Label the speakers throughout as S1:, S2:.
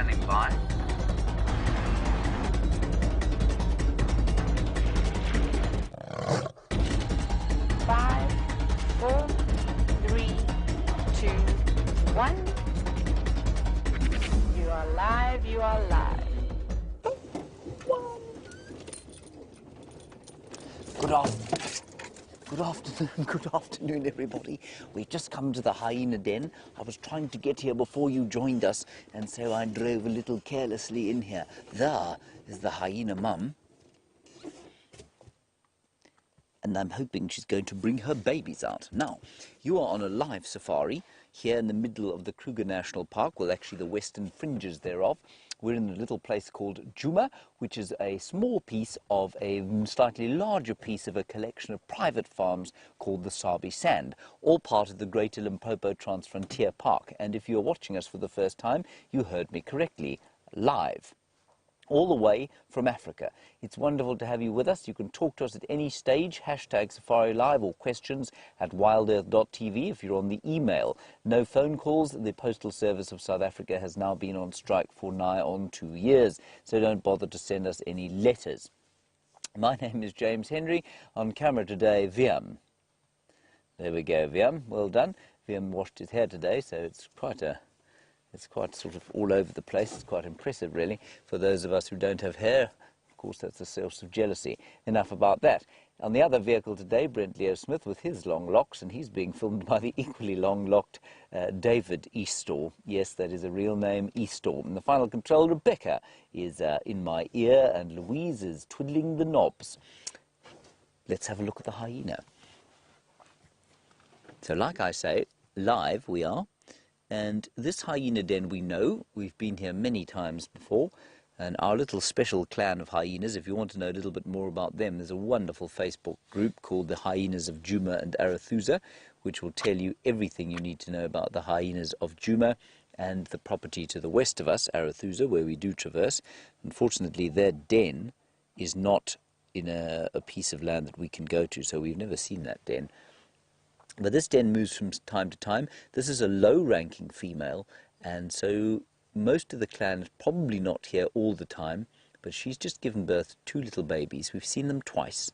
S1: standing by.
S2: 5, 4, 3, 2, 1. You are live, you are live.
S3: Good afternoon, everybody. We've just come to the hyena den. I was trying to get here before you joined us, and so I drove a little carelessly in here. There is the hyena mum. And I'm hoping she's going to bring her babies out. Now, you are on a live safari here in the middle of the Kruger National Park, well, actually the western fringes thereof. We're in a little place called Djuma, which is a small piece of a slightly larger piece of a collection of private farms called the Sabi Sand, all part of the Greater Limpopo Transfrontier Park. And if you're watching us for the first time, you heard me correctly, live. All the way from Africa. It's wonderful to have you with us. You can talk to us at any stage, hashtag SafariLive, or questions at wildearth.tv if you're on the email. No phone calls. The Postal Service of South Africa has now been on strike for nigh on 2 years, so don't bother to send us any letters. My name is James Henry. On camera today, Viam. There we go, Viam. Well done. Viam washed his hair today, so it's quite sort of all over the place. It's quite impressive, really, for those of us who don't have hair. Of course, that's a source of jealousy. Enough about that. On the other vehicle today, Brent Leo Smith with his long locks, and he's being filmed by the equally long-locked David Eastor. Yes, that is a real name, Eastor. In the final control, Rebecca is in my ear, and Louise is twiddling the knobs. Let's have a look at the hyena. So, like I say, live we are. And this hyena den we know, we've been here many times before, and our little special clan of hyenas, if you want to know a little bit more about them, there's a wonderful Facebook group called the Hyenas of Djuma and Arathusa, which will tell you everything you need to know about the hyenas of Djuma and the property to the west of us, Arathusa, where we do traverse. Unfortunately, their den is not in a piece of land that we can go to, so we've never seen that den. But this den moves from time to time. This is a low-ranking female, and so most of the clan is probably not here all the time, but she's just given birth to 2 little babies. We've seen them twice,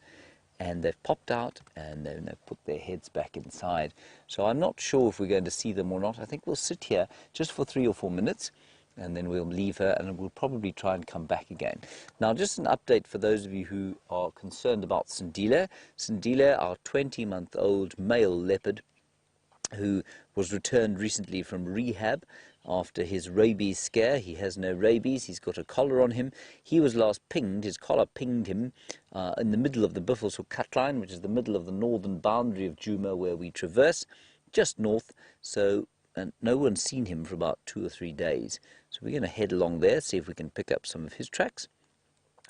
S3: and they've popped out, and then they've put their heads back inside. So I'm not sure if we're going to see them or not. I think we'll sit here just for 3 or 4 minutes, and then we'll leave her, and we'll probably try and come back again. Now, just an update for those of you who are concerned about Sindile. Sindile, our 20-month-old male leopard, who was returned recently from rehab after his rabies scare. He has no rabies. He's got a collar on him. He was last pinged. His collar pinged him in the middle of the Buffelshoek cut line, which is the middle of the northern boundary of Djuma, where we traverse, just north. So, and no one's seen him for about 2 or 3 days. So we're going to head along there, see if we can pick up some of his tracks.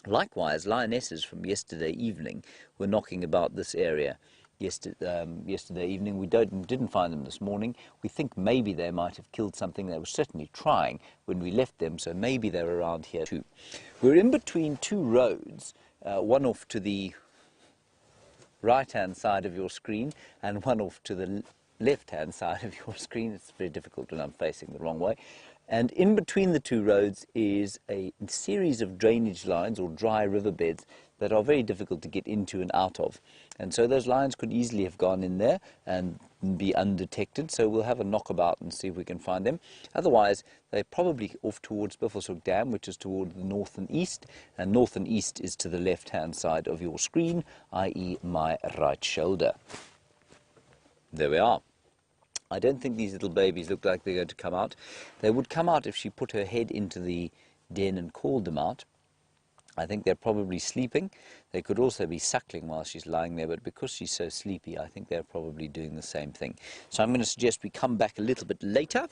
S3: Likewise, lionesses from yesterday evening were knocking about this area yesterday evening. We didn't find them this morning. We think maybe they might have killed something. They were certainly trying when we left them, so maybe they're around here too. We're in between 2 roads, one off to the right-hand side of your screen and one off to the left-hand side of your screen. It's very difficult when I'm facing the wrong way. And in between the 2 roads is a series of drainage lines or dry riverbeds that are very difficult to get into and out of. And so those lines could easily have gone in there and be undetected. So we'll have a knockabout and see if we can find them. Otherwise, they're probably off towards Buffelshoek Dam, which is toward the north and east. And north and east is to the left-hand side of your screen, i.e. my right shoulder. There we are. I don't think these little babies look like they're going to come out. They would come out if she put her head into the den and called them out. I think they're probably sleeping. They could also be suckling while she's lying there, but because she's so sleepy, I think they're probably doing the same thing. So I'm going to suggest we come back a little bit later.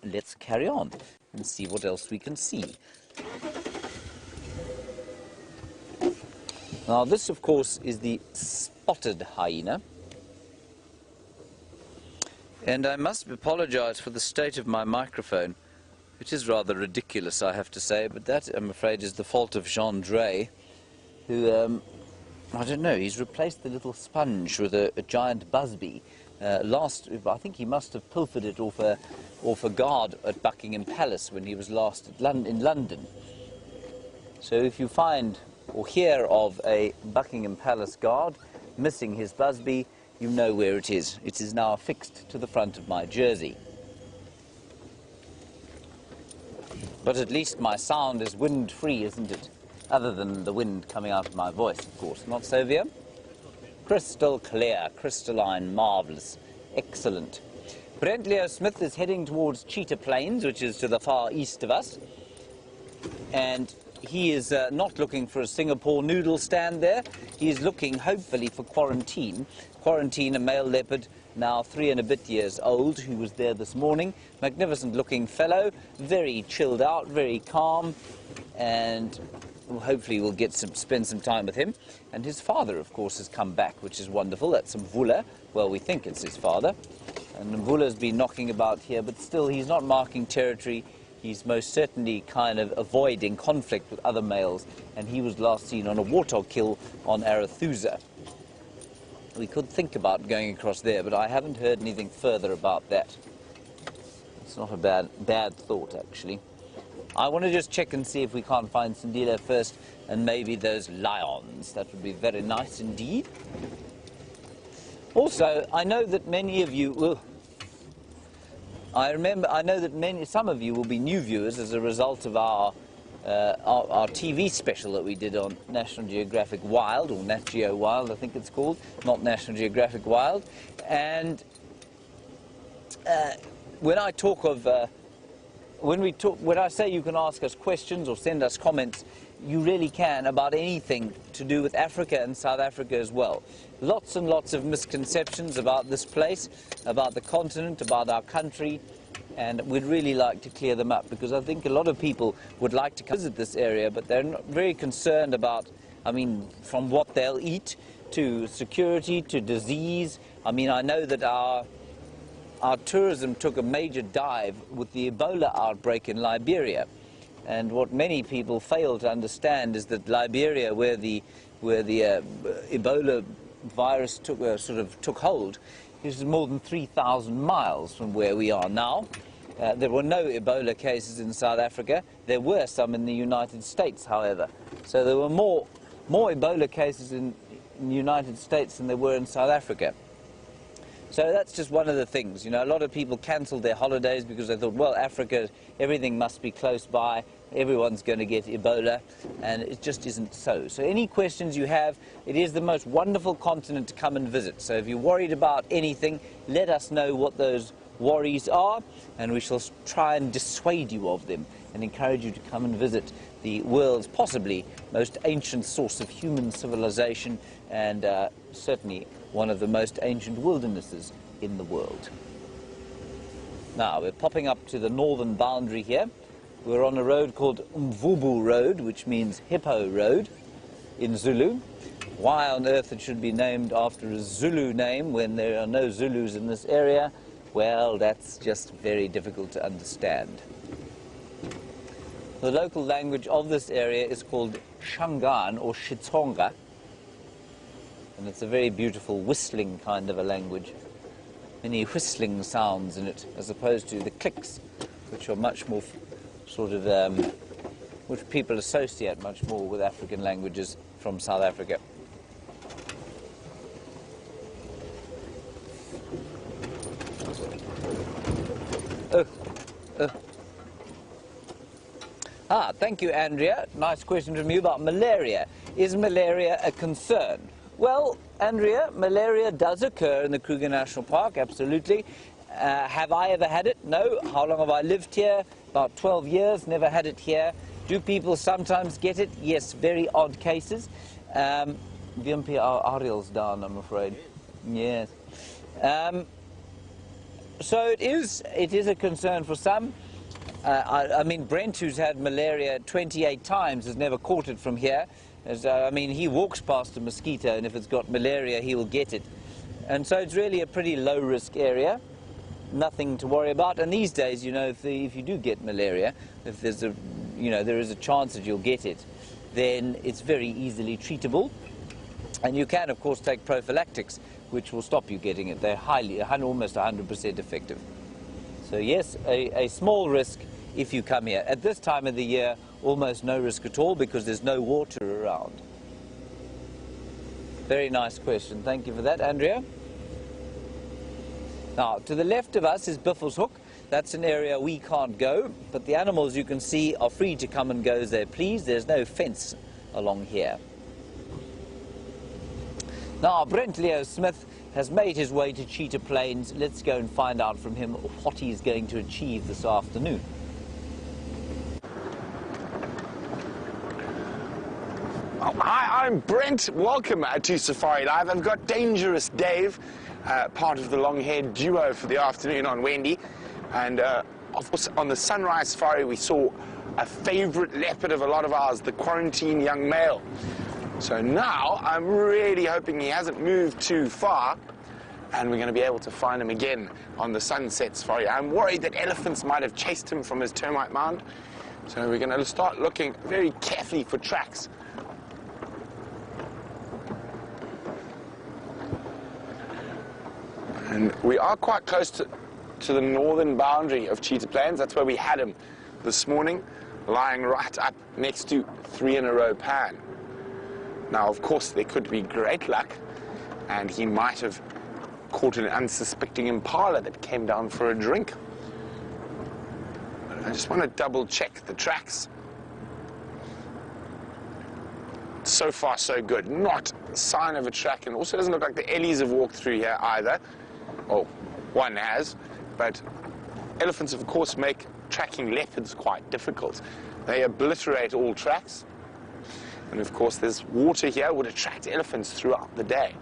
S3: Let's carry on and see what else we can see. Now this, of course, is the spotted hyena. And I must apologize for the state of my microphone. It is rather ridiculous, I have to say, but that, I'm afraid, is the fault of Jean Drey, who, I don't know, he's replaced the little sponge with a giant busby, I think he must have pilfered it off a guard at Buckingham Palace when he was last in London. So if you find or hear of a Buckingham Palace guard missing his busby, you know where it is. It is now affixed to the front of my jersey. But at least my sound is wind-free, isn't it? Other than the wind coming out of my voice, of course. Not so, Via? Crystal clear, crystalline, marvellous, excellent. Brent Leo Smith is heading towards Cheetah Plains, which is to the far east of us. And he is not looking for a Singapore noodle stand there. He is looking, hopefully, for Quarantine. Quarantine, a male leopard, now 3 and a bit years old, who was there this morning. Magnificent-looking fellow, very chilled out, very calm, and hopefully we'll spend some time with him. And his father, of course, has come back, which is wonderful. That's Mvula. Well, we think it's his father. And Mvula's been knocking about here, but still he's not marking territory. He's most certainly kind of avoiding conflict with other males, and he was last seen on a warthog kill on Arathusa. We could think about going across there, but I haven't heard anything further about that. It's not a bad thought, actually. I want to just check and see if we can't find Sandila first, and maybe those lions. That would be very nice indeed. Also, I know that many of you will... I know that some of you will be new viewers as a result of our TV special that we did on National Geographic Wild, or Nat Geo Wild, I think it's called, not National Geographic Wild. And when I talk of, when I say you can ask us questions or send us comments, you really can about anything to do with Africa and South Africa as well. Lots and lots of misconceptions about this place, about the continent, about our country, and we'd really like to clear them up, because I think a lot of people would like to visit this area, but they're not very concerned about, I mean, from what they'll eat to security to disease. I mean, I know that our tourism took a major dive with the Ebola outbreak in Liberia. And what many people fail to understand is that Liberia, where the Ebola virus took hold, is more than 3,000 miles from where we are now. There were no Ebola cases in South Africa. There were some in the United States, however. So there were more Ebola cases in the United States than there were in South Africa. So that's just one of the things. You know, a lot of people cancelled their holidays because they thought, well, Africa, everything must be close by, everyone's going to get Ebola, and it just isn't so. So any questions you have, it is the most wonderful continent to come and visit. So if you're worried about anything, let us know what those worries are, and we shall try and dissuade you of them and encourage you to come and visit the world's possibly most ancient source of human civilization, and certainly one of the most ancient wildernesses in the world. Now, we're popping up to the northern boundary here. We're on a road called Mvubu Road, which means Hippo Road in Zulu. Why on earth it should be named after a Zulu name when there are no Zulus in this area, well, that's just very difficult to understand. The local language of this area is called Shangaan or Xitsonga, and it's a very beautiful whistling kind of a language. Many whistling sounds in it, as opposed to the clicks, which are much more which people associate much more with African languages from South Africa. Thank you, Andrea. Nice question from you about malaria. Is malaria a concern? Well, Andrea, malaria does occur in the Kruger National Park, absolutely. Have I ever had it? No. How long have I lived here? About 12 years, never had it here. Do people sometimes get it? Yes, very odd cases. VMP Ariel's down, I'm afraid. Yes. So it is a concern for some. I mean, Brent, who's had malaria 28 times, has never caught it from here. I mean, he walks past a mosquito, and if it's got malaria, he will get it. And so it's really a pretty low-risk area. Nothing to worry about. And these days, you know, if you do get malaria, if there's there is a chance that you'll get it, then it's very easily treatable. And you can, of course, take prophylactics which will stop you getting it. They're almost 100% effective. So yes, a small risk if you come here. At this time of the year, almost no risk at all because there's no water around. Very nice question. Thank you for that, Andrea. Now, to the left of us is Biffle's Hook. That's an area we can't go, but the animals you can see are free to come and go as they please. There's no fence along here. Now, Brent Leo Smith has made his way to Cheetah Plains. Let's go and find out from him what he's going to achieve this afternoon.
S1: Oh, hi, I'm Brent. Welcome to Safari Live. I've got Dangerous Dave, part of the long-haired duo for the afternoon on Wendy. And of course, on the Sunrise Safari, we saw a favorite leopard of a lot of ours, the quarantine young male. So now I'm really hoping he hasn't moved too far and we're going to be able to find him again on the Sunset Safari. I'm worried that elephants might have chased him from his termite mound. So we're going to start looking very carefully for tracks. And we are quite close to the northern boundary of Cheetah Plains. That's where we had him this morning, lying right up next to 3 in a row pan. Now, of course, there could be great luck, and he might have caught an unsuspecting impala that came down for a drink. But I just want to double-check the tracks. So far, so good. Not a sign of a track, and also doesn't look like the Ellies have walked through here either. Well, one has, but elephants, of course, make tracking leopards quite difficult. They obliterate all tracks. And of course, there's water here would attract elephants throughout the day.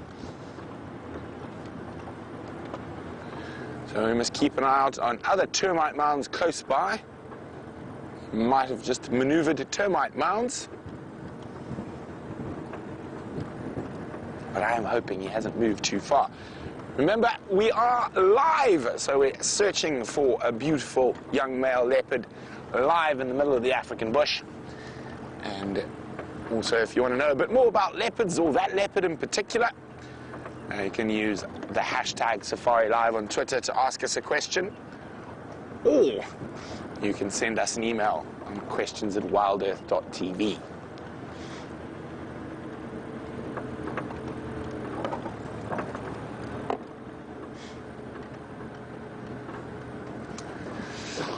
S1: So we must keep an eye out on other termite mounds close by. Might have just maneuvered termite mounds. But I am hoping he hasn't moved too far. Remember, we are live, so we're searching for a beautiful young male leopard live in the middle of the African bush. And also, if you want to know a bit more about leopards, or that leopard in particular, you can use the hashtag SafariLive on Twitter to ask us a question. Or you can send us an email on questions@wildearth.tv.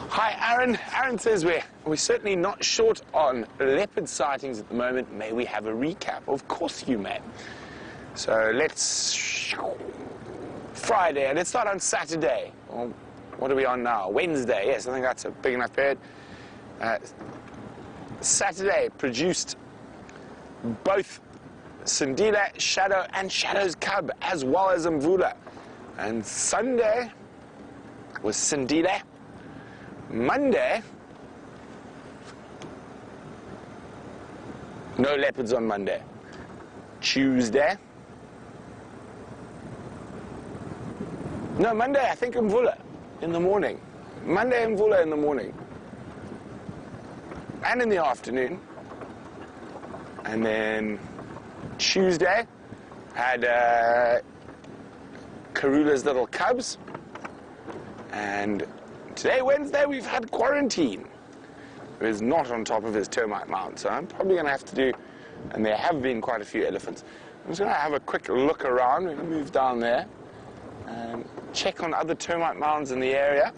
S1: Hi, Aaron. Aaron says we're certainly not short on leopard sightings at the moment. May we have a recap? Of course you may. So let's... Friday. Let's start on Saturday. Well, what are we on now? Wednesday. Yes, I think that's a big enough period. Saturday produced both Sindila, Shadow, and Shadow's cub, as well as Mvula. And Sunday was Sindila. Monday, no leopards on Monday. Tuesday, no, Monday, I think Mvula in the morning. Monday, Mvula in the morning. And in the afternoon. And then Tuesday, had Karula's little cubs. And today, Wednesday, we've had Quarantine, who is not on top of his termite mound. So I'm probably going to have to do, and there have been quite a few elephants. I'm just going to have a quick look around. We're going to move down there and check on other termite mounds in the area.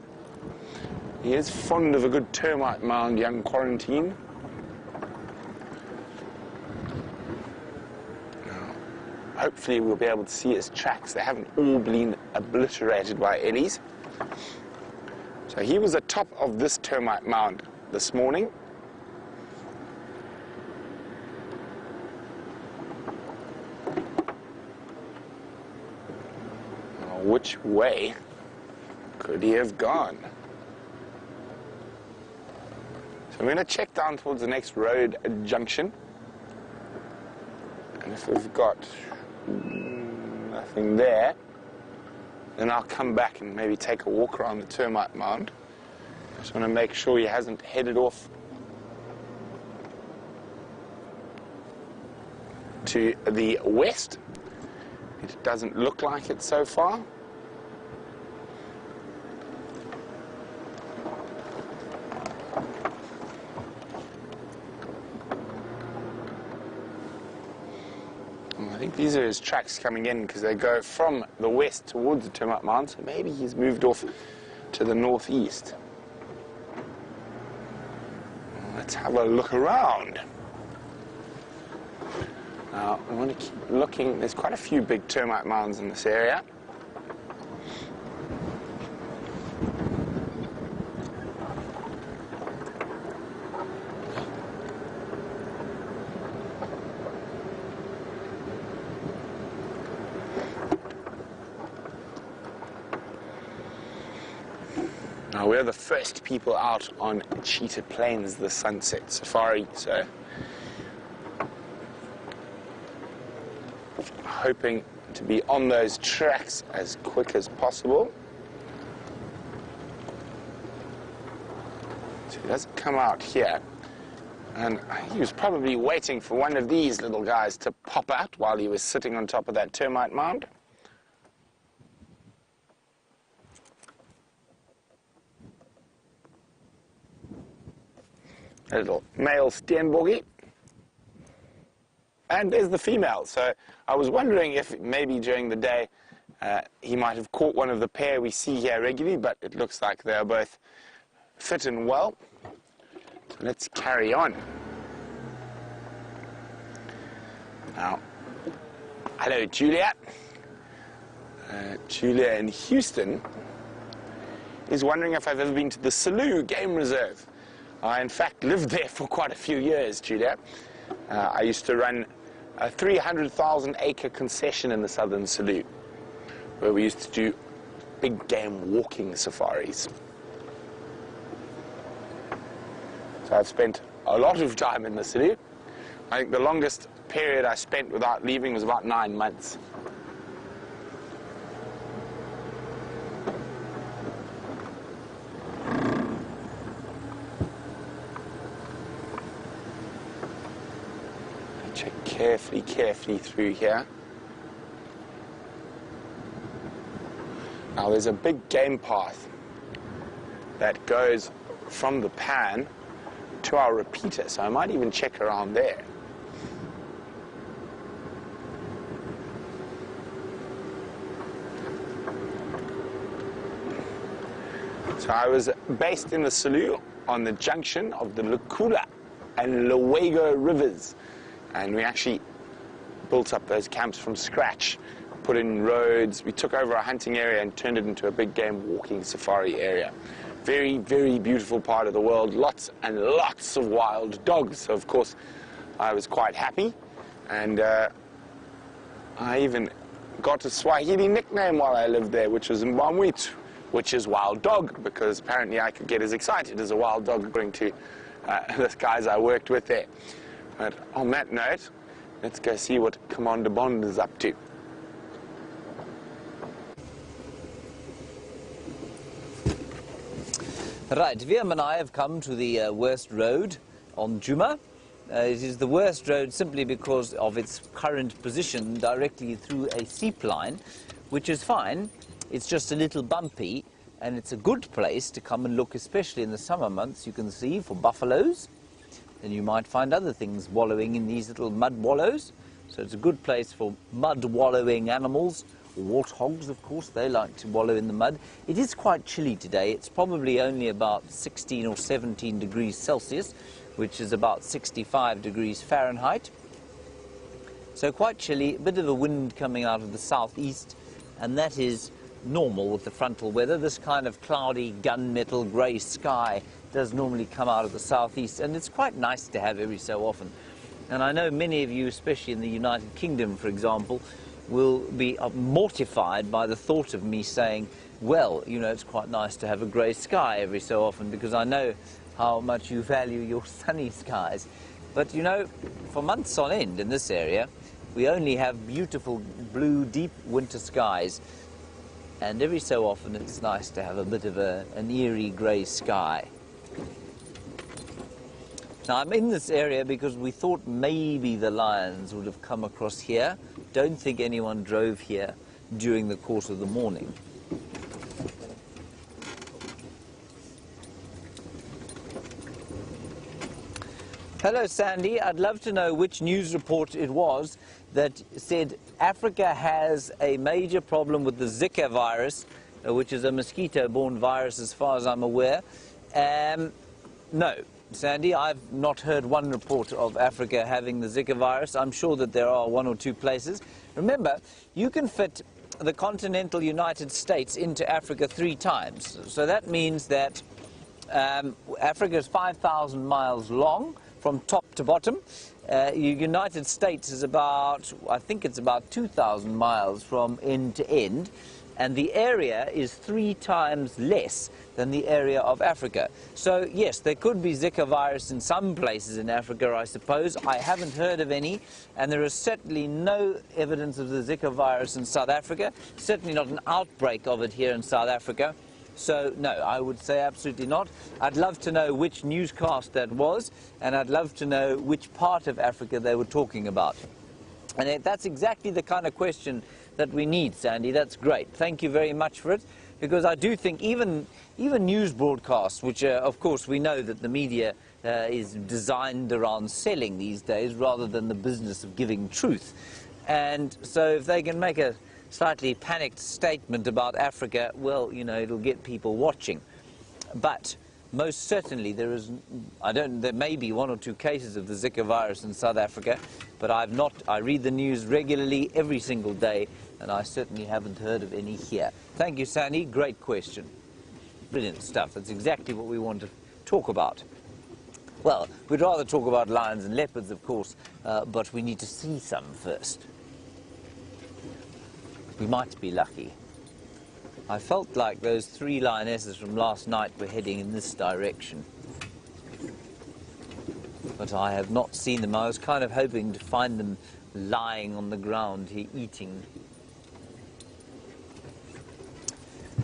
S1: He is fond of a good termite mound, young Quarantine. Now, hopefully we'll be able to see his tracks. They haven't all been obliterated by Ellies. So he was atop of this termite mound this morning. Now, which way could he have gone? So I'm going to check down towards the next road junction. And if we've got nothing there, then I'll come back and maybe take a walk around the termite mound. Just want to make sure he hasn't headed off to the west. It doesn't look like it so far. I think these are his tracks coming in because they go from the west towards the Termite Mound, so maybe he's moved off to the northeast. Let's have a look around. Now, I want to keep looking. There's quite a few big termite mounds in this area. Now, we're the first people out on Cheetah Plains, the Sunset Safari, so hoping to be on those tracks as quick as possible. So he doesn't come out here, and he was probably waiting for one of these little guys to pop out while he was sitting on top of that termite mound. A little male steenbokkie. And there's the female. So I was wondering if maybe during the day he might have caught one of the pair we see here regularly, but it looks like they're both fit and well. So let's carry on. Now, hello, Julia. Julia in Houston is wondering if I've ever been to the Selous Game Reserve. I, in fact, lived there for quite a few years, Julia. I used to run a 300,000-acre concession in the southern Selous, where we used to do big game walking safaris. So I've spent a lot of time in the Selous. I think the longest period I spent without leaving was about 9 months. Carefully through here. Now there's a big game path that goes from the pan to our repeater, so I might even check around there. So I was based in the Selous on the junction of the Lukula and Lowego rivers. And we actually built up those camps from scratch, put in roads. We took over a hunting area and turned it into a big game walking safari area. Very, very beautiful part of the world. Lots and lots of wild dogs. So, of course, I was quite happy. And I even got a Swahili nickname while I lived there, which was Mbamwitu, which is wild dog, because apparently I could get as excited as a wild dog according to the guys I worked with there. But on that note, let's go see what Commander Bond is up to.
S3: Right, Viam and I have come to the worst road on Djuma. It is the worst road simply because of its current position directly through a seep line, which is fine. It's just a little bumpy, and it's a good place to come and look, especially in the summer months, you can see, for buffaloes. And you might find other things wallowing in these little mud wallows. So it's a good place for mud wallowing animals. Warthogs, of course, they like to wallow in the mud. It is quite chilly today. It's probably only about 16 or 17 degrees Celsius, which is about 65 degrees Fahrenheit. So quite chilly, a bit of a wind coming out of the southeast, and that is normal with the frontal weather. This kind of cloudy, gunmetal, grey sky does normally come out of the southeast, and it's quite nice to have every so often. And I know many of you, especially in the United Kingdom, for example, will be mortified by the thought of me saying, well, you know, it's quite nice to have a grey sky every so often, because I know how much you value your sunny skies. But, you know, for months on end in this area, we only have beautiful blue, deep winter skies. And every so often it's nice to have a bit of an eerie grey sky. Now I'm in this area because we thought maybe the lions would have come across here don't think anyone drove here during the course of the morning. Hello, Sandy. I'd love to know which news report it was that said Africa has a major problem with the Zika virus, which is a mosquito-borne virus as far as I'm aware. No, Sandy, I've not heard one report of Africa having the Zika virus. I'm sure that there are one or two places. Remember, you can fit the continental United States into Africa 3 times. So that means that Africa is 5,000 miles long from top to bottom. The United States is about, I think it's about 2,000 miles from end to end. And the area is 3 times less than the area of Africa. So yes, there could be Zika virus in some places in Africa, I suppose. I haven't heard of any, and there is certainly no evidence of the Zika virus in South Africa, certainly not an outbreak of it here in South Africa. So no, I would say absolutely not. I'd love to know which newscast that was, and I'd love to know which part of Africa they were talking about. And that's exactly the kind of question that we need, Sandy. That's great. Thank you very much for it, because I do think even news broadcasts, which of course we know that the media is designed around selling these days rather than the business of giving truth. And so if they can make a slightly panicked statement about Africa, well, you know, it'll get people watching. But most certainly there may be 1 or 2 cases of the Zika virus in South Africa, but I read the news regularly every single day, and I certainly haven't heard of any here. Thank you, Sandy. Great question. Brilliant stuff. That's exactly what we want to talk about. Well, we'd rather talk about lions and leopards, of course, but we need to see some first. We might be lucky. I felt like those 3 lionesses from last night were heading in this direction. But I have not seen them. I was kind of hoping to find them lying on the ground here eating.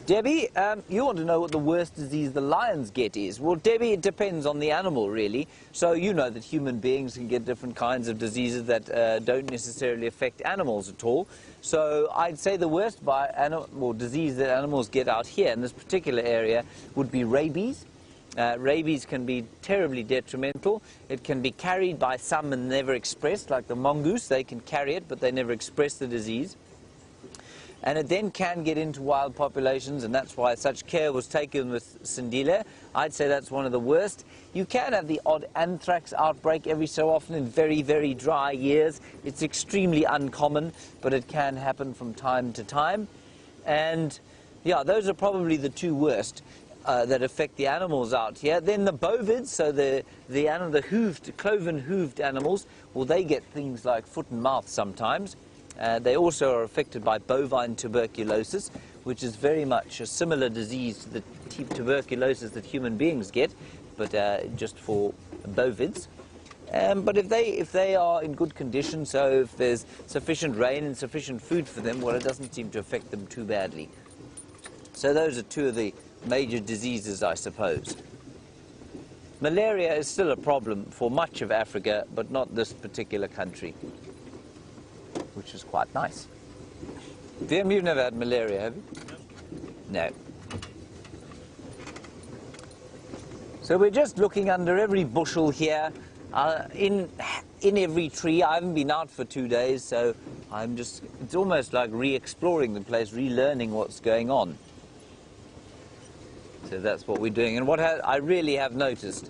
S3: Debbie, you want to know what the worst disease the lions get is. Well, Debbie, it depends on the animal, really. So you know that human beings can get different kinds of diseases that don't necessarily affect animals at all. So I'd say the worst disease that animals get out here in this particular area would be rabies. Rabies can be terribly detrimental. It can be carried by some and never expressed, like the mongoose. They can carry it, but they never express the disease. And it then can get into wild populations, and that's why such care was taken with Sindile. I'd say that's one of the worst. You can have the odd anthrax outbreak every so often in very, very dry years. It's extremely uncommon, but it can happen from time to time. And yeah, those are probably the 2 worst that affect the animals out here. Then the bovids, so the cloven-hooved animals, well, they get things like foot and mouth sometimes. They also are affected by bovine tuberculosis, which is very much a similar disease to the tuberculosis that human beings get, but just for bovids. But if they are in good condition, so if there's sufficient rain and sufficient food for them, well, it doesn't seem to affect them too badly. So those are 2 of the major diseases, I suppose. Malaria is still a problem for much of Africa, but not this particular country, which is quite nice. VM, you've never had malaria, have you? No. So we're just looking under every bushel here, in every tree. I haven't been out for 2 days, so it's almost like re-exploring the place, relearning what's going on. So that's what we're doing. And what I really have noticed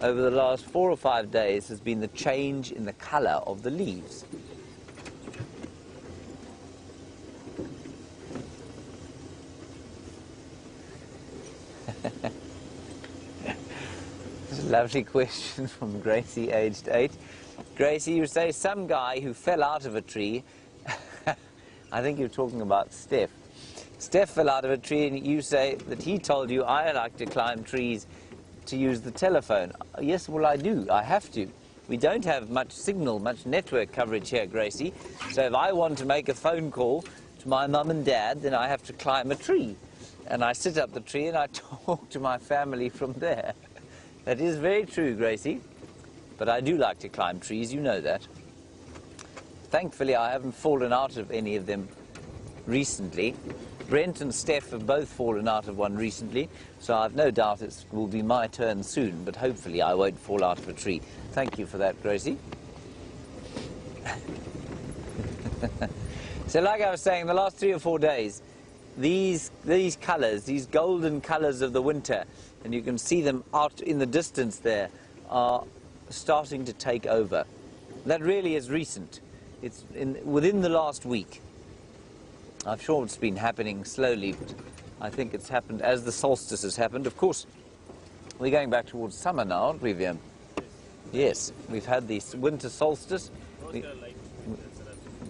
S3: over the last 4 or 5 days has been the change in the color of the leaves. It's a lovely question from Gracie, aged 8. Gracie, you say some guy who fell out of a tree. I think you're talking about Steph. Steph fell out of a tree, and you say that he told you, I like to climb trees to use the telephone. Yes, well, I do. I have to. We don't have much signal, much network coverage here, Gracie. So if I want to make a phone call to my mum and dad, then I have to climb a tree. And I sit up the tree and I talk to my family from there. That is very true, Gracie. But I do like to climb trees, you know that. Thankfully, I haven't fallen out of any of them recently. Brent and Steph have both fallen out of one recently, so I've no doubt it will be my turn soon, but hopefully I won't fall out of a tree. Thank you for that, Gracie. So like I was saying, the last 3 or 4 days, these colours, these golden colours of the winter, and you can see them out in the distance there, are starting to take over. That really is recent. It's within the last week. I'm sure it's been happening slowly, but I think it's happened as the solstice has happened. Of course, we're going back towards summer now, aren't we, Viam? Yes, we've had the winter solstice.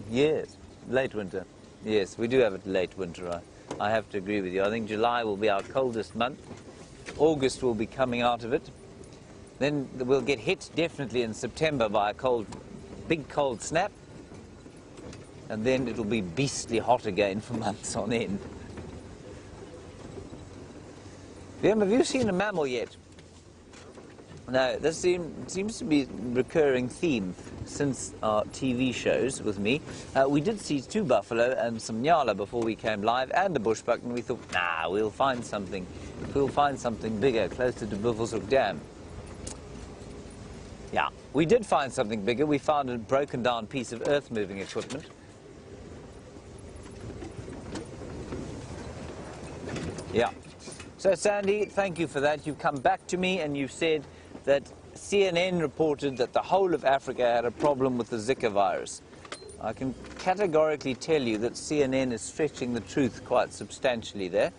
S3: Yes, late winter. Yes, we do have a late winter. I have to agree with you. I think July will be our coldest month. August will be coming out of it. Then we'll get hit definitely in September by a big cold snap. And then it'll be beastly hot again for months on end. Liam, have you seen a mammal yet? No, this seems to be a recurring theme since our TV shows with me. We did see 2 buffalo and some nyala before we came live, and a bushbuck, and we thought, nah, we'll find something. We'll find something bigger, closer to Buffelshoek Dam. Yeah, we did find something bigger. We found a broken down piece of earth-moving equipment. Yeah. So, Sandy, thank you for that. You've come back to me and you've said that CNN reported that the whole of Africa had a problem with the Zika virus. I can categorically tell you that CNN is stretching the truth quite substantially there.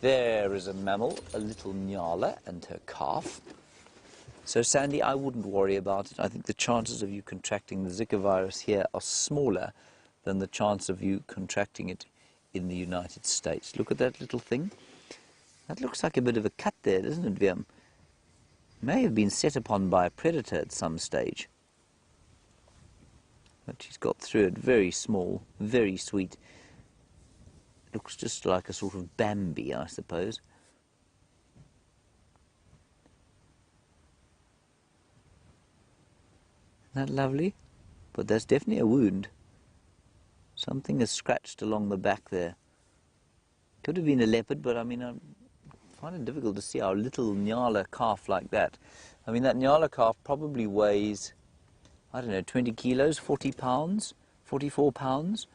S3: There is a mammal, a little nyala and her calf. So, Sandy, I wouldn't worry about it. I think the chances of you contracting the Zika virus here are smaller than the chance of you contracting it in the United States. Look at that little thing. That looks like a bit of a cut there, doesn't it, Viam? May have been set upon by a predator at some stage. But she's got through it. Very small, very sweet. Looks just like a sort of Bambi, I suppose. Isn't that lovely? But there's definitely a wound. Something is scratched along the back there. Could have been a leopard, but I mean, I find it difficult to see our little nyala calf like that. I mean, that nyala calf probably weighs, I don't know, 20 kilos, 40 pounds, 44 pounds.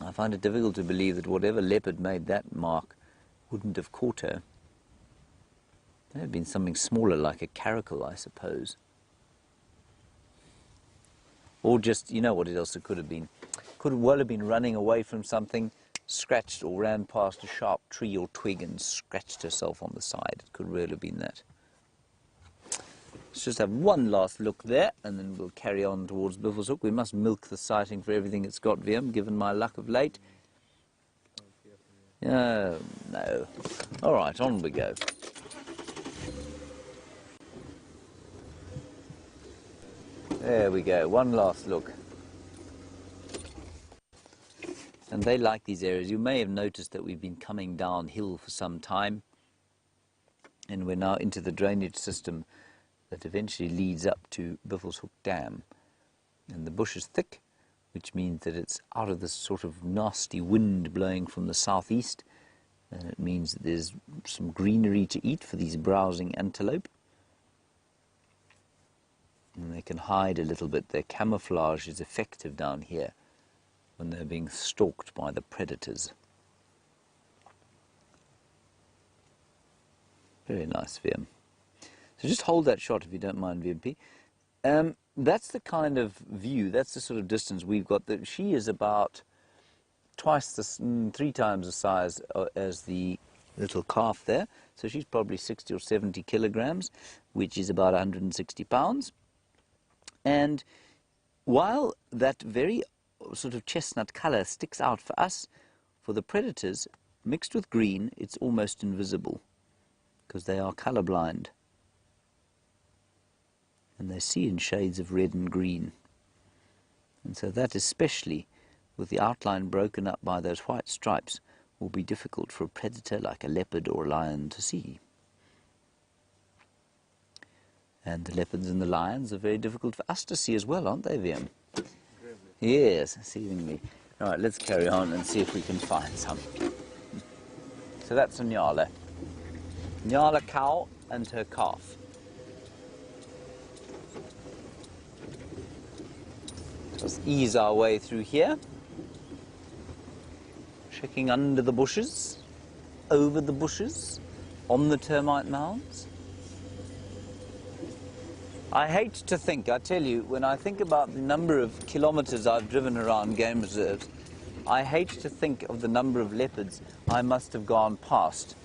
S3: I find it difficult to believe that whatever leopard made that mark wouldn't have caught her. There would have been something smaller, like a caracal, I suppose. Or just, you know what else it could have been? Could well have been running away from something, scratched or ran past a sharp tree or twig and scratched herself on the side. It could really have been that. Let's just have one last look there, and then we'll carry on towards Buffelshoek. We must milk the sighting for everything it's got, Viam, given my luck of late. Oh, no. All right, on we go. There we go, one last look. And they like these areas. You may have noticed that we've been coming downhill for some time, and we're now into the drainage system that eventually leads up to Buffelshoek Dam. And the bush is thick, which means that it's out of this sort of nasty wind blowing from the southeast, and it means that there's some greenery to eat for these browsing antelope. And they can hide a little bit. Their camouflage is effective down here when they're being stalked by the predators. Very nice, Viam. So just hold that shot if you don't mind, VMP. That's the kind of view, that's the sort of distance we've got. She is about three times the size as the little calf there. So she's probably 60 or 70 kilograms, which is about 160 pounds. And while that very sort of chestnut color sticks out for us, for the predators, mixed with green, it's almost invisible because they are colorblind. And they see in shades of red and green. And so that, especially with the outline broken up by those white stripes, will be difficult for a predator like a leopard or a lion to see. And the leopards and the lions are very difficult for us to see as well, aren't they, Viam? Yes, seemingly. All right, let's carry on and see if we can find some. So that's a Nyala. Nyala cow and her calf. Let's ease our way through here. Checking under the bushes, over the bushes, on the termite mounds. I hate to think, I tell you, when I think about the number of kilometers I've driven around game reserves, I hate to think of the number of leopards I must have gone past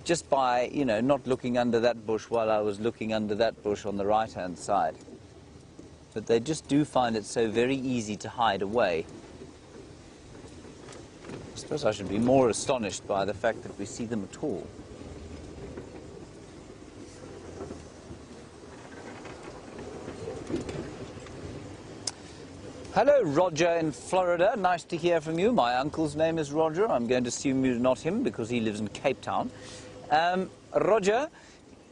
S3: just by, you know, not looking under that bush while I was looking under that bush on the right-hand side. But they just do find it so very easy to hide away. I suppose I should be more astonished by the fact that we see them at all. Hello, Roger in Florida. Nice to hear from you. My uncle's name is Roger. I'm going to assume you're not him because he lives in Cape Town. Roger,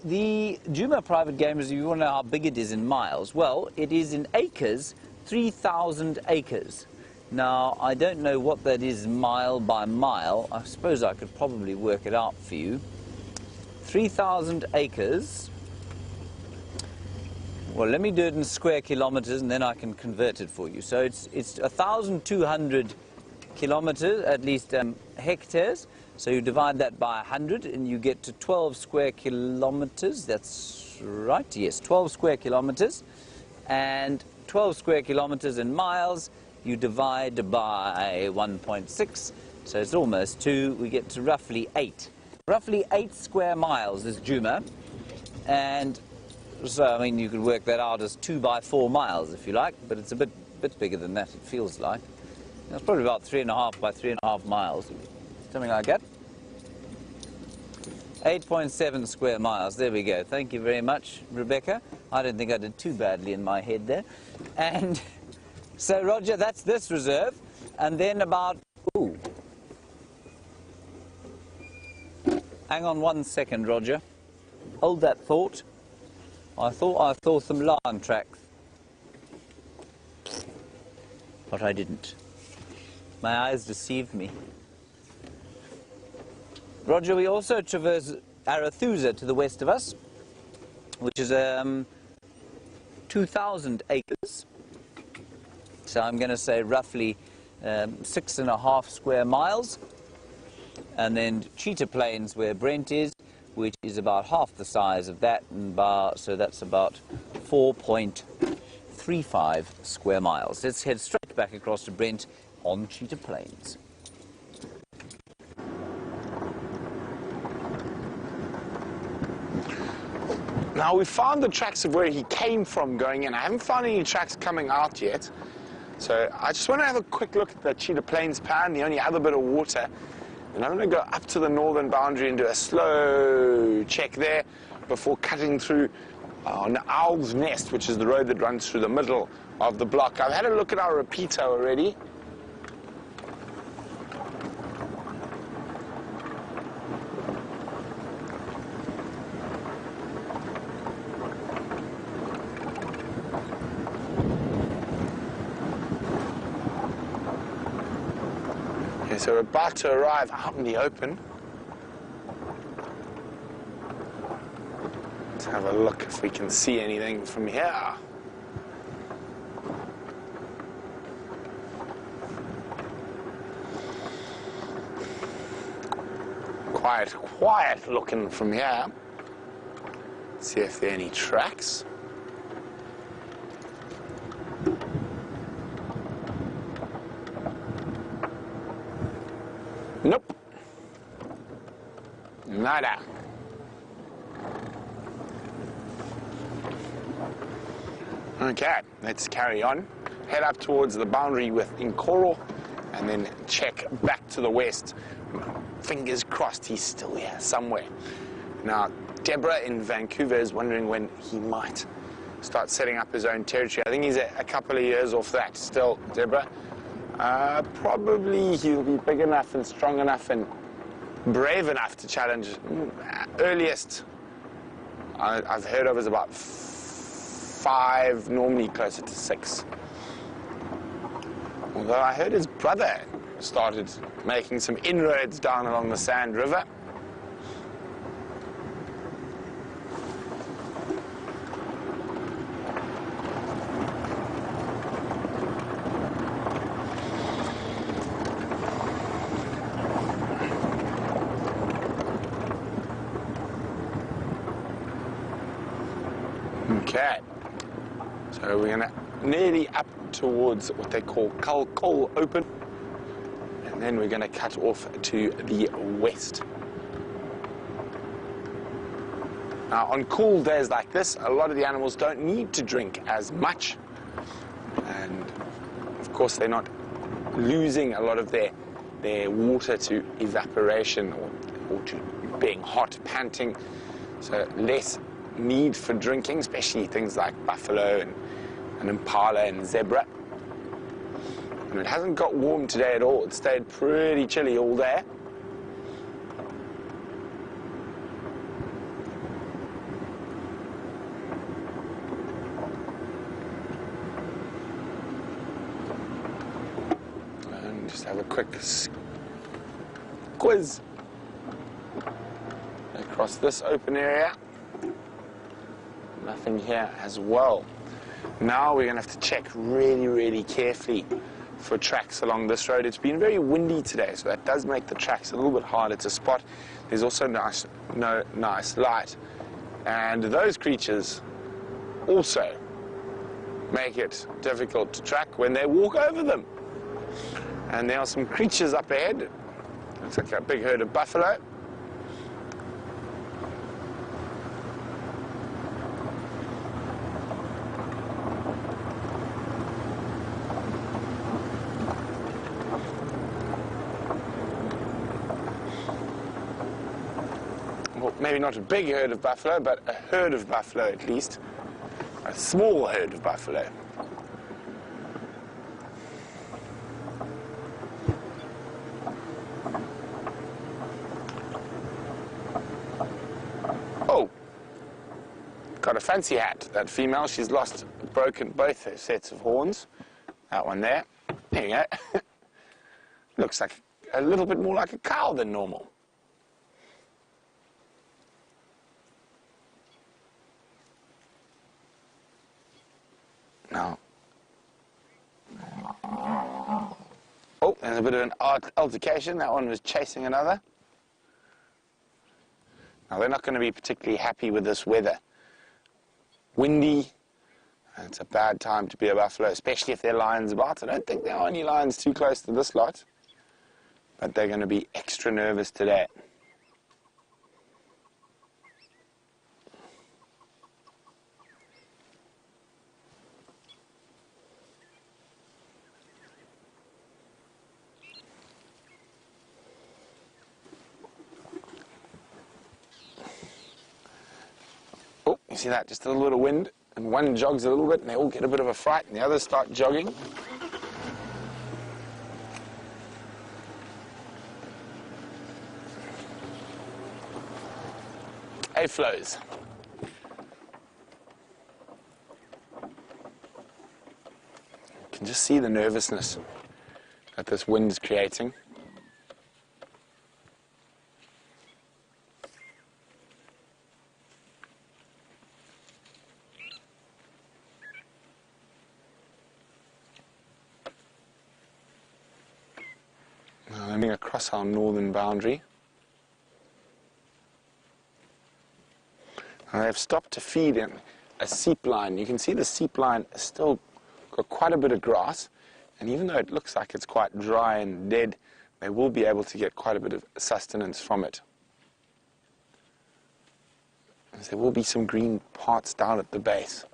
S3: the Djuma private game reserve, you want to know how big it is in miles. Well, it is in acres, 3,000 acres. Now, I don't know what that is mile by mile. I suppose I could probably work it out for you. 3,000 acres. Well, let me do it in square kilometers and then I can convert it for you. So it's 1,200 kilometers, at least hectares. So you divide that by 100 and you get to 12 square kilometers. That's right, yes, 12 square kilometers. And 12 square kilometers in miles, you divide by 1.6. So it's almost 2. We get to roughly 8. Roughly 8 square miles is Djuma. And so, I mean, you could work that out as 2 by 4 miles, if you like, but it's a bit bigger than that, it feels like. It's probably about 3.5 by 3.5 miles, something like that. 8.7 square miles, there we go. Thank you very much, Rebecca. I don't think I did too badly in my head there. And so, Roger, that's this reserve, and then about, ooh. Hang on 1 second, Roger. Hold that thought. I thought I saw some lion tracks, but I didn't. My eyes deceived me. Roger, we also traverse Arathusa to the west of us, which is 2,000 acres. So I'm going to say roughly 6.5 square miles. And then Cheetah Plains, where Brent is, which is about half the size of that, and so that's about 4.35 square miles. Let's head straight back across to Brent on Cheetah Plains.
S1: Now, we found the tracks of where he came from going in. I haven't found any tracks coming out yet. So I just want to have a quick look at the Cheetah Plains pan, the only other bit of water. And I'm going to go up to the northern boundary and do a slow check there before cutting through on Owl's Nest, which is the road that runs through the middle of the block. I've had a look at our repeater already. So we're about to arrive out in the open. Let's have a look if we can see anything from here. Quiet looking from here. See if there are any tracks. Nope. Nada. Okay, let's carry on. Head up towards the boundary with Nkoro and then check back to the west. Fingers crossed he's still here somewhere. Now, Deborah in Vancouver is wondering when he might start setting up his own territory. I think he's a couple of years off that still, Deborah. Probably he'll be big enough and strong enough and brave enough to challenge. Earliest I've heard of is about 5, normally closer to 6. Although I heard his brother started making some inroads down along the Sand River. Okay, so we're gonna nearly up towards what they call Kalkol Open, and then we're gonna cut off to the west. Now, on cool days like this, a lot of the animals don't need to drink as much, and of course they're not losing a lot of their water to evaporation or to being hot, panting, so less need for drinking, especially things like buffalo and impala and zebra. And it hasn't got warm today at all. It stayed pretty chilly all day. And just have a quick quiz across this open area. Nothing here as well. Now we're going to have to check really, really carefully for tracks along this road. It's been very windy today, so that does make the tracks a little bit harder to spot. There's also nice light. And those creatures also make it difficult to track when they walk over them. And there are some creatures up ahead. Looks like a big herd of buffalo. Well, maybe not a big herd of buffalo, but a herd of buffalo at least. A small herd of buffalo. Oh, got a fancy hat. That female, she's broken both her sets of horns. That one there. There you go. Looks like a little bit more like a cow than normal. Now, oh, there's a bit of an altercation. That one was chasing another. Now, they're not going to be particularly happy with this weather. Windy, and it's a bad time to be a buffalo, especially if there are lions about. I don't think there are any lions too close to this lot, but they're going to be extra nervous today. Oh, you see that? Just a little bit of wind, and one jogs a little bit, and they all get a bit of a fright, and the others start jogging. Hey, flows. You can just see the nervousness that this wind is creating. Now, landing across our northern boundary. Now, they've stopped to feed in a seep line. You can see the seep line has still got quite a bit of grass, and even though it looks like it's quite dry and dead, they will be able to get quite a bit of sustenance from it. As there will be some green parts down at the base.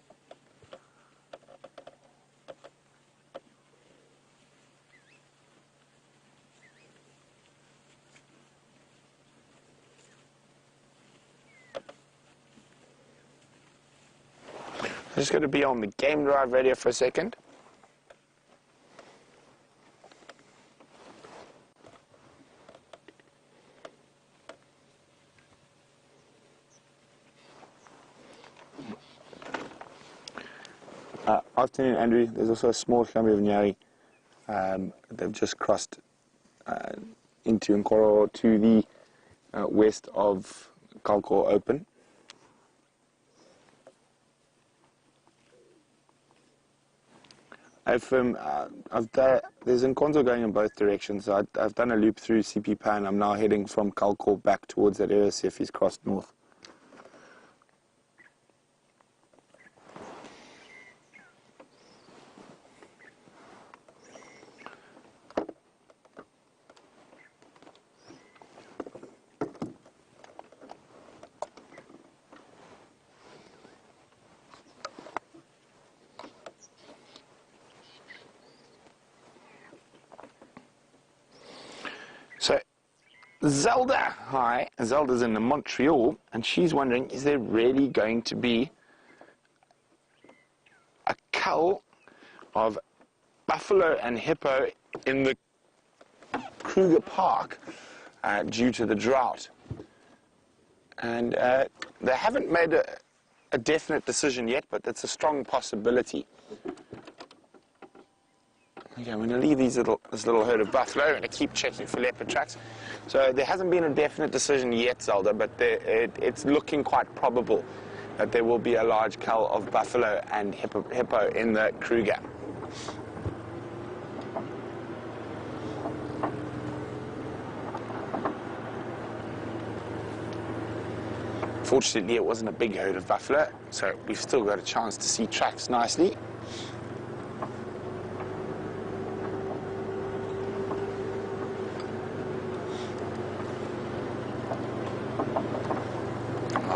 S1: I'm just going to be on the game drive radio for a second. Afternoon, Andrew. There's also a small clump of nyari They've just crossed into Nkoro to the west of Kalko Open. There's Nkonzo going in both directions. So I've done a loop through CP Pan. I'm now heading from Kalko back towards that area, see if he's crossed north. So, Zelda, hi, Zelda's in Montreal, and she's wondering, is there really going to be a cull of buffalo and hippo in the Kruger Park due to the drought? And they haven't made a definite decision yet, but it's a strong possibility. Okay, I'm going to leave this little herd of buffalo. I'm going to keep checking for leopard tracks. So there hasn't been a definite decision yet, Zelda, but it's looking quite probable that there will be a large cull of buffalo and hippo in the Kruger. Fortunately, it wasn't a big herd of buffalo, so we've still got a chance to see tracks nicely.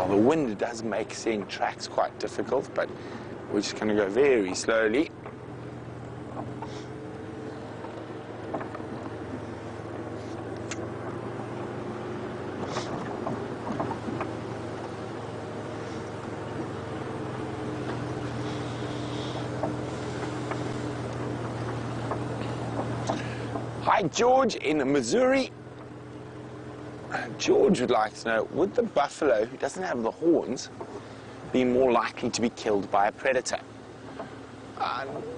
S1: The wind does make seeing tracks quite difficult, but we're just going to go very slowly. Hi, George in Missouri. George would like to know, would the buffalo, who doesn't have the horns, be more likely to be killed by a predator?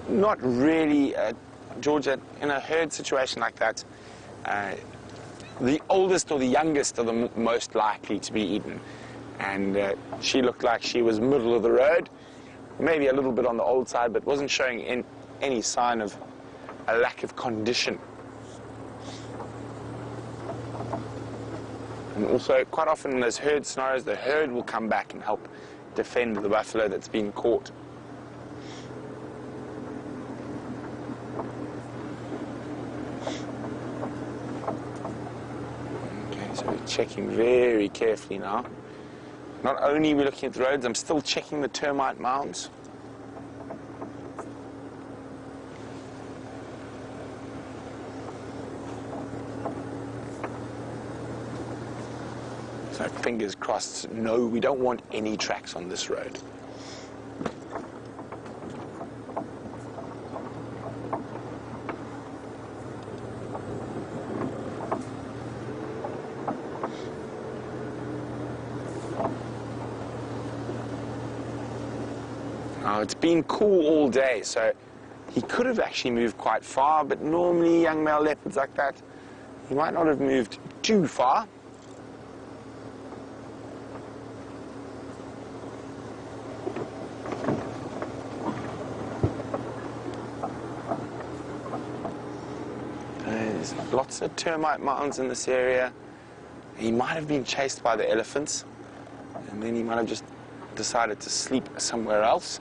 S1: Not really, George. In a herd situation like that, the oldest or the youngest are the most likely to be eaten. And she looked like she was middle of the road, maybe a little bit on the old side, but wasn't showing any sign of a lack of condition. And also, quite often in those herd scenarios, the herd will come back and help defend the buffalo that's been caught. Okay, so we're checking very carefully now. Not only are we looking at the roads, I'm still checking the termite mounds. So fingers crossed, no, we don't want any tracks on this road. Now, it's been cool all day, so he could have actually moved quite far, but normally young male leopards like that, he might not have moved too far. There's lots of termite mounds in this area. He might have been chased by the elephants, and then he might have just decided to sleep somewhere else.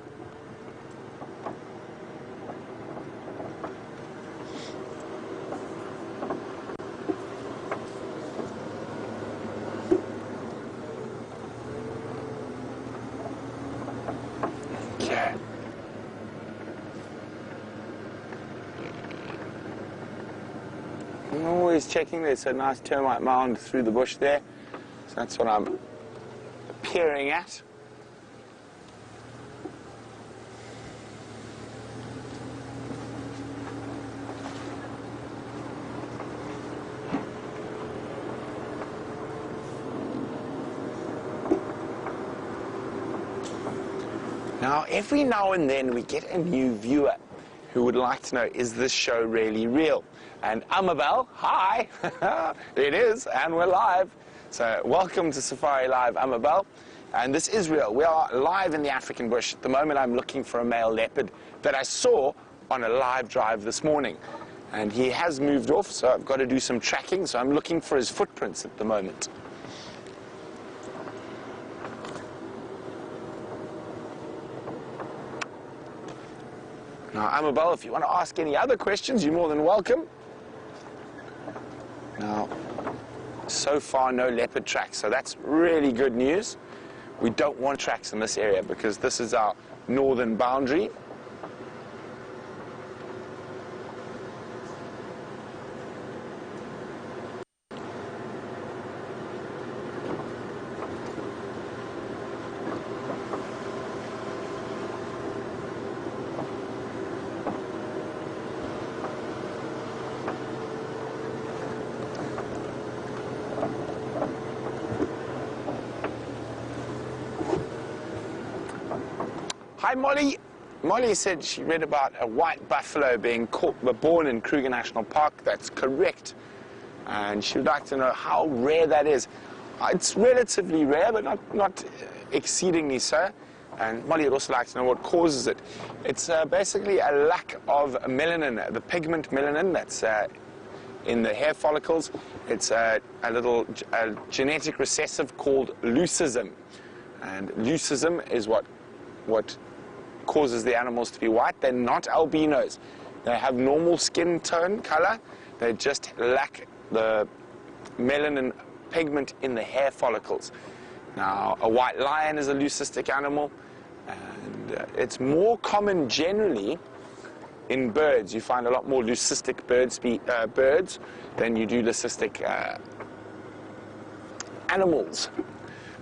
S1: Okay. I'm always checking. There's a nice termite mound through the bush there, so that's what I'm peering at. Now, every now and then we get a new viewer who would like to know, is this show really real? And Amabel, hi, it is, and we're live. So welcome to SafariLIVE, Amabel. And this is real. We are live in the African bush. At the moment, I'm looking for a male leopard that I saw on a live drive this morning. And he has moved off, so I've got to do some tracking. So I'm looking for his footprints at the moment. Now, Amabel, if you want to ask any other questions, you're more than welcome. Now, so far, no leopard tracks, so that's really good news. We don't want tracks in this area because this is our northern boundary. Hi, Molly. Molly said she read about a white buffalo being born in Kruger National Park. That's correct. And she would like to know how rare that is. It's relatively rare, but not exceedingly so. And Molly would also like to know what causes it. It's basically a lack of melanin, the pigment melanin that's in the hair follicles. It's a genetic recessive called leucism. And leucism is what causes the animals to be white. They're not albinos. They have normal skin tone color. They just lack the melanin pigment in the hair follicles. Now, a white lion is a leucistic animal, and it's more common generally in birds. You find a lot more leucistic birds than you do leucistic animals.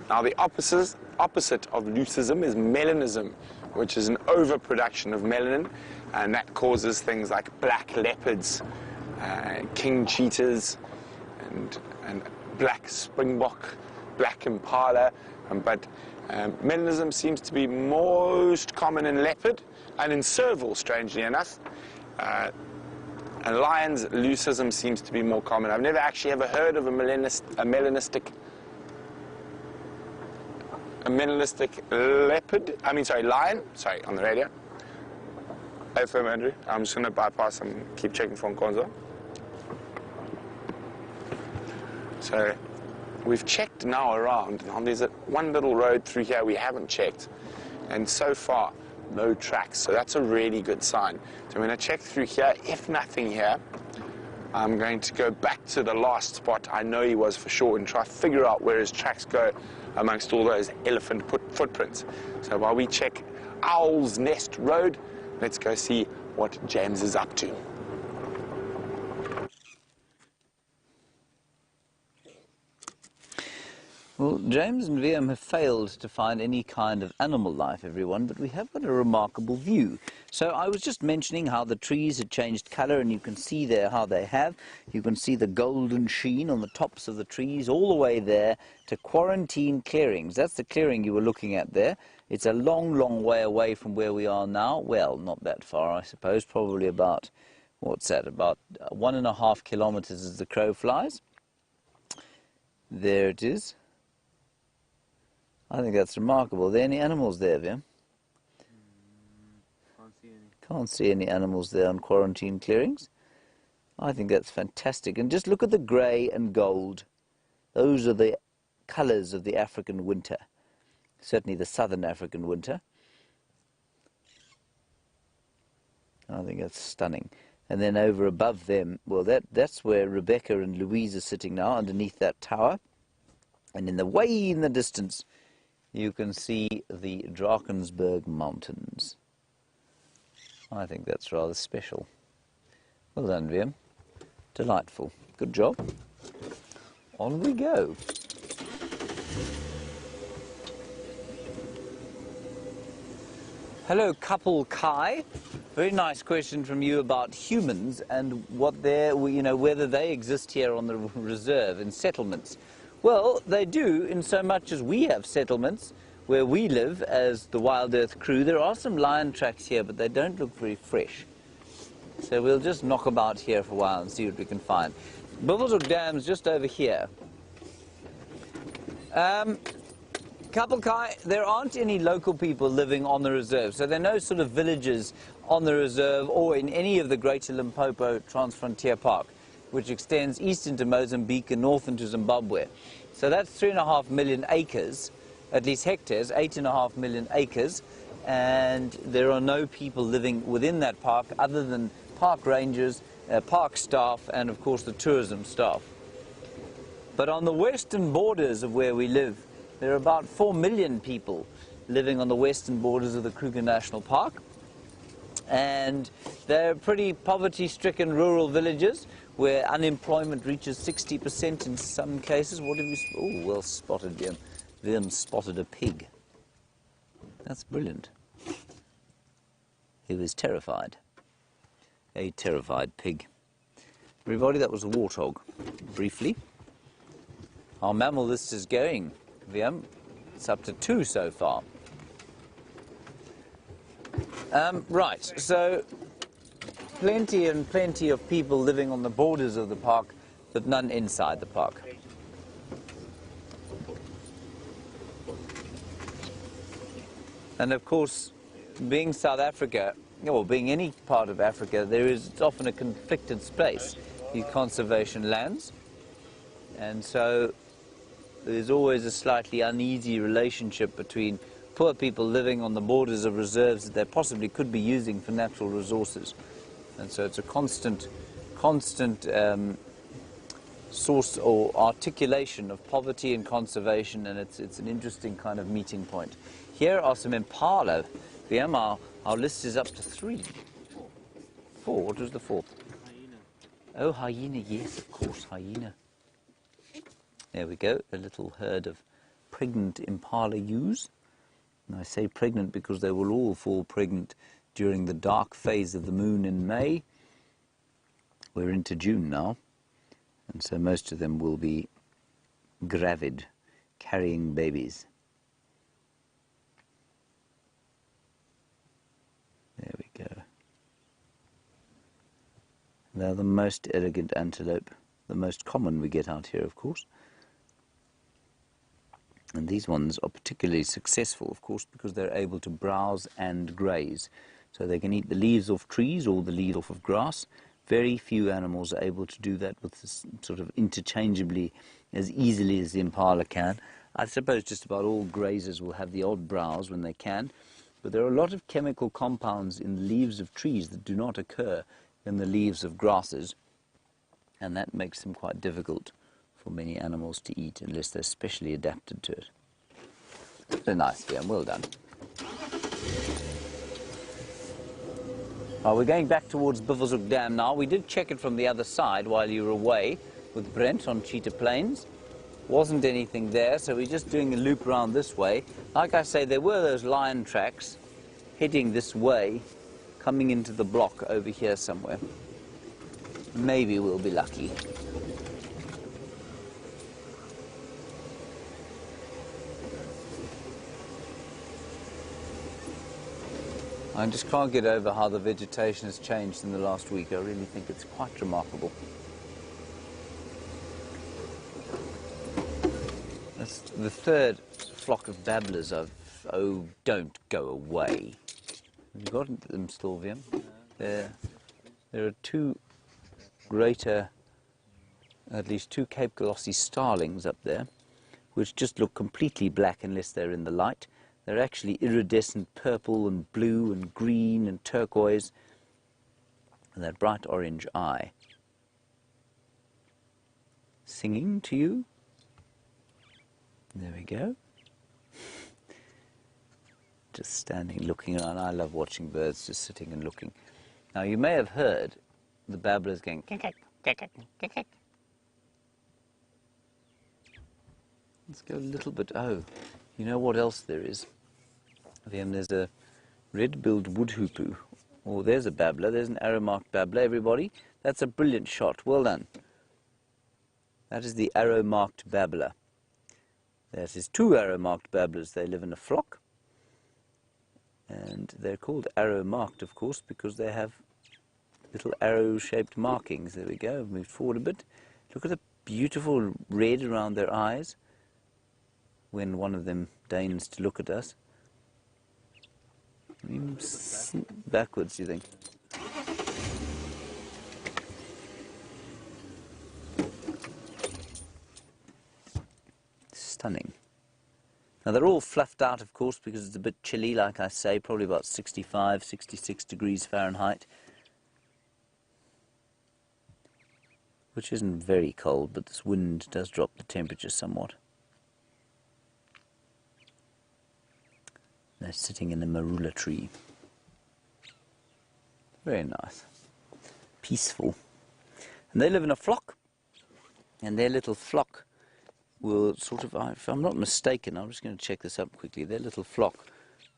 S1: Now, the opposite of leucism is melanism, which is an overproduction of melanin, and that causes things like black leopards, king cheetahs, and black springbok, black impala. But melanism seems to be most common in leopard and in serval, strangely enough. And lions, leucism seems to be more common. I've never actually ever heard of a melanistic lion, on the radio. FM, Andrew. I'm just going to bypass and keep checking for Nkonzo. So, we've checked now around. Now, there's one little road through here we haven't checked. And so far, no tracks. So that's a really good sign. So I'm going to check through here. If nothing here, I'm going to go back to the last spot I know he was for sure and try to figure out where his tracks go amongst all those elephant footprints. So while we check Owl's Nest Road, let's go see what James is up to.
S3: Well, James and VM have failed to find any kind of animal life, everyone, but we have got a remarkable view. So I was just mentioning how the trees had changed colour, and you can see there how they have. You can see the golden sheen on the tops of the trees all the way there to Quarantine Clearings. That's the clearing you were looking at there. It's a long, long way away from where we are now. Well, not that far, I suppose, probably about, what's that, about 1.5 kilometres as the crow flies. There it is. I think that's remarkable. Are there any animals there, Vim?
S4: Can't see any.
S3: Can't see any animals there on Quarantine Clearings. I think that's fantastic. And just look at the grey and gold. Those are the colours of the African winter. Certainly the southern African winter. I think that's stunning. And then over above them, well, that's where Rebecca and Louise are sitting now, underneath that tower. And in the way in the distance, you can see the Drakensberg Mountains. I think that's rather special. Well done, Liam. Delightful. Good job. On we go. Hello, couple Kai. Very nice question from you about humans and what whether they exist here on the reserve in settlements. Well, they do, in so much as we have settlements where we live as the Wild Earth crew. There are some lion tracks here, but they don't look very fresh. So we'll just knock about here for a while and see what we can find. Buffelshoek Dam's just over here. Kapelkai, there aren't any local people living on the reserve, so there are no sort of villages on the reserve or in any of the Greater Limpopo Transfrontier Park, which extends east into Mozambique and north into Zimbabwe. So that's 3.5 million acres, at least hectares, 8.5 million acres, and there are no people living within that park other than park rangers, park staff, and of course the tourism staff. But on the western borders of where we live, there are about 4 million people living on the western borders of the Kruger National Park. And they're pretty poverty-stricken rural villages where unemployment reaches 60% in some cases. What have you... Oh, well spotted, Liam. Liam spotted a pig. That's brilliant. He was terrified. A terrified pig. Everybody, that was a warthog. Briefly. Our mammal list is going, Liam. It's up to 2 so far. Right, so plenty and plenty of people living on the borders of the park, but none inside the park. And of course, being South Africa, or being any part of Africa, it's often a conflicted space, these conservation lands. And so there's always a slightly uneasy relationship between poor people living on the borders of reserves that they possibly could be using for natural resources. And so it's a constant source or articulation of poverty and conservation, and it's an interesting kind of meeting point. Here are some impala. Our list is up to 3. 4, what was the 4th?
S4: Hyena.
S3: Oh, hyena, yes, of course, hyena. There we go, a little herd of pregnant impala ewes. And I say pregnant because they will all fall pregnant during the dark phase of the moon in May. We're into June now, and so most of them will be gravid, carrying babies. There we go. They're the most elegant antelope, the most common we get out here, of course. And these ones are particularly successful, of course, because they're able to browse and graze. So they can eat the leaves off trees or the leaves off of grass. Very few animals are able to do that with this sort of interchangeably as easily as the impala can. I suppose just about all grazers will have the odd browse when they can. But there are a lot of chemical compounds in the leaves of trees that do not occur in the leaves of grasses. And that makes them quite difficult for many animals to eat unless they're specially adapted to it. So nice, Liam, well done. We're going back towards Buffelshoek Dam now. We did check it from the other side while you were away with Brent on Cheetah Plains. Wasn't anything there, so we're just doing a loop around this way. Like I say, there were those lion tracks heading this way, coming into the block over here somewhere. Maybe we'll be lucky. I just can't get over how the vegetation has changed in the last week. I really think it's quite remarkable. That's the 3rd flock of babblers oh, don't go away. Have you got them still, Liam? There are 2 greater, at least 2 Cape Colossi starlings up there, which just look completely black unless they're in the light. They're actually iridescent purple and blue and green and turquoise, and that bright orange eye. Singing to you. There we go. Just standing, looking around. I love watching birds just sitting and looking. Now, you may have heard the babblers going, kek, kek, kek, kek, kek. Let's go a little bit, oh, you know what else there is? There's a red-billed woodhoopoo. Oh, there's a babbler. There's an arrow-marked babbler, everybody. That's a brilliant shot. Well done. That is the arrow-marked babbler. That is 2 arrow-marked babblers. They live in a flock. And they're called arrow-marked, of course, because they have little arrow-shaped markings. There we go. I've moved forward a bit. Look at the beautiful red around their eyes when one of them deigns to look at us. Backwards, do you think? Stunning. Now they're all fluffed out, of course, because it's a bit chilly, like I say, probably about 65, 66 degrees Fahrenheit. Which isn't very cold, but this wind does drop the temperature somewhat. They're sitting in a marula tree. Very nice. Peaceful. And they live in a flock, and their little flock will sort of, if I'm not mistaken, I'm just going to check this up quickly, their little flock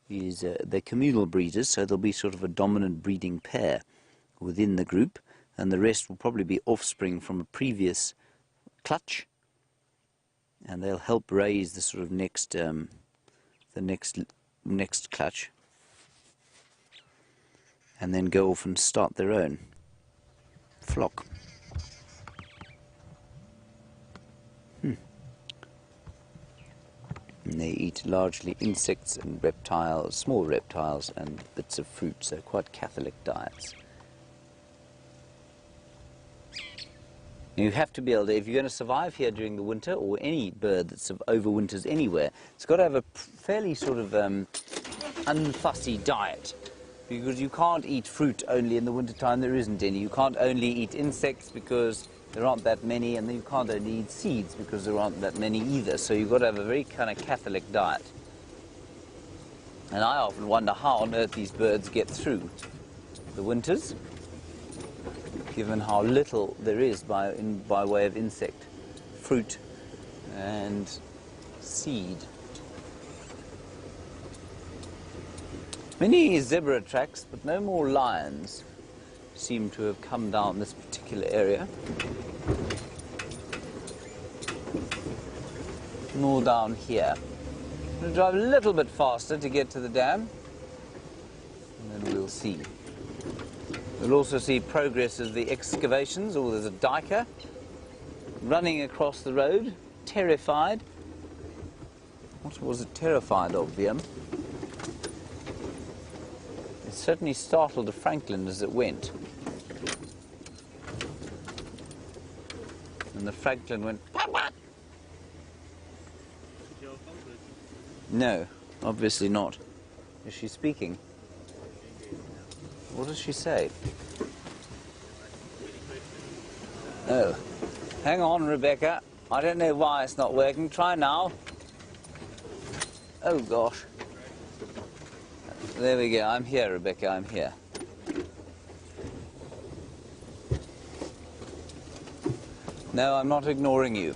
S3: is, they're communal breeders, so there'll be sort of a dominant breeding pair within the group, and the rest will probably be offspring from a previous clutch, and they'll help raise the sort of next clutch, and then go off and start their own flock. And they eat largely insects and reptiles, small reptiles, and bits of fruit, so quite Catholic diets. You have to be able to, if you're going to survive here during the winter, or any bird that overwinters anywhere, it's got to have a fairly sort of unfussy diet, because you can't eat fruit only in the wintertime. There isn't any. You can't only eat insects because there aren't that many, and then you can't only eat seeds because there aren't that many either. So you've got to have a very kind of Catholic diet. And I often wonder how on earth these birds get through the winters, given how little there is by way of insect, fruit, and seed. Many zebra tracks, but no more lions seem to have come down this particular area. More down here. I'm going to drive a little bit faster to get to the dam, and then we'll see. We'll also see progress of the excavations. Oh, there's a diker running across the road, terrified. What was it terrified of, Liam? It certainly startled a Franklin as it went. And the Franklin went, "What, what?" No, obviously not. Is she speaking? What does she say? Oh, hang on, Rebecca. I don't know why it's not working. Try now. Oh, gosh. There we go. I'm here, Rebecca. I'm here. No, I'm not ignoring you.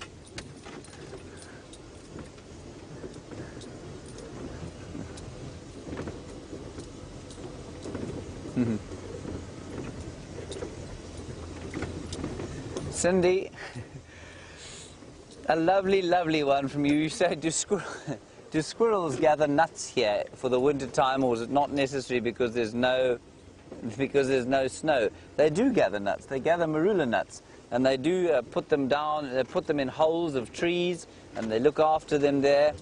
S3: Cindy, a lovely, lovely one from you. You said, do squirrels gather nuts here for the winter time, or is it not necessary because there's no snow? They do gather nuts. They gather marula nuts, and they do put them down. They put them in holes of trees, and they look after them there.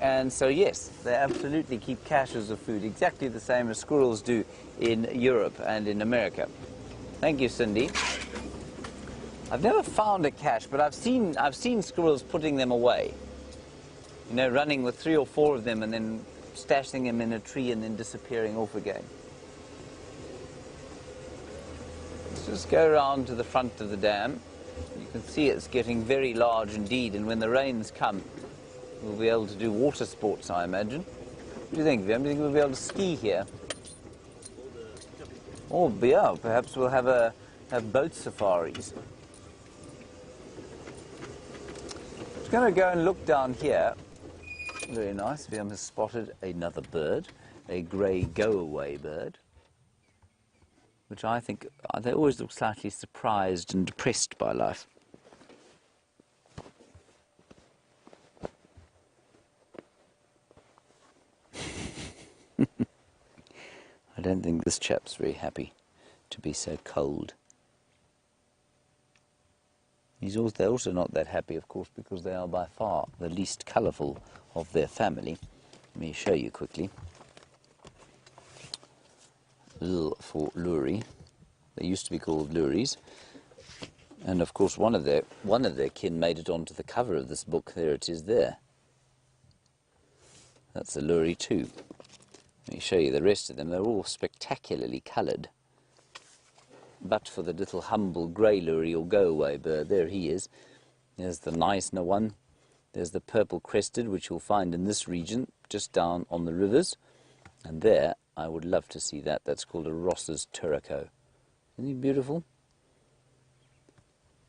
S3: And so, yes, they absolutely keep caches of food, exactly the same as squirrels do in Europe and in America. Thank you, Cindy. I've never found a cache, but I've seen squirrels putting them away. You know, running with 3 or 4 of them and then stashing them in a tree and then disappearing off again. Let's just go around to the front of the dam. You can see it's getting very large indeed, and when the rains come, we'll be able to do water sports, I imagine. What do you think, Vim? Do you think we'll be able to ski here? Oh, yeah, perhaps we'll have boat safaris. I'm going to go and look down here. Very nice. Vim has spotted another bird, a grey go-away bird, which I think they always look slightly surprised and depressed by life. I don't think this chap's very happy to be so cold. They're also not that happy, of course, because they are by far the least colourful of their family. Let me show you quickly. L for Luri. They used to be called Luris. And of course one of their kin made it onto the cover of this book. There it is there. That's a Luri too. Let me show you the rest of them. They're all spectacularly coloured. But for the little humble grey Luri or go-away bird, there he is. There's the Neisner one. There's the purple-crested, which you'll find in this region, just down on the rivers. And there, I would love to see that. That's called a Ross's Turrico. Isn't he beautiful?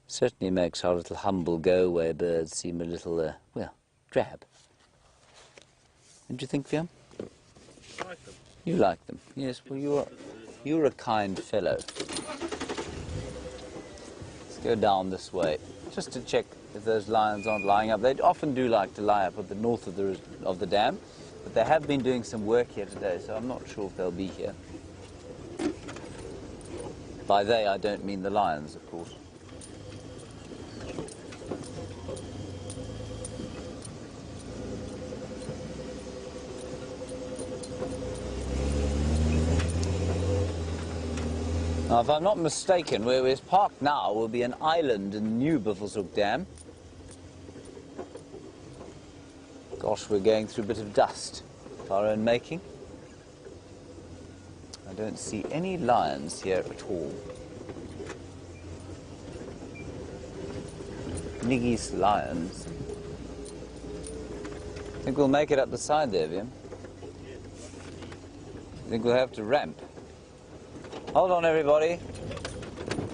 S3: Certainly makes our little humble go-away birds seem a little, well, drab. Don't you think, Fiam?
S4: I like them.
S3: You like them? Yes, well, you're a kind fellow. Let's go down this way, just to check if those lions aren't lying up. They often do like to lie up at the north of the dam, but they have been doing some work here today, so I'm not sure if they'll be here. By they, I don't mean the lions, of course. Now, if I'm not mistaken, where we're parked now will be an island in the new Buffelshoek Dam. Gosh, we're going through a bit of dust of our own making. I don't see any lions here at all. Niggy's lions. Think we'll make it up the side there, Viam? Think we'll have to ramp? Hold on, everybody.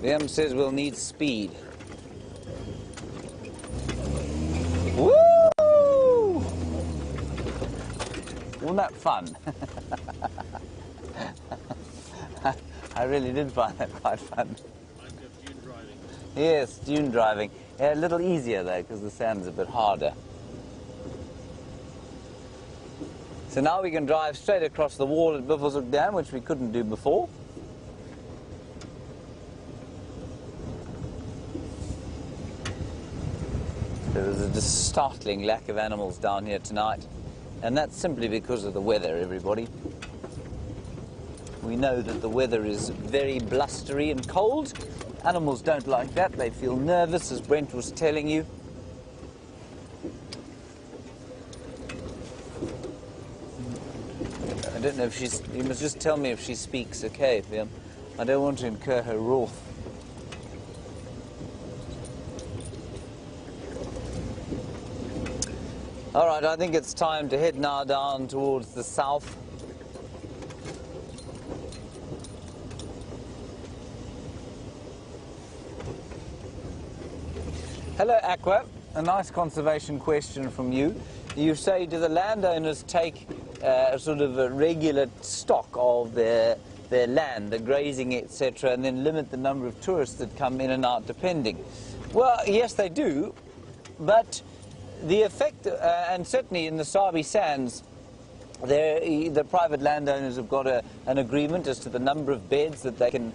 S3: Viam says we'll need speed. Woo! Wasn't that fun? I really did find that quite fun.
S4: Dune driving.
S3: Yes, dune driving. Yeah, a little easier though, because the sand's a bit harder. So now we can drive straight across the wall at Buffelshoek Dam, which we couldn't do before. There was a just startling lack of animals down here tonight, and that's simply because of the weather, everybody. We know that the weather is very blustery and cold. Animals don't like that. They feel nervous, as Brent was telling you. I don't know if she's... You must just tell me if she speaks, okay? I don't want to incur her wrath. All right, I think it's time to head now down towards the south. Hello, Aqua. A nice conservation question from you. You say, do the landowners take sort of a regular stock of their land, the grazing, etc., and then limit the number of tourists that come in and out depending? Well, yes, they do, but the effect, and certainly in the Sabi Sands, the private landowners have got an agreement as to the number of beds that they can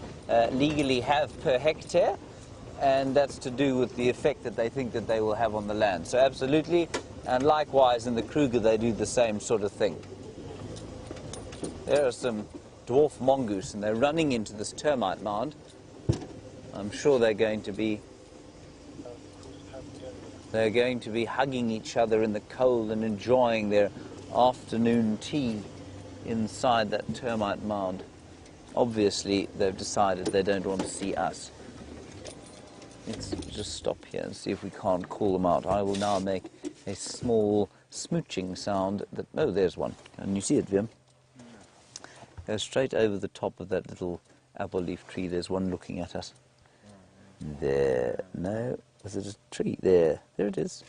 S3: legally have per hectare, and that's to do with the effect that they think that they will have on the land. So absolutely, and likewise in the Kruger they do the same sort of thing. There are some dwarf mongoose, and they're running into this termite mound. I'm sure they're going to be hugging each other in the cold and enjoying their afternoon tea inside that termite mound. Obviously, they've decided they don't want to see us. Let's just stop here and see if we can't call them out. I will now make a small smooching sound. Oh, there's one. Can you see it, Vim? Go straight over the top of that little apple leaf tree. There's one looking at us. There. No. Was it a tree? There. There it is.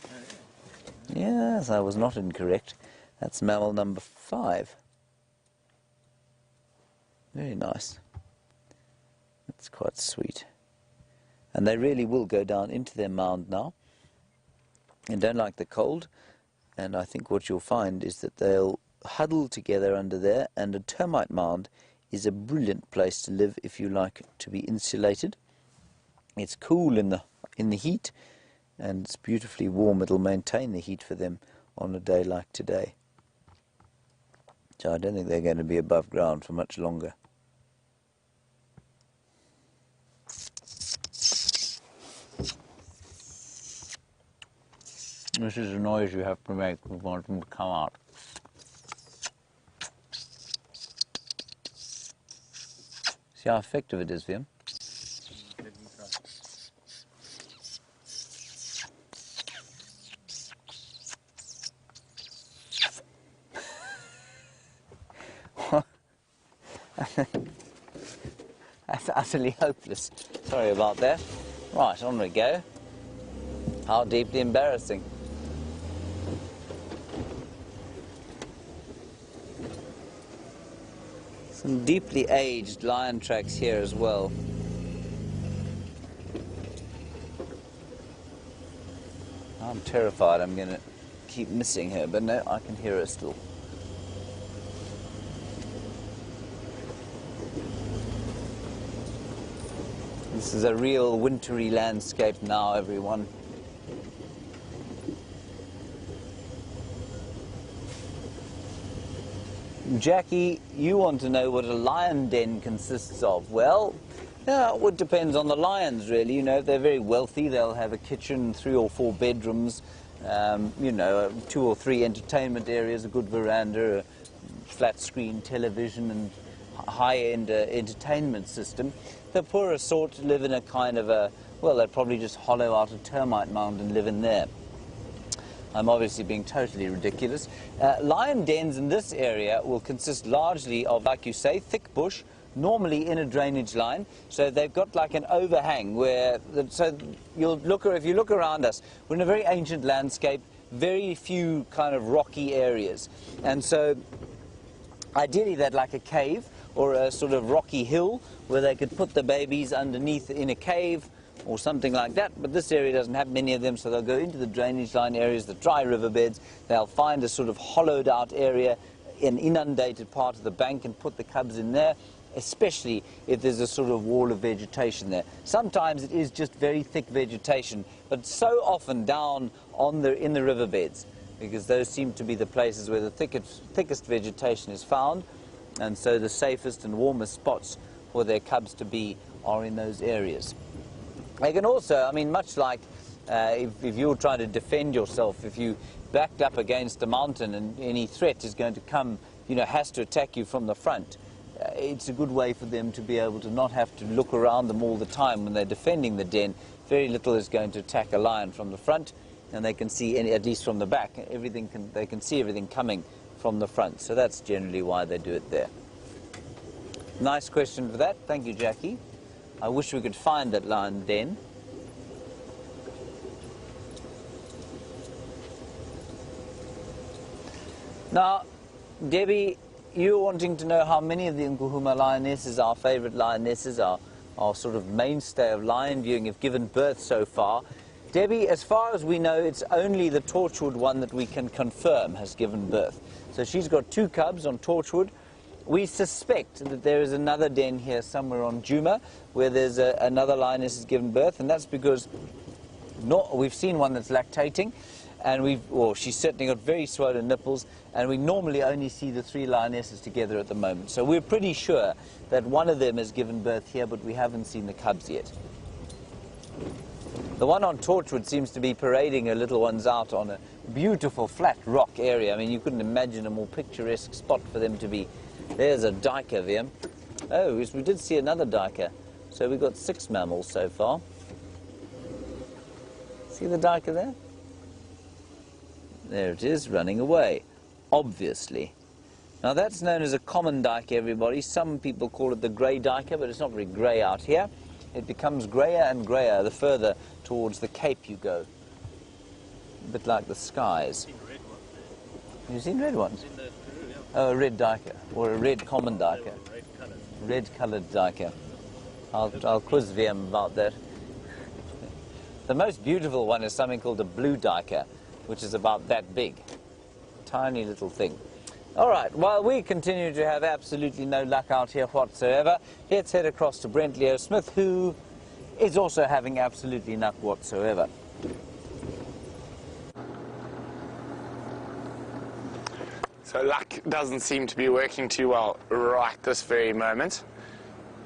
S3: Yes, I was not incorrect. That's mammal number 5. Very nice. That's quite sweet. And they really will go down into their mound now and don't like the cold. And I think what you'll find is that they'll huddle together under there, and a termite mound is a brilliant place to live if you like to be insulated. It's cool in the heat, and it's beautifully warm. It'll maintain the heat for them on a day like today. So I don't think they're going to be above ground for much longer. This is the noise you have to make if you want them to come out. See how effective it is, Liam? That's utterly hopeless. Sorry about that. Right, on we go. How deeply embarrassing. Some deeply aged lion tracks here as well. I'm terrified I'm going to keep missing her, but no, I can hear her still. This is a real wintry landscape now, everyone. Jackie, you want to know what a lion den consists of. Well, it depends on the lions, really. You know, if they're very wealthy, they'll have a kitchen, 3 or 4 bedrooms, you know, 2 or 3 entertainment areas, a good veranda, a flat-screen television, and high-end entertainment system. The poorer sort live in a kind of a, well, they'd probably just hollow out a termite mound and live in there. I'm obviously being totally ridiculous. Lion dens in this area will consist largely of, like you say, thick bush, normally in a drainage line. So they've got like an overhang where, so if you look around us, we're in a very ancient landscape, very few kind of rocky areas. And so ideally they'd like a cave or a sort of rocky hill where they could put the babies underneath in a cave or something like that, but this area doesn't have many of them, so they'll go into the drainage line areas, the dry riverbeds. They'll find a sort of hollowed out area, an inundated part of the bank, and put the cubs in there, especially if there's a sort of wall of vegetation there. Sometimes it is just very thick vegetation, but so often down in the riverbeds, because those seem to be the places where the thickest vegetation is found, and so the safest and warmest spots for their cubs to be are in those areas. They can also, I mean, much like if you're trying to defend yourself, if you backed up against a mountain and any threat is going to come, you know, has to attack you from the front, it's a good way for them to be able to not have to look around them all the time when they're defending the den. Very little is going to attack a lion from the front, and they can see, at least from the back, they can see everything coming from the front. So that's generally why they do it there. Nice question for that. Thank you, Jackie. I wish we could find that lion den. Now, Debbie, you're wanting to know how many of the Nkuhuma lionesses, our favourite lionesses, our sort of mainstay of lion viewing, have given birth so far. Debbie, as far as we know, it's only the Torchwood one that we can confirm has given birth. So she's got 2 cubs on Torchwood. We suspect that there is another den here somewhere on Juma where there's another lioness has given birth, and that's because we've seen one that's lactating, and she's certainly got very swollen nipples, and we normally only see the 3 lionesses together at the moment. So we're pretty sure that one of them has given birth here, but we haven't seen the cubs yet. The one on Torchwood seems to be parading her little ones out on a beautiful flat rock area. I mean, you couldn't imagine a more picturesque spot for them to be. There's a duiker, Liam. Oh, we did see another duiker. So we've got 6 mammals so far. See the duiker there? There it is, running away, obviously. Now that's known as a common duiker, everybody. Some people call it the grey duiker, but it's not very grey out here. It becomes greyer and greyer the further towards the Cape you go. A bit like the skies. Have you seen red ones? Oh, a red duiker, or a red common duiker. Red-coloured duiker. I'll quiz VM about that. The most beautiful one is something called a blue duiker, which is about that big. Tiny little thing. All right, while we continue to have absolutely no luck out here whatsoever, let's head across to Brent Leo Smith, who is also having absolutely no luck whatsoever.
S1: So luck doesn't seem to be working too well right this very moment.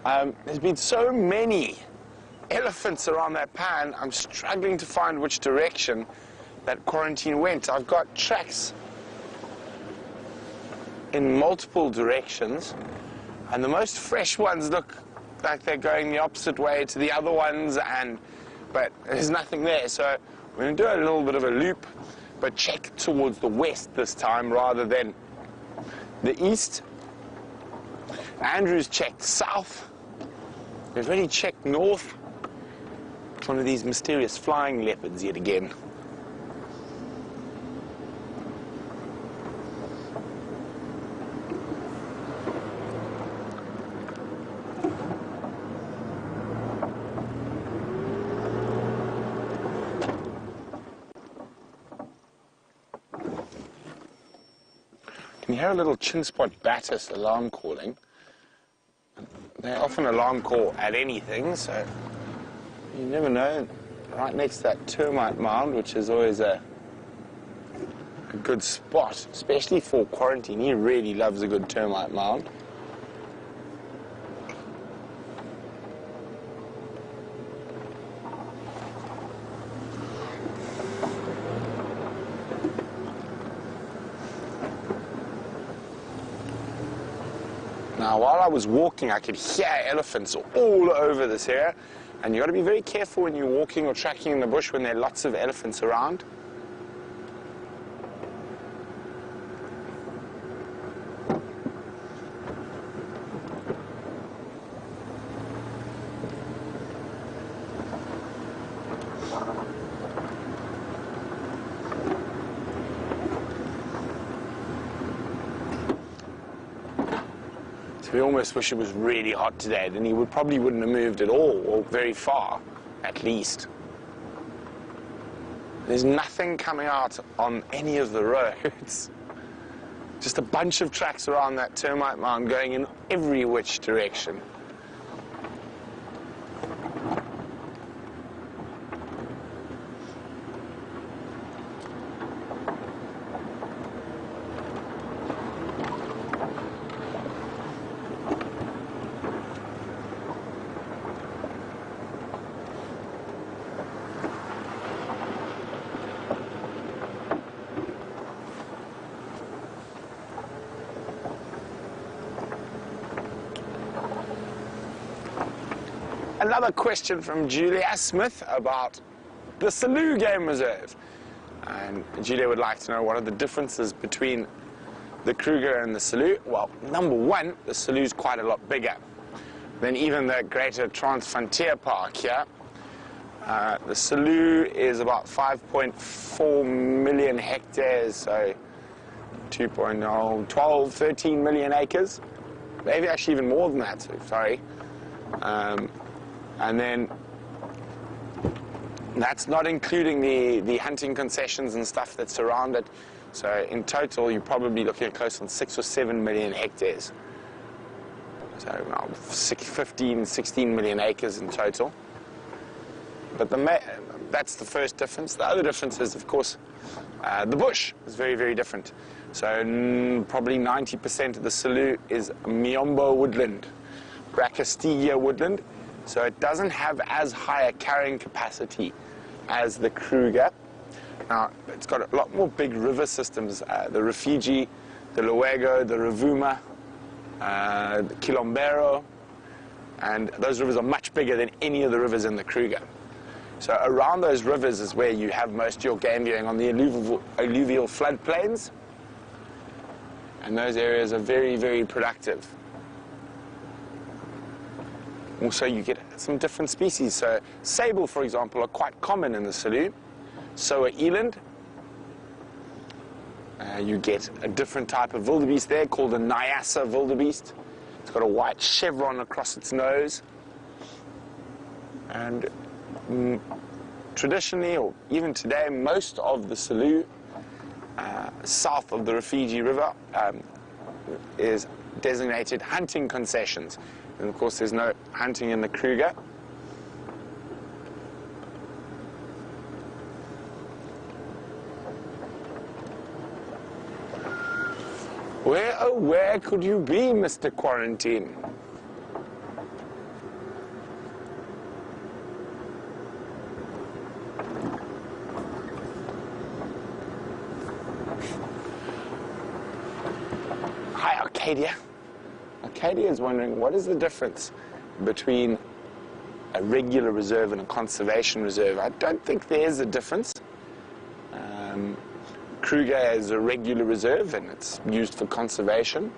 S1: There's been so many elephants around that pan, I'm struggling to find which direction that quarantine went. I've got tracks in multiple directions, and the most fresh ones look like they're going the opposite way to the other ones, but there's nothing there. So we're going to do a little bit of a loop, but check towards the west this time rather than the east. Andrew's checked south. We've already checked north. It's one of these mysterious flying leopards yet again. Can you hear a little chin spot batis alarm calling? They often alarm call at anything, so you never know. Right next to that termite mound, which is always a good spot, especially for quarantine. He really loves a good termite mound. Now, while I was walking, I could hear elephants all over this area, and you've got to be very careful when you're walking or tracking in the bush when there are lots of elephants around. We almost wish it was really hot today, then he probably wouldn't have moved at all, or very far, at least. There's nothing coming out on any of the roads. Just a bunch of tracks around that termite mound going in every which direction. Another question from Julia Smith about the Selous Game Reserve. And Julia would like to know what are the differences between the Kruger and the Selous. Well, number one, the Selous is quite a lot bigger than even the Greater Transfrontier Park here. The Selous is about 5.4 million hectares, so 12, 13 million acres. Maybe actually even more than that, so sorry. And then that's not including the hunting concessions and stuff that surround it. So in total, you're probably looking at close on 6 or 7 million hectares. So 15, 16 million acres in total. But that's the first difference. The other difference is, of course, the bush is very, very different. So probably 90% of the Selous is Miombo woodland, Brachystegia woodland. So it doesn't have as high a carrying capacity as the Kruger. Now, it's got a lot more big river systems, the Rufiji, the Luego, the Rovuma, the Quilombero, and those rivers are much bigger than any of the rivers in the Kruger. So around those rivers is where you have most of your game viewing on the alluvial floodplains, and those areas are very, very productive. Also, you get some different species. So sable, for example, are quite common in the Selous. So are eland. You get a different type of wildebeest there called a Nyassa wildebeest. It's got a white chevron across its nose. And traditionally, or even today, most of the Selous south of the Rufiji River is designated hunting concessions. And of course there's no hunting in the Kruger. Where, oh where could you be, Mr. Quarantine? Hi, Arcadia. Arcadia is wondering, what is the difference between a regular reserve and a conservation reserve? I don't think there is a difference. Kruger is a regular reserve and it's used for conservation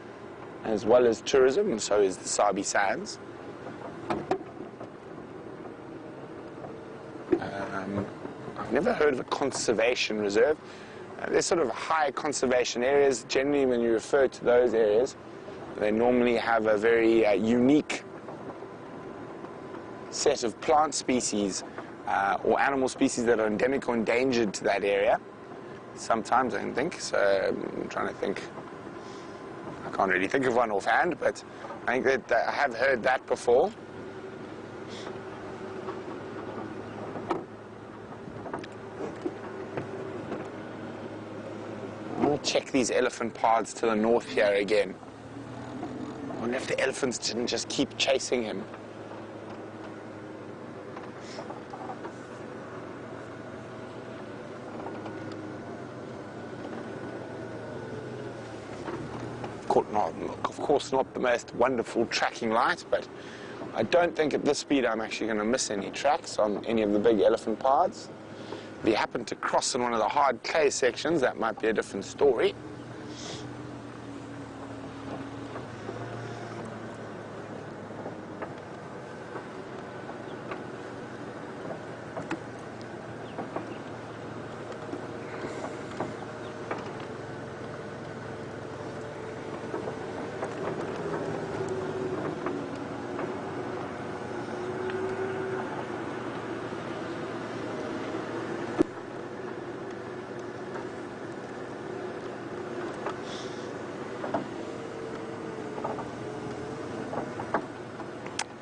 S1: as well as tourism, and so is the Sabi Sands. I've never heard of a conservation reserve. There's sort of high conservation areas. Generally, when you refer to those areas, they normally have a very unique set of plant species or animal species that are endemic or endangered to that area. Sometimes, I think. So I'm trying to think. I can't really think of one offhand, but I think that I have heard that before. I'm going to check these elephant paths to the north here again. I wonder if the elephants didn't just keep chasing him. Of course not the most wonderful tracking light, but I don't think at this speed I'm actually going to miss any tracks on any of the big elephant paths. If you happen to cross in one of the hard clay sections, that might be a different story.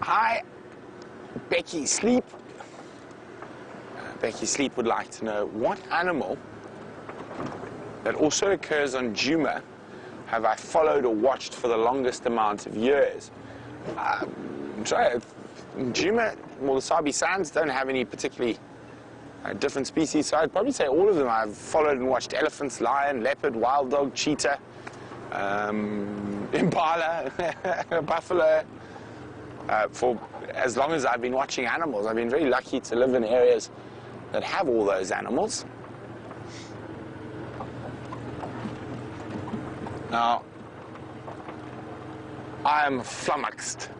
S1: Hi, Becky Sleep. Becky Sleep would like to know, what animal that also occurs on Djuma have I followed or watched for the longest amount of years? Djuma, well, the Sabi Sands don't have any particularly different species, so I'd probably say all of them I've followed and watched: elephants, lion, leopard, wild dog, cheetah, impala, buffalo. For as long as I've been watching animals, I've been very lucky to live in areas that have all those animals. Now, I am flummoxed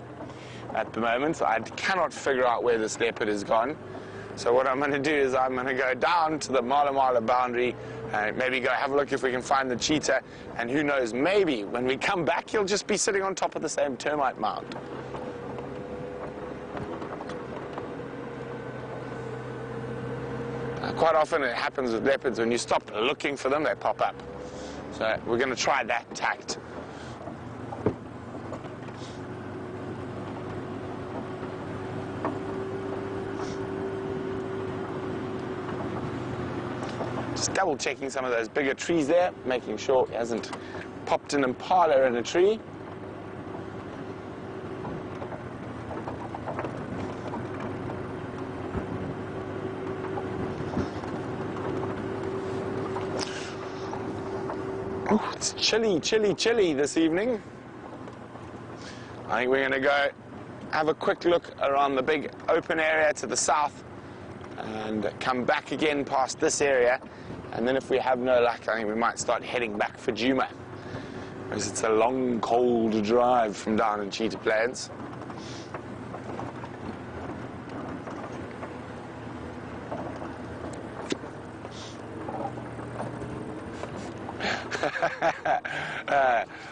S1: at the moment. I cannot figure out where this leopard has gone. So what I'm going to do is I'm going to go down to the Mala Mala boundary and maybe go have a look if we can find the cheetah. And who knows, maybe when we come back, he'll just be sitting on top of the same termite mound. Quite often it happens with leopards, when you stop looking for them, they pop up. So we're going to try that tact. Just double checking some of those bigger trees there, making sure he hasn't popped an impala in a tree. Oh, it's chilly, chilly, chilly this evening. I think we're going to go have a quick look around the big open area to the south and come back again past this area. And then if we have no luck, I think we might start heading back for Djuma, because it's a long, cold drive from down in Cheetah Plains.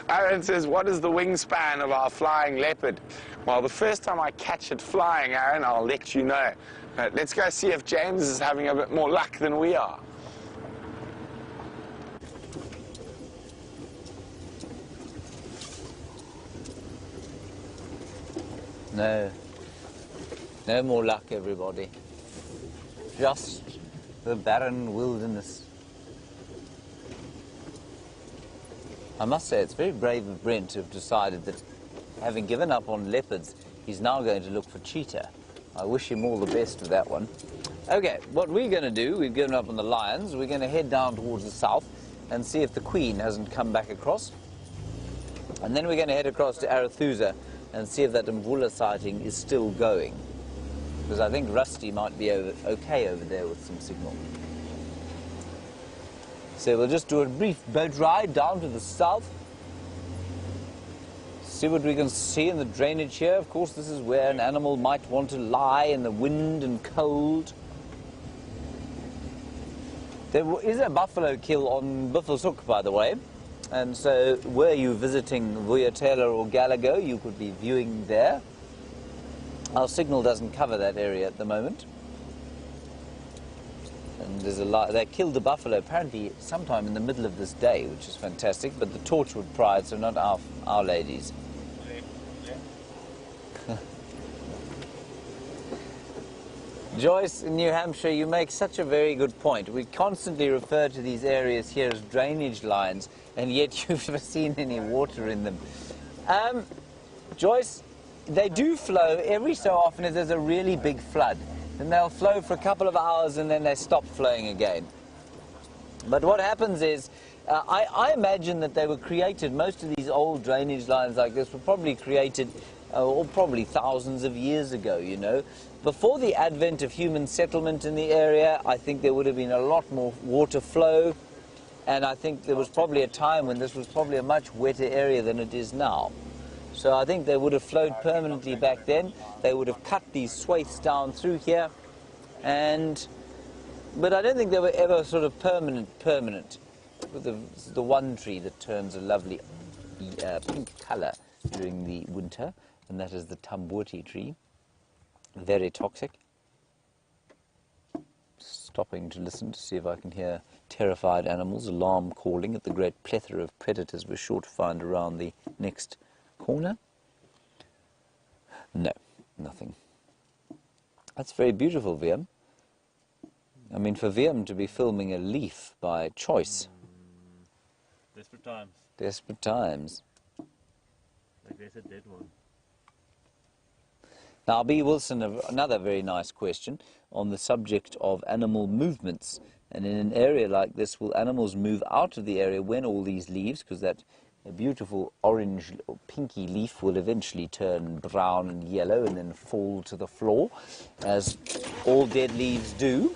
S1: Aaron says, what is the wingspan of our flying leopard? Well, the first time I catch it flying, Aaron, I'll let you know. Let's go see if James is having a bit more luck than we are.
S3: No. No more luck, everybody. Just the barren wilderness. I must say, it's very brave of Brent to have decided that, having given up on leopards, he's now going to look for cheetah. I wish him all the best with that one. Okay, what we're going to do, we've given up on the lions, we're going to head down towards the south and see if the Queen hasn't come back across. And then we're going to head across to Arathusa and see if that Mvula sighting is still going. Because I think Rusty might be okay over there with some signal. So we'll just do a brief boat ride down to the south. See what we can see in the drainage here. Of course, this is where an animal might want to lie in the wind and cold. There is a buffalo kill on Buffelshoek, by the way. And so, were you visiting Vuyatela or Galago, you could be viewing there. Our signal doesn't cover that area at the moment. And there's they killed the buffalo apparently sometime in the middle of this day, which is fantastic. But the Torchwood Pride, so not our ladies. Joyce, in New Hampshire, you make such a very good point. We constantly refer to these areas here as drainage lines, and yet you've never seen any water in them. Joyce, they do flow every so often if there's a really big flood. And they'll flow for a couple of hours and then they stop flowing again. But what happens is, I imagine that they were created, most of these old drainage lines like this were probably created or probably thousands of years ago, you know. Before the advent of human settlement in the area, I think there would have been a lot more water flow, and I think there was probably a time when this was probably a much wetter area than it is now. So I think they would have flowed permanently back then. They would have cut these swathes down through here, but I don't think they were ever sort of permanent. With the one tree that turns a lovely pink colour during the winter, and that is the Tamboti tree. Very toxic. Stopping to listen to see if I can hear terrified animals, alarm calling at the great plethora of predators we're sure to find around the next corner. No, nothing. That's very beautiful, VM. I mean, for VM to be filming a leaf by choice.
S4: Desperate times.
S3: Desperate times.
S4: Like there's a dead one.
S3: Now, B. Wilson, another very nice question on the subject of animal movements. And in an area like this, will animals move out of the area when all these leaves, because that beautiful orange or pinky leaf will eventually turn brown and yellow and then fall to the floor, as all dead leaves do.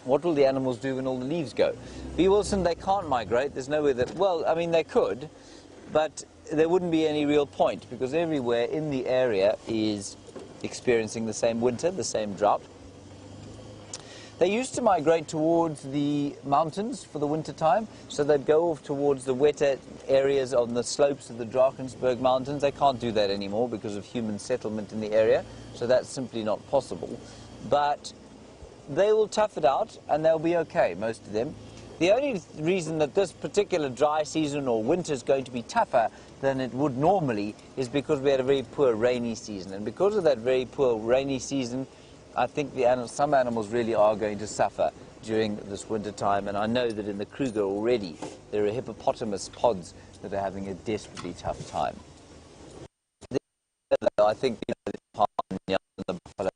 S3: What will the animals do when all the leaves go? B. Wilson, they can't migrate. There's no way that, well, I mean, they could, but there wouldn't be any real point, because everywhere in the area is experiencing the same winter, the same drought. They used to migrate towards the mountains for the winter time, so they'd go off towards the wetter areas on the slopes of the Drakensberg Mountains. They can't do that anymore because of human settlement in the area, so that's simply not possible. But they will tough it out and they'll be okay, most of them. The only reason that this particular dry season or winter is going to be tougher than it would normally is because we had a very poor rainy season. And because of that very poor rainy season, I think some animals really are going to suffer during this winter time. And I know that in the Kruger already, there are hippopotamus pods that are having a desperately tough time. I think the buffalo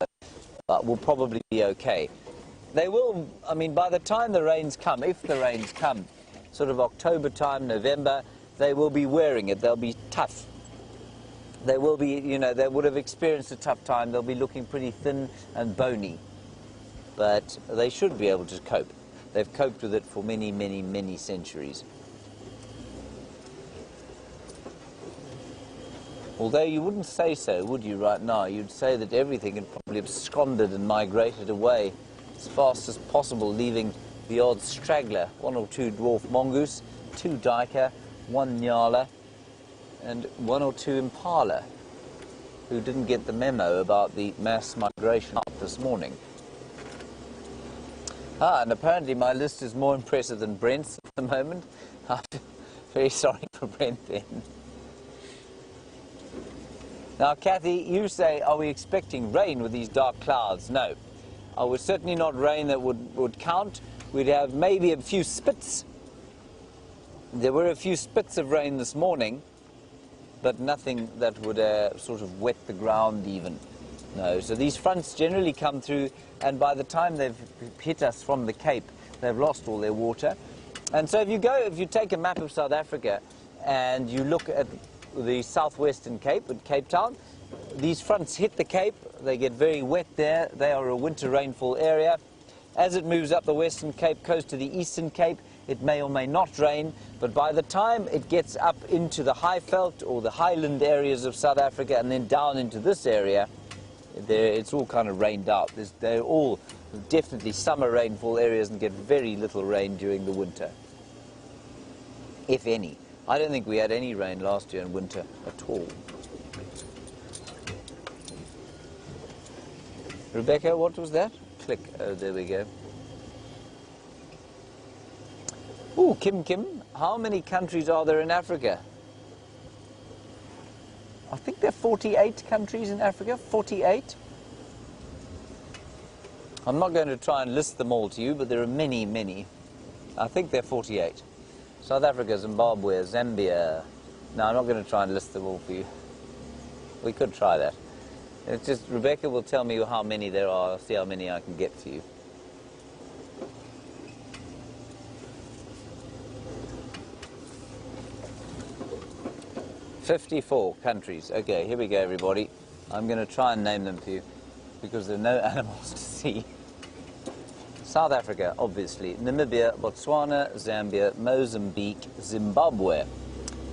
S3: will probably be okay. They will, I mean, by the time the rains come, if the rains come, sort of October time, November, they will be wearing it. They'll be tough. They will be, you know, they would have experienced a tough time. They'll be looking pretty thin and bony. But they should be able to cope. They've coped with it for many, many, many centuries. Although you wouldn't say so, would you, right now? You'd say that everything had probably absconded and migrated away as fast as possible, leaving the odd straggler, 1 or 2 dwarf mongoose, 2 duiker, 1 nyala, and 1 or 2 impala, who didn't get the memo about the mass migration up this morning. And apparently my list is more impressive than Brent's at the moment. I'm very sorry for Brent then. Now, Kathy, you say, are we expecting rain with these dark clouds? No. We're certainly not rain that would count. We'd have maybe a few spits. There were a few spits of rain this morning, but nothing that would sort of wet the ground even. No, so these fronts generally come through, and by the time they've hit us from the Cape, they've lost all their water. And so if you take a map of South Africa and you look at the southwestern Cape, at Cape Town, these fronts hit the Cape, they get very wet there, they are a winter rainfall area. As it moves up the western Cape coast to the eastern Cape, it may or may not rain, but by the time it gets up into the Highveld or the highland areas of South Africa and then down into this area, it's all kind of rained out. They're all definitely summer rainfall areas and get very little rain during the winter, if any. I don't think we had any rain last year in winter at all. Rebecca, what was that? Click. Oh, there we go. Oh, Kim, how many countries are there in Africa? I think there are 48 countries in Africa, 48. I'm not going to try and list them all to you, but there are many, many. I think there are 48. South Africa, Zimbabwe, Zambia. No, I'm not going to try and list them all for you. We could try that. It's just, Rebecca will tell me how many there are. I'll see how many I can get for you. "54 countries. Okay, here we go, everybody. I'm going to try and name them for you because there are no animals to see. South Africa, obviously. Namibia, Botswana, Zambia, Mozambique, Zimbabwe,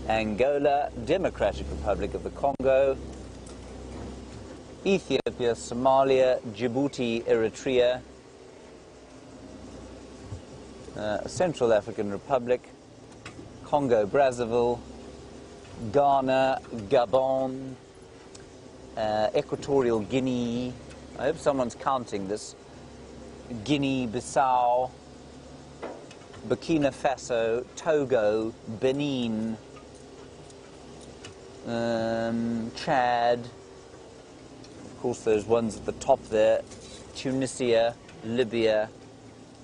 S3: Angola, Democratic Republic of the Congo, Ethiopia, Somalia, Djibouti, Eritrea, Central African Republic, Congo, Brazzaville, Ghana, Gabon, Equatorial Guinea, I hope someone's counting this, Guinea-Bissau, Burkina Faso, Togo, Benin, Chad, of course those ones at the top there, Tunisia, Libya,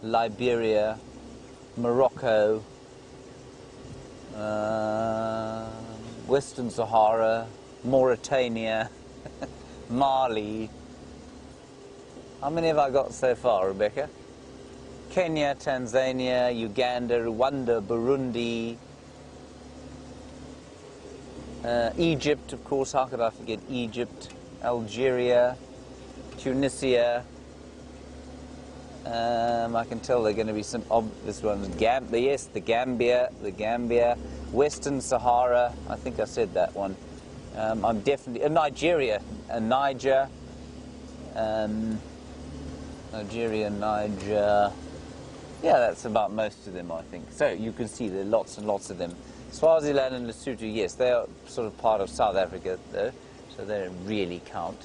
S3: Liberia, Morocco, Western Sahara, Mauritania, Mali. How many have I got so far, Rebecca? Kenya, Tanzania, Uganda, Rwanda, Burundi, Egypt, of course, how could I forget Egypt, Algeria, Tunisia. I can tell there are going to be some obvious ones. The Gambia, Western Sahara, I think I said that one. I'm definitely, Nigeria, Niger, Nigeria, Niger. Yeah, that's about most of them, I think. So you can see there are lots and lots of them. Swaziland and Lesotho, yes, they are sort of part of South Africa, though, so they don't really count.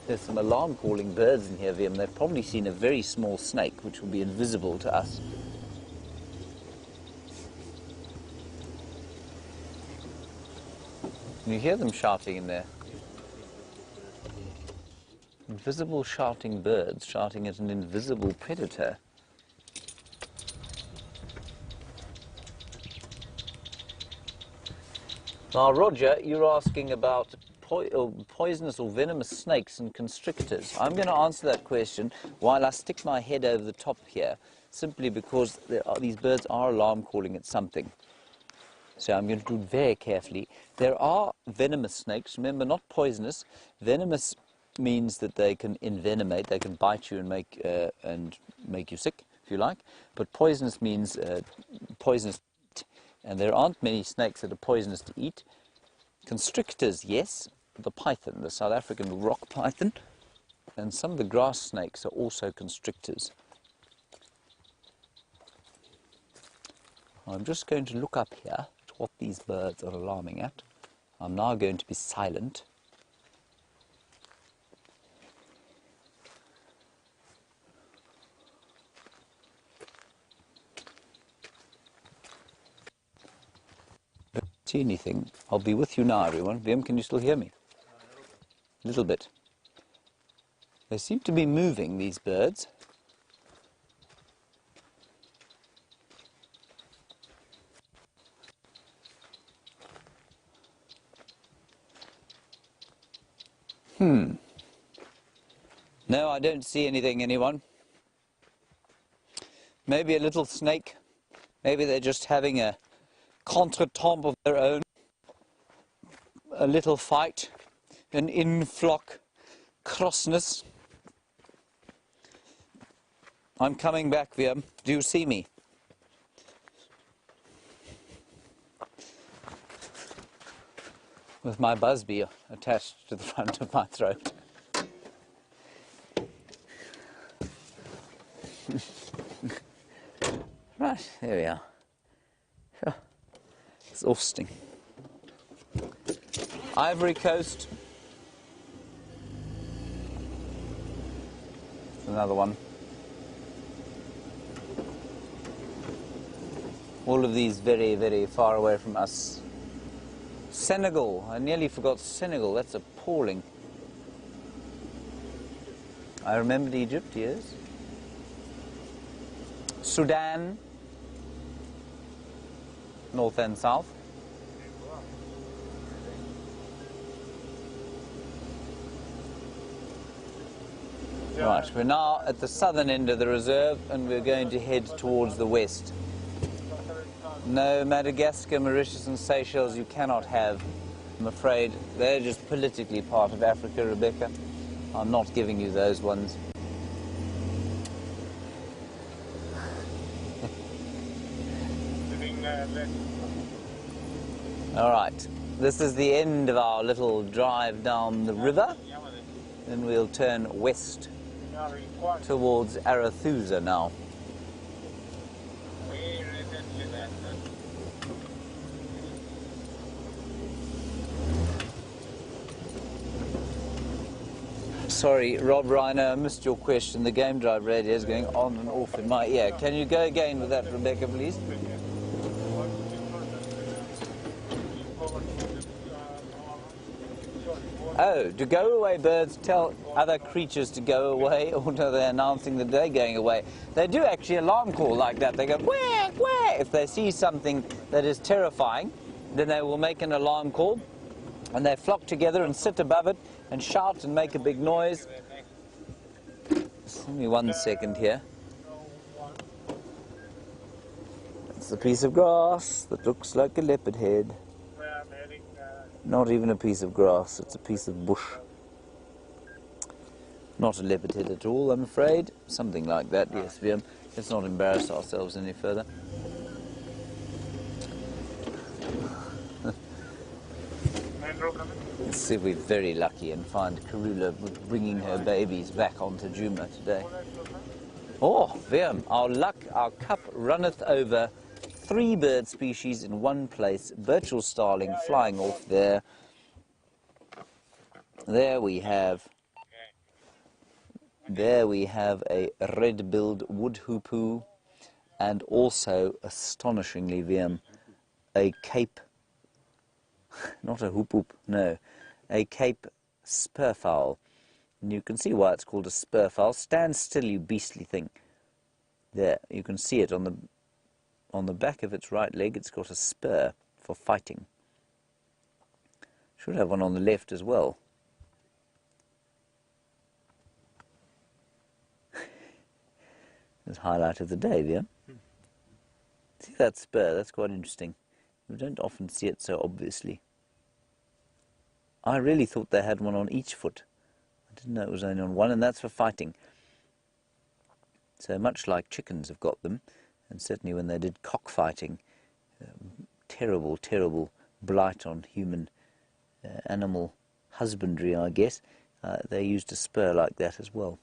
S3: There's some alarm-calling birds in here, Vim. They've probably seen a very small snake, which will be invisible to us. Can you hear them shouting in there? Invisible shouting birds shouting at an invisible predator. Now, Roger, you're asking about poisonous or venomous snakes and constrictors. I'm going to answer that question while I stick my head over the top here, simply because these birds are alarm calling at something. So I'm going to do it very carefully. There are venomous snakes, remember, not poisonous. Venomous means that they can envenomate, they can bite you and make you sick, if you like. But poisonous means poisonous. And there aren't many snakes that are poisonous to eat. Constrictors, yes. The python, the South African rock python, and some of the grass snakes are also constrictors. I'm just going to look up here at what these birds are alarming at. I'm now going to be silent. Don't see anything. I'll be with you now, everyone. Vim, can you still hear me? A little bit. They seem to be moving, these birds. No, I don't see anyone. Maybe a little snake. Maybe they're just having a contretemps of their own. A little fight. An in-flock crossness. I'm coming back, Liam. Do you see me? With my busby attached to the front of my throat. Right, there we are. Exhausting. Ivory Coast. Another one. All of these very, very far away from us. Senegal. I nearly forgot Senegal. That's appalling. I remembered Egypt, yes. Sudan. North and south. Right, we're now at the southern end of the reserve and we're going to head towards the west. No, Madagascar, Mauritius and Seychelles you cannot have, I'm afraid. They're just politically part of Africa, Rebecca. I'm not giving you those ones. All right, this is the end of our little drive down the river. Then we'll turn west towards Arathusa now. Sorry, Rob Reiner, I missed your question. The game drive radio is going on and off in my ear. Can you go again with that, Rebecca, please? Oh, do go-away birds tell other creatures to go away, or are they announcing that they're going away? They do actually alarm call like that. They go, quack, quack. If they see something that is terrifying, then they will make an alarm call, and they flock together and sit above it and shout and make a big noise. Just give me 1 second here. It's a piece of grass that looks like a leopard head. Not even a piece of grass, it's a piece of bush. Not a leopard head at all, I'm afraid. Something like that, yes. Let's not embarrass ourselves any further. Let's see if we're very lucky and find Karula bringing her babies back onto Juma today. Oh, Viam, our luck, our cup runneth over. 3 bird species in one place. Birchall starling flying off there. There we have a red-billed wood hoopoo, and also, astonishingly, Viam, a Cape, not a hoop-hoop, no, a Cape spurfowl. And you can see why it's called a spurfowl. Stand still, you beastly thing. There, you can see it on the back of its right leg. It's got a spur for fighting. Should have one on the left as well. That's highlight of the day, yeah? See that spur? That's quite interesting. You don't often see it so obviously. I really thought they had one on each foot. I didn't know it was only on one, and that's for fighting. So much like chickens have got them, and certainly when they did cockfighting, terrible, terrible blight on human animal husbandry, I guess, they used a spur like that as well.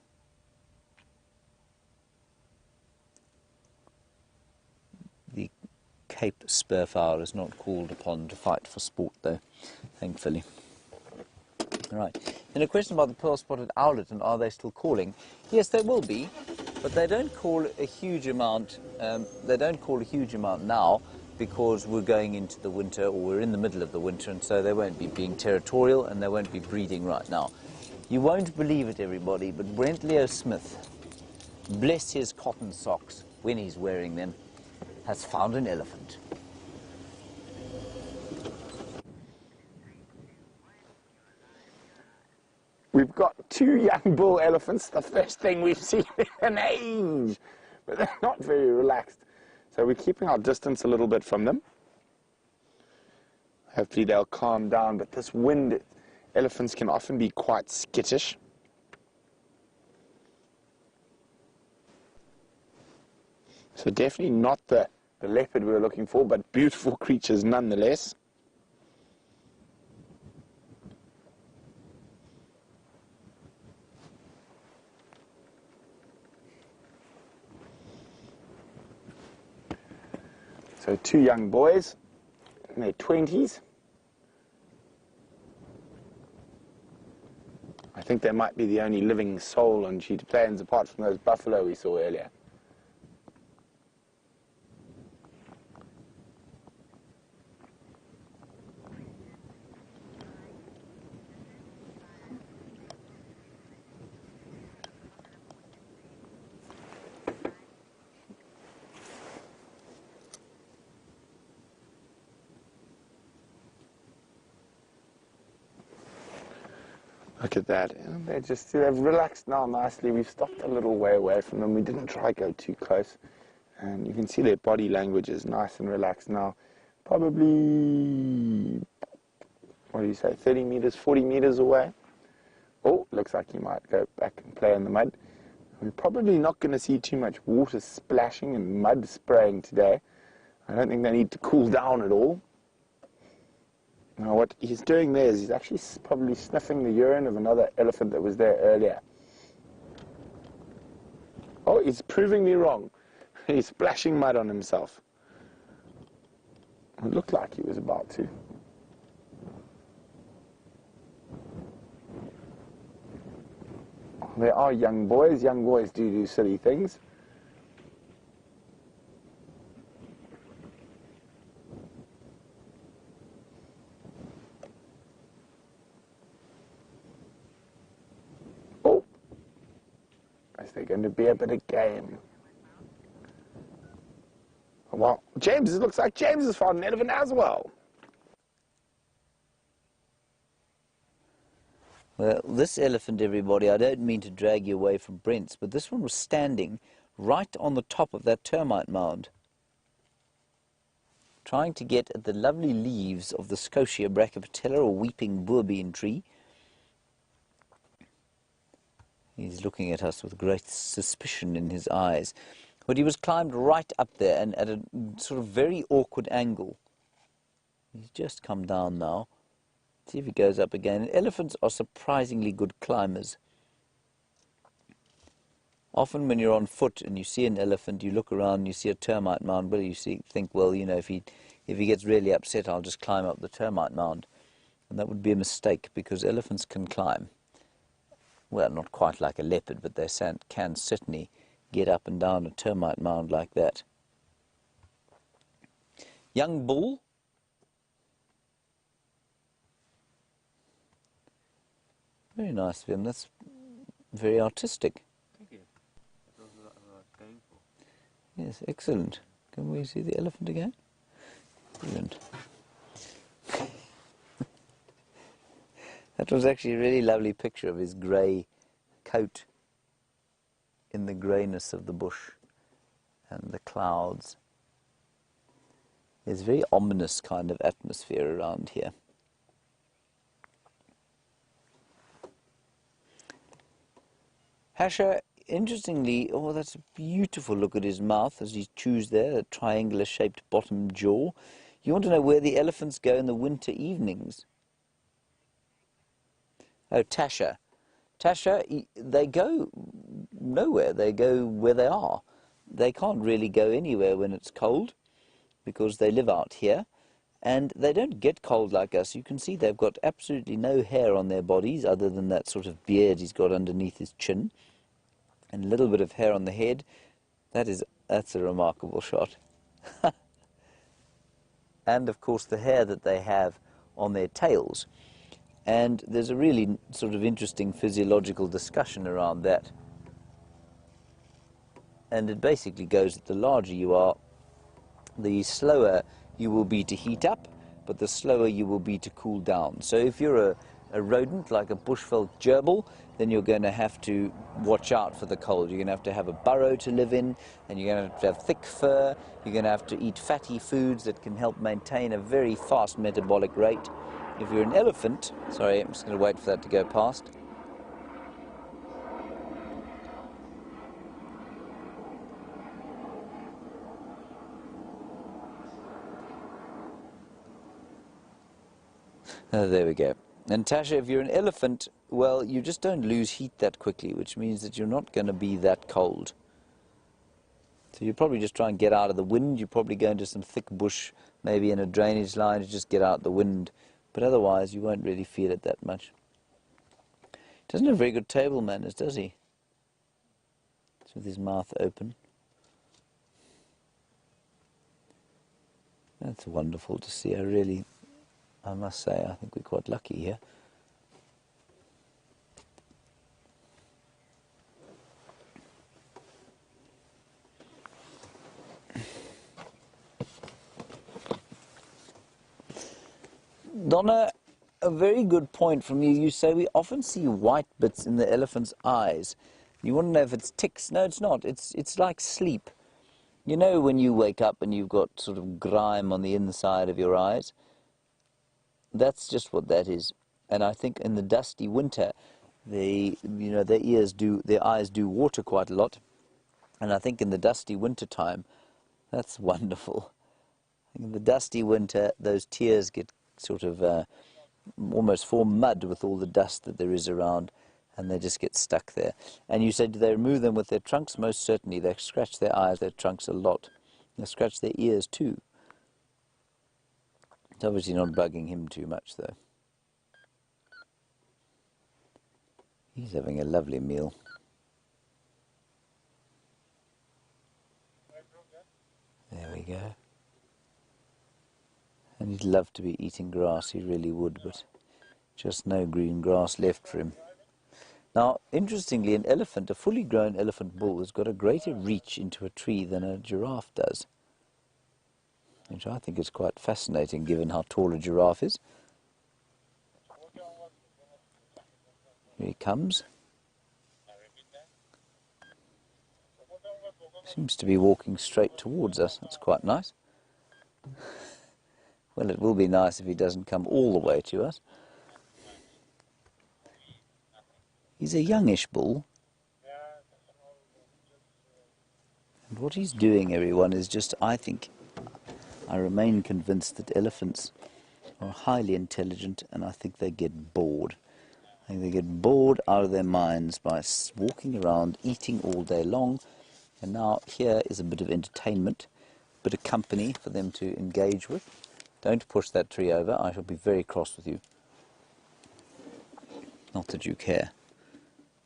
S3: The Cape spurfowl is not called upon to fight for sport, though, thankfully. Right. Then a question about the pearl-spotted owlet, and are they still calling? Yes, they will be, but they don't call a huge amount. They don't call a huge amount now. because we're going into the winter, or we're in the middle of the winter, and so they won't be being territorial and they won't be breeding right now. You won't believe it, everybody, but Brent Leo Smith, bless his cotton socks when he's wearing them, has found an elephant.
S1: We've got 2 young bull elephants, the first thing we've seen in an age, but they're not very relaxed. So we're keeping our distance a little bit from them. Hopefully they'll calm down, but this wind, elephants can often be quite skittish. So definitely not the leopard we were looking for, but beautiful creatures nonetheless. So 2 young boys in their 20s. I think they might be the only living soul on Cheetah Plains apart from those buffalo we saw earlier. Look at that. And they've relaxed now nicely. We've stopped a little way away from them. We didn't try to go too close. And you can see their body language is nice and relaxed now. Probably, what do you say, 30 meters, 40 meters away. Oh, looks like he might go back and play in the mud. We're probably not going to see too much water splashing and mud spraying today. I don't think they need to cool down at all. Now what he's doing there is he's actually probably sniffing the urine of another elephant that was there earlier. Oh, he's proving me wrong. He's splashing mud on himself. It looked like he was about to. There are young boys. Young boys do silly things. They're going to be a bit of game. Well, James, it looks like James has found an elephant as well.
S3: Well, this elephant, everybody, I don't mean to drag you away from Brent's, but this one was standing right on the top of that termite mound, trying to get at the lovely leaves of the Scotia brachypetala, or weeping bourbean tree. He's looking at us with great suspicion in his eyes. But he was climbed right up there and at a sort of very awkward angle. He's just come down now. See if he goes up again. And elephants are surprisingly good climbers. Often when you're on foot and you see an elephant, you look around and you see a termite mound, but you think, well, you know, if he gets really upset, I'll just climb up the termite mound. And that would be a mistake, because elephants can climb. Well, not quite like a leopard, but they can certainly get up and down a termite mound like that. Young bull. Very nice of him. That's very artistic.
S4: Thank you. That was what I was going for.
S3: Yes, excellent. Can we see the elephant again? Brilliant. That was actually a really lovely picture of his grey coat in the greyness of the bush and the clouds. There's a very ominous kind of atmosphere around here. Hasha, interestingly, oh, that's a beautiful look at his mouth as he chews there, a triangular-shaped bottom jaw. You want to know where the elephants go in the winter evenings? Oh, Tasha. Tasha, they go nowhere. They go where they are. They can't really go anywhere when it's cold because they live out here. And they don't get cold like us. You can see they've got absolutely no hair on their bodies other than that sort of beard he's got underneath his chin. And a little bit of hair on the head. That's a remarkable shot. and of course the hair that they have on their tails. And there's a really sort of interesting physiological discussion around that. And it basically goes that the larger you are, the slower you will be to heat up, but the slower you will be to cool down. So if you're a rodent like a bushveld gerbil, then you're going to have to watch out for the cold. You're going to have a burrow to live in, and you're going to have thick fur. You're going to have to eat fatty foods that can help maintain a very fast metabolic rate. If you're an elephant, sorry, I'm just going to wait for that to go past. There we go. And Tasha, if you're an elephant, well, you just don't lose heat that quickly, which means that you're not going to be that cold. So you probably just try and get out of the wind. You probably go into some thick bush, maybe in a drainage line, to just get out the wind. But otherwise, you won't really feel it that much. Doesn't have very good table manners, does he? It's with his mouth open. That's wonderful to see. I must say, I think we're quite lucky here. Donna, a very good point from you. You say we often see white bits in the elephant's eyes. You want to know if it's ticks. No, it's not. It's like sleep. You know when you wake up and you've got sort of grime on the inside of your eyes? That's just what that is. And I think in the dusty winter, their eyes do water quite a lot. And I think in the dusty winter time, that's wonderful. In the dusty winter, those tears get sort of almost form mud with all the dust that there is around, and they just get stuck there. And you said, do they remove them with their trunks? Most certainly. They scratch their eyes, their trunks a lot. They scratch their ears too. It's obviously not bugging him too much, though. He's having a lovely meal. There we go. And he'd love to be eating grass, he really would, but just no green grass left for him. Now, interestingly, an elephant, a fully grown elephant bull, has got a greater reach into a tree than a giraffe does, which I think is quite fascinating given how tall a giraffe is. Here he comes. Seems to be walking straight towards us. That's quite nice. Well, it will be nice if he doesn't come all the way to us. He's a youngish bull. And what he's doing, everyone, is just, I remain convinced that elephants are highly intelligent, and I think they get bored. I think they get bored out of their minds by walking around, eating all day long. And now here is a bit of entertainment, a bit of company for them to engage with. Don't push that tree over. I shall be very cross with you. Not that you care,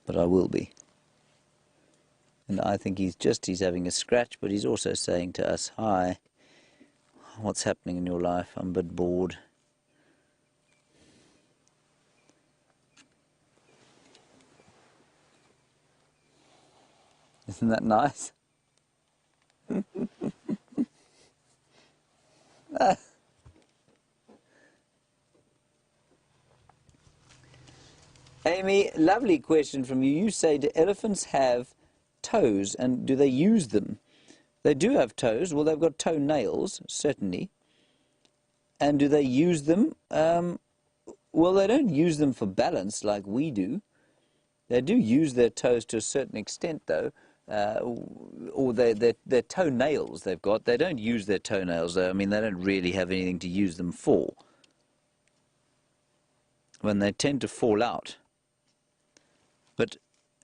S3: but I will be. And I think he's having a scratch, but he's also saying to us, hi, what's happening in your life? I'm a bit bored. Isn't that nice? Amy, lovely question from you. You say, do elephants have toes, and do they use them? They do have toes. Well, they've got toe nails, certainly. And do they use them? Well, they don't use them for balance like we do. They do use their toes to a certain extent, though. Or their toenails they've got. They don't use their toenails, though. I mean, they don't really have anything to use them for. When they tend to fall out. But,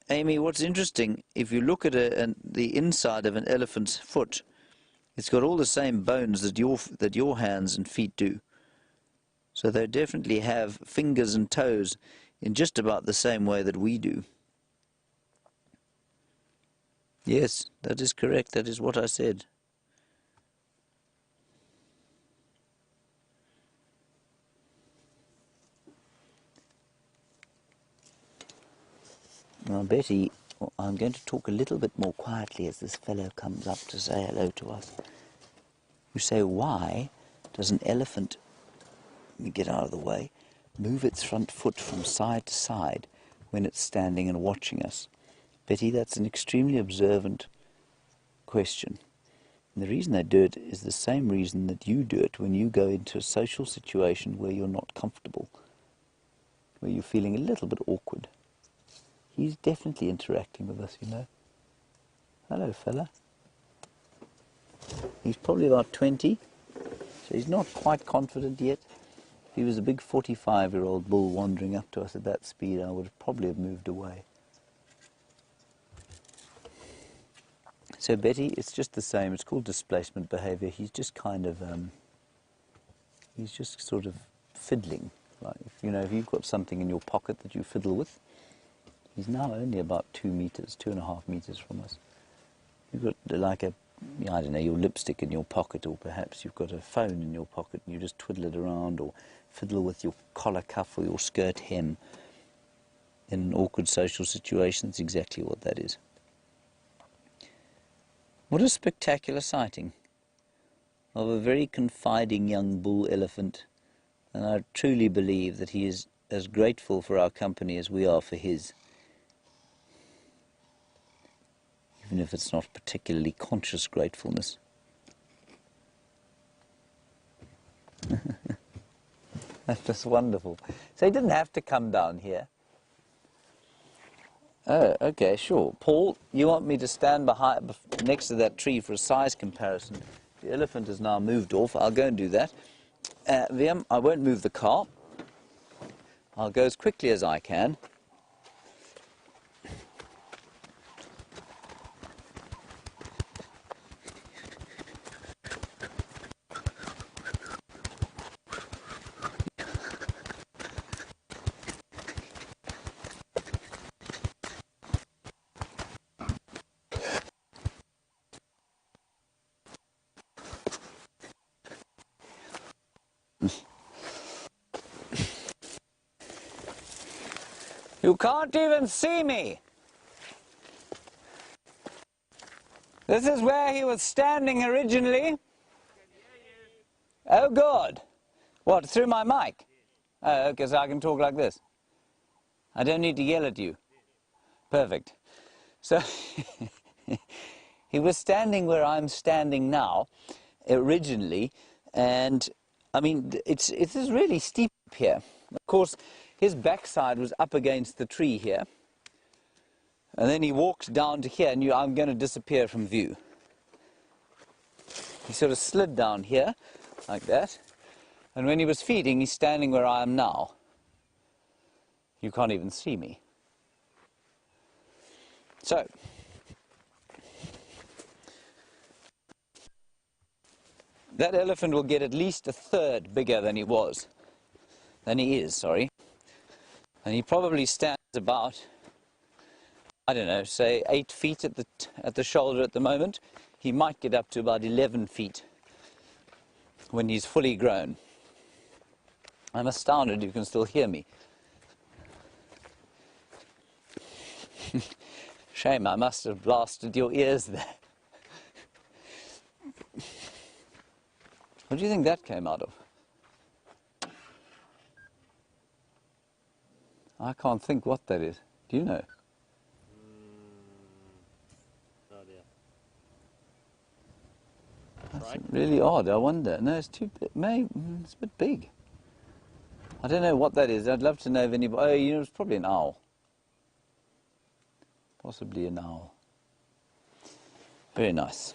S3: Amy, what's interesting, if you look at the inside of an elephant's foot, it's got all the same bones that your hands and feet do. So they definitely have fingers and toes in just about the same way that we do. Yes, that is correct. That is what I said. Now, Betty, I'm going to talk a little bit more quietly as this fellow comes up to say hello to us. You say, why does an elephant, let me get out of the way, move its front foot from side to side when it's standing and watching us? Betty, that's an extremely observant question. And the reason they do it is the same reason that you do it when you go into a social situation where you're not comfortable, where you're feeling a little bit awkward. He's definitely interacting with us, you know. Hello, fella. He's probably about 20, so he's not quite confident yet. If he was a big 45-year-old bull wandering up to us at that speed, I would probably have moved away. So Betty, it's just the same. It's called displacement behavior. He's just kind of, he's just sort of fiddling. Like, you know, if you've got something in your pocket that you fiddle with, he's now only about 2 meters, 2.5 meters from us. You've got like a, I don't know, your lipstick in your pocket, or perhaps you've got a phone in your pocket and you just twiddle it around or fiddle with your collar cuff or your skirt hem. In an awkward social situation, it's exactly what that is. What a spectacular sighting of a very confiding young bull elephant, and I truly believe that he is as grateful for our company as we are for his, even if it's not particularly conscious gratefulness. That's just wonderful. So he didn't have to come down here. Oh, okay, sure. Paul, you want me to stand behind, next to that tree for a size comparison? The elephant has now moved off. I'll go and do that. Liam, I won't move the car. I'll go as quickly as I can. You can't even see me. This is where he was standing originally. Oh, good. What, through my mic? Oh, okay, so I can talk like this. I don't need to yell at you. Perfect. So, he was standing where I'm standing now, originally, and, I mean, it's really steep here. Of course, his backside was up against the tree here, and then he walked down to here, and I'm going to disappear from view. He sort of slid down here, like that, and when he was feeding, he's standing where I am now. You can't even see me. So, that elephant will get at least a third bigger than he is, sorry. And he probably stands about, I don't know, say 8 feet at the shoulder at the moment. He might get up to about 11 feet when he's fully grown. I'm astounded you can still hear me. Shame, I must have blasted your ears there. What do you think that came out of? I can't think what that is. Do you know?
S4: No idea.
S3: That's really odd. I wonder. No, it's too big. Maybe it's a bit big. I don't know what that is. I'd love to know if anybody... Oh, you know, it's probably an owl. Possibly an owl. Very nice.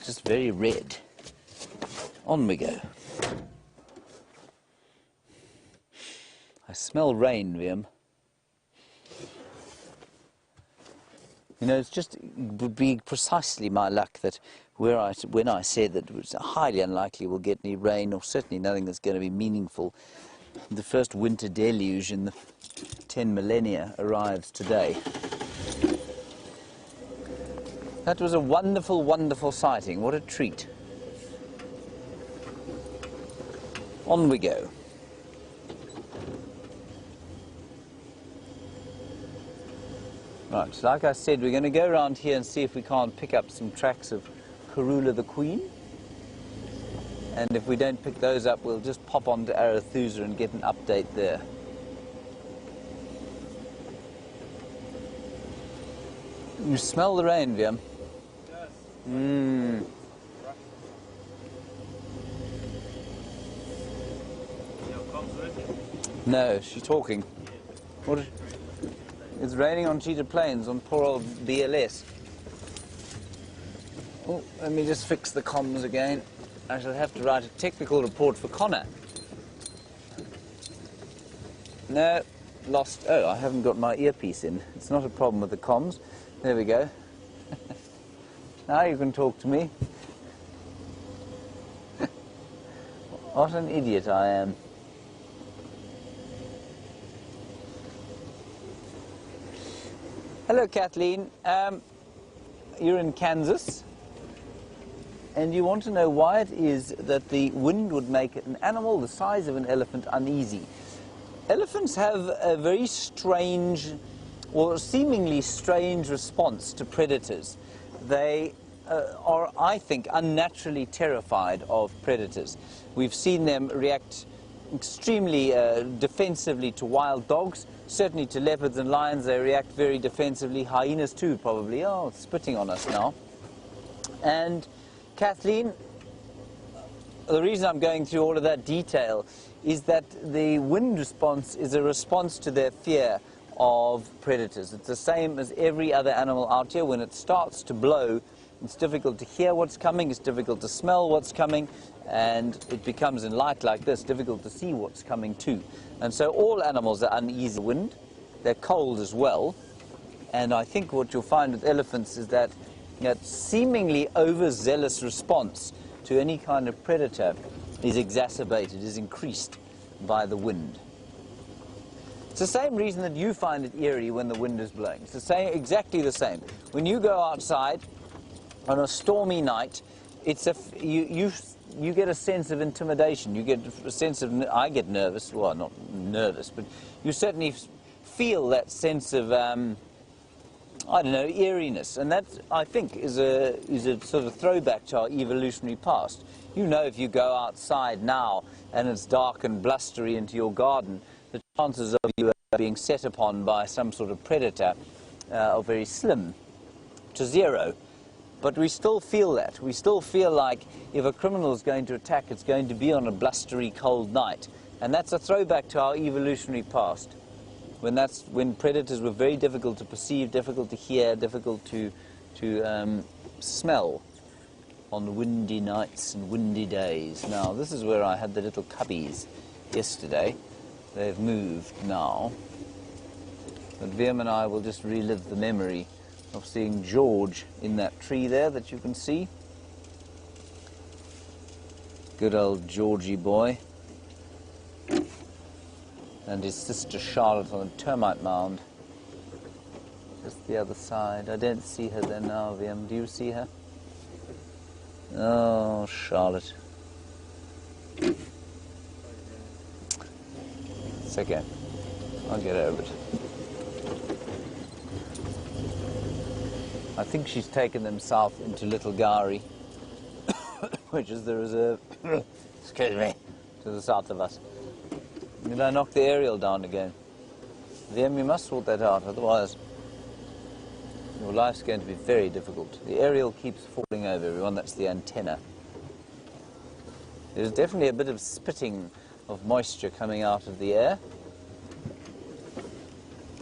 S3: Just very red. On we go. I smell rain, Liam. You know, it would be precisely my luck that when I said that it was highly unlikely we'll get any rain, or certainly nothing that's going to be meaningful, the first winter deluge in the 10 millennia arrives today. That was a wonderful, wonderful sighting. What a treat. On we go. Right, so like I said, we're going to go around here and see if we can't pick up some tracks of Karula the Queen. And if we don't pick those up, we'll just pop on to Arathusa and get an update there. You smell the rain, Viam?
S4: Yes.
S3: Mmm. No, she's talking. What is, it's raining on Cheetah Plains, on poor old BLS. Oh, let me just fix the comms again. I shall have to write a technical report for Connor. No, lost. Oh, I haven't got my earpiece in. It's not a problem with the comms. There we go. Now you can talk to me. What an idiot I am. Hello, Kathleen. You're in Kansas, and you want to know why it is that the wind would make an animal the size of an elephant uneasy. Elephants have a very strange, or seemingly strange, response to predators. They are, I think, unnaturally terrified of predators. We've seen them react extremely defensively to wild dogs. Certainly to leopards and lions, they react very defensively. Hyenas too, probably. Oh, it's spitting on us now. And Kathleen, the reason I'm going through all of that detail is that the wind response is a response to their fear of predators. It's the same as every other animal out here. When it starts to blow, it's difficult to hear what's coming, it's difficult to smell what's coming, and it becomes, in light like this, difficult to see what's coming too. And so all animals are uneasy with wind. They're cold as well. And I think what you'll find with elephants is that seemingly overzealous response to any kind of predator is exacerbated, is increased by the wind. It's the same reason that you find it eerie when the wind is blowing. It's the same, exactly the same. When you go outside on a stormy night, it's you get a sense of intimidation. You get a sense of, I get nervous, well, not nervous, but you certainly feel that sense of, I don't know, eeriness. And that, I think, is a sort of throwback to our evolutionary past. You know, if you go outside now and it's dark and blustery into your garden, the chances of you being set upon by some sort of predator are very slim to zero. But we still feel that. We still feel like if a criminal is going to attack, it's going to be on a blustery, cold night. And that's a throwback to our evolutionary past, when predators were very difficult to perceive, difficult to hear, difficult to smell on windy nights and windy days. Now, this is where I had the little cubbies yesterday. They've moved now. But Viam and I will just relive the memory of seeing George in that tree there that you can see. Good old Georgie boy. And his sister Charlotte on a termite mound. Just the other side. I don't see her there now, Viam. Do you see her? Oh, Charlotte. It's okay. I'll get over it. I think she's taken them south into Little Gowrie, which is the reserve, excuse me, to the south of us. Did I knock the aerial down again? Liam, you must sort that out, otherwise your life's going to be very difficult. The aerial keeps falling over, everyone. That's the antenna. There's definitely a bit of spitting of moisture coming out of the air.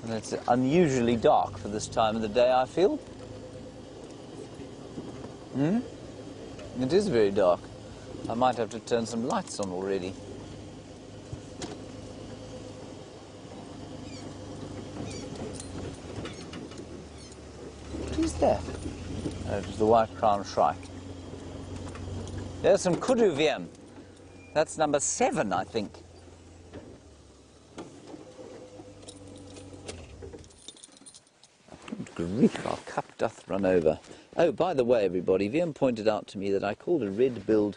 S3: And it's unusually dark for this time of the day, I feel. It is very dark. I might have to turn some lights on already. What is that? Oh, it was the white crown shrike. There's some kudu, Viam. That's number 7, I think. Greek, our cup doth run over. Oh, by the way, everybody, Viam pointed out to me that I called a red-billed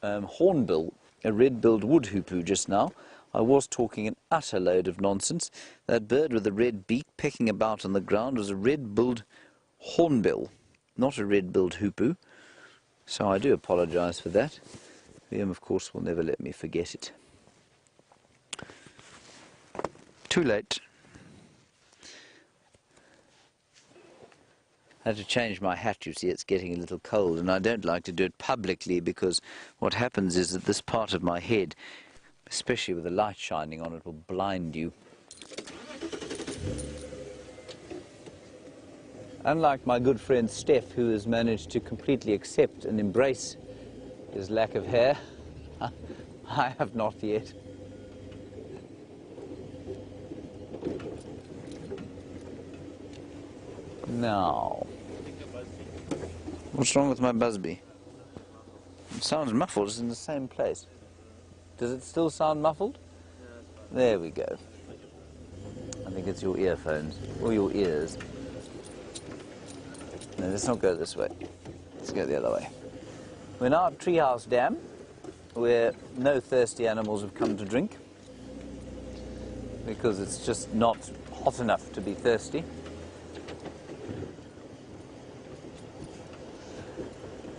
S3: hornbill a red-billed wood hoopoo just now. I was talking an utter load of nonsense. That bird with the red beak pecking about on the ground was a red-billed hornbill, not a red-billed hoopoe. So I do apologise for that. VM, of course, will never let me forget it. Too late. I had to change my hat, you see, it's getting a little cold, and I don't like to do it publicly because what happens is that this part of my head, especially with the light shining on it, will blind you. Unlike my good friend Steph, who has managed to completely accept and embrace his lack of hair, I have not yet. Now, what's wrong with my Busby? It sounds muffled, it's in the same place. Does it still sound muffled? There we go. I think it's your earphones, or your ears. No, let's not go this way. Let's go the other way. We're now at Treehouse Dam, where no thirsty animals have come to drink, because it's just not hot enough to be thirsty.